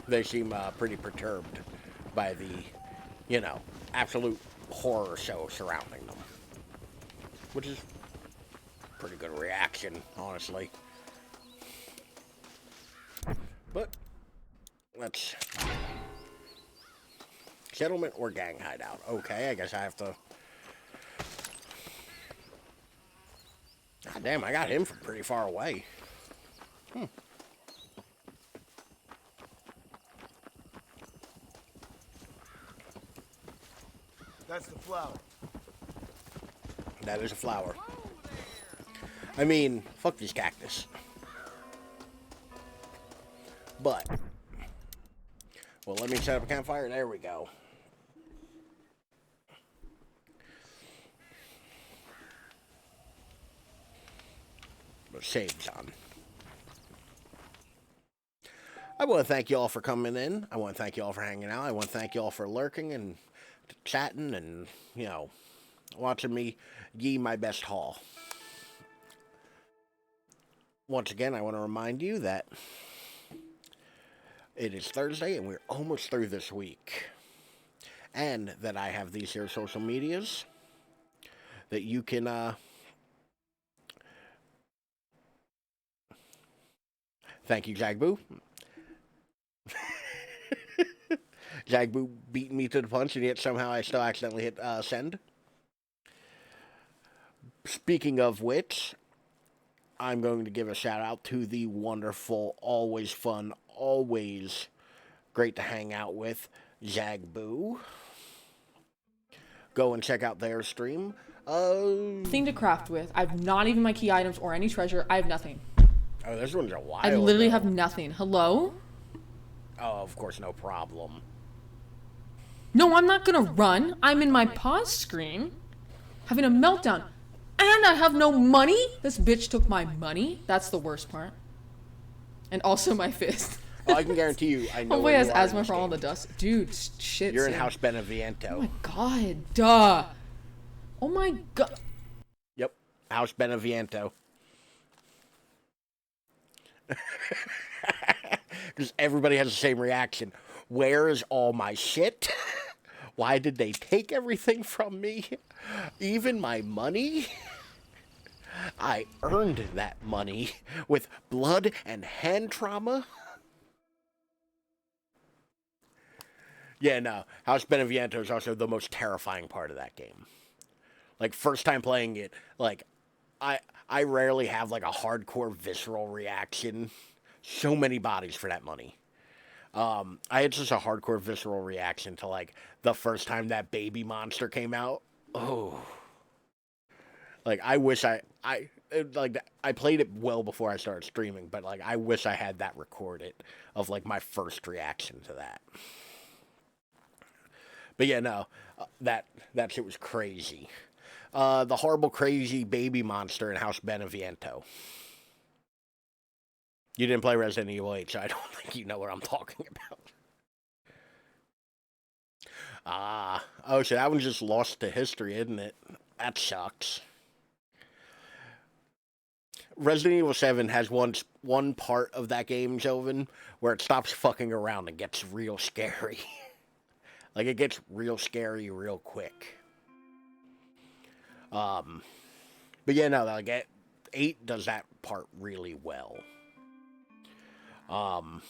They seem pretty perturbed by the, absolute horror show surrounding them, which is a pretty good reaction, honestly. But let's settlement or gang hideout. Okay, I guess I have to. God damn, I got him from pretty far away. That's the flower. That is a flower. I mean, fuck these cactus. But, well, let me set up a campfire. There we go. But shades on. I want to thank you all for coming in. I want to thank you all for hanging out. I want to thank you all for lurking and chatting and, watching me ye my best haul. Once again, I want to remind you that it is Thursday and we're almost through this week. And that I have these here social medias that you can, thank you, Jagboo. Jagboo beating me to the punch, and yet somehow I still accidentally hit send. Speaking of which, I'm going to give a shout out to the wonderful, always fun, always great to hang out with Jagboo. Go and check out their stream. Thing to craft with. I have not even my key items or any treasure. I have nothing. Oh, this one's a while I literally ago. have nothing. Hello? Oh, of course, no problem. No, I'm not gonna run. I'm in my pause screen, having a meltdown. And I have no money? This bitch took my money. That's the worst part. And also my fist. Oh, I can guarantee you, I know Homeboy where has you are in asthma this for all game. the dust. Dude, shit. You're in Sam. House Beneviento. Oh my god, duh. Oh my god. Yep, House Beneviento. Because everybody has the same reaction. Where is all my shit? Why did they take everything from me? Even my money? I earned that money with blood and hand trauma. Yeah, no. House Beneviento is also the most terrifying part of that game. Like, first time playing it, like, I rarely have, like, a hardcore visceral reaction. So many bodies for that money. I had just a hardcore visceral reaction to, like, the first time that baby monster came out. Oh. Like, I wish I played it well before I started streaming, but, like, I wish I had that recorded of, like, my first reaction to that. But yeah, no, that shit was crazy. The horrible, crazy baby monster in House Beneviento. You didn't play Resident Evil 8, so I don't think you know what I'm talking about. Oh, so that one's just lost to history, isn't it? That sucks. Resident Evil 7 has one part of that game, Joven, where it stops fucking around and gets real scary. Like, it gets real scary real quick. But yeah, no, like, 8 does that part really well. But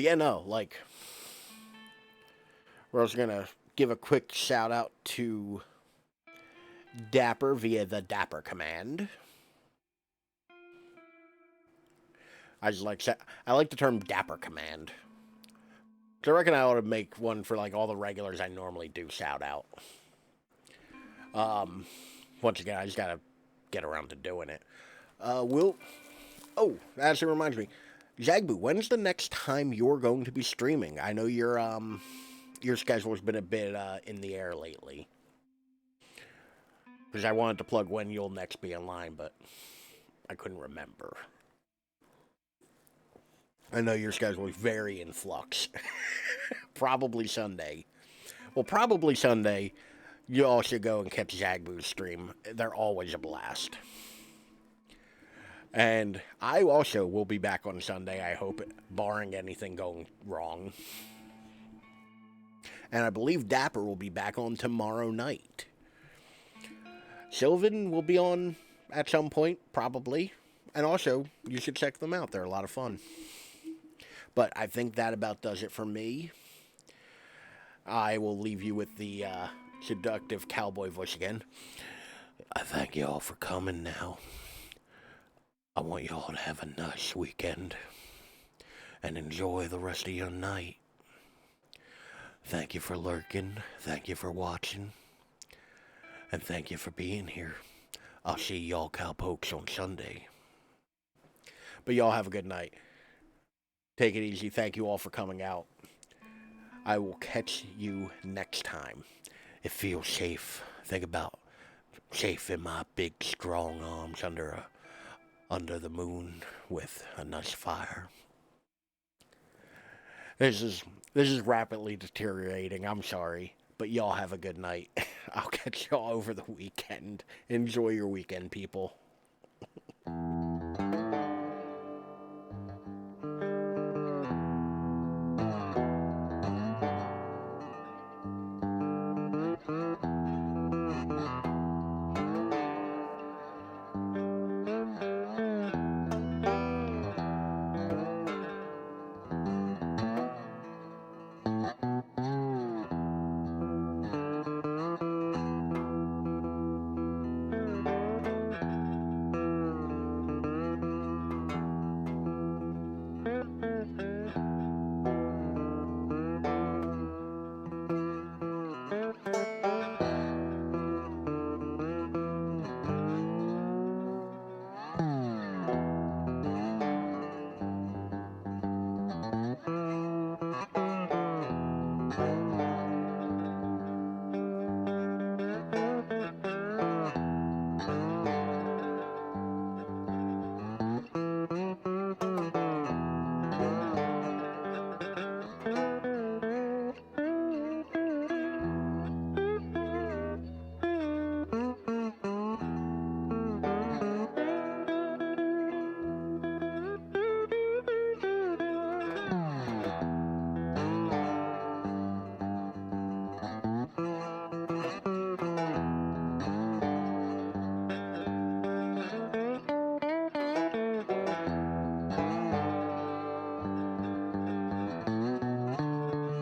yeah, no, like, we're also gonna give a quick shout out to Dapper via the Dapper command. I like the term Dapper command. So I reckon I ought to make one for, like, all the regulars I normally do shout out. Once again, I just gotta get around to doing it. Oh, that actually reminds me. Zagbu, when's the next time you're going to be streaming? I know your schedule's been a bit in the air lately. Because I wanted to plug when you'll next be online, but I couldn't remember. I know your schedule is very in flux. Probably Sunday. Well, probably Sunday. You all should go and catch Zagbu's stream. They're always a blast. And I also will be back on Sunday, I hope, barring anything going wrong. And I believe Dapper will be back on tomorrow night. Sylvan will be on at some point, probably. And also, you should check them out. They're a lot of fun. But I think that about does it for me. I will leave you with the seductive cowboy voice again. I thank you all for coming now. I want you all to have a nice weekend. And enjoy the rest of your night. Thank you for lurking. Thank you for watching. And thank you for being here. I'll see y'all cowpokes on Sunday. But y'all have a good night. Take it easy. Thank you all for coming out. I will catch you next time. It feels safe. Think about safe in my big strong arms under the moon with a nice fire. This is rapidly deteriorating. I'm sorry, but y'all have a good night. I'll catch y'all over the weekend. Enjoy your weekend, people.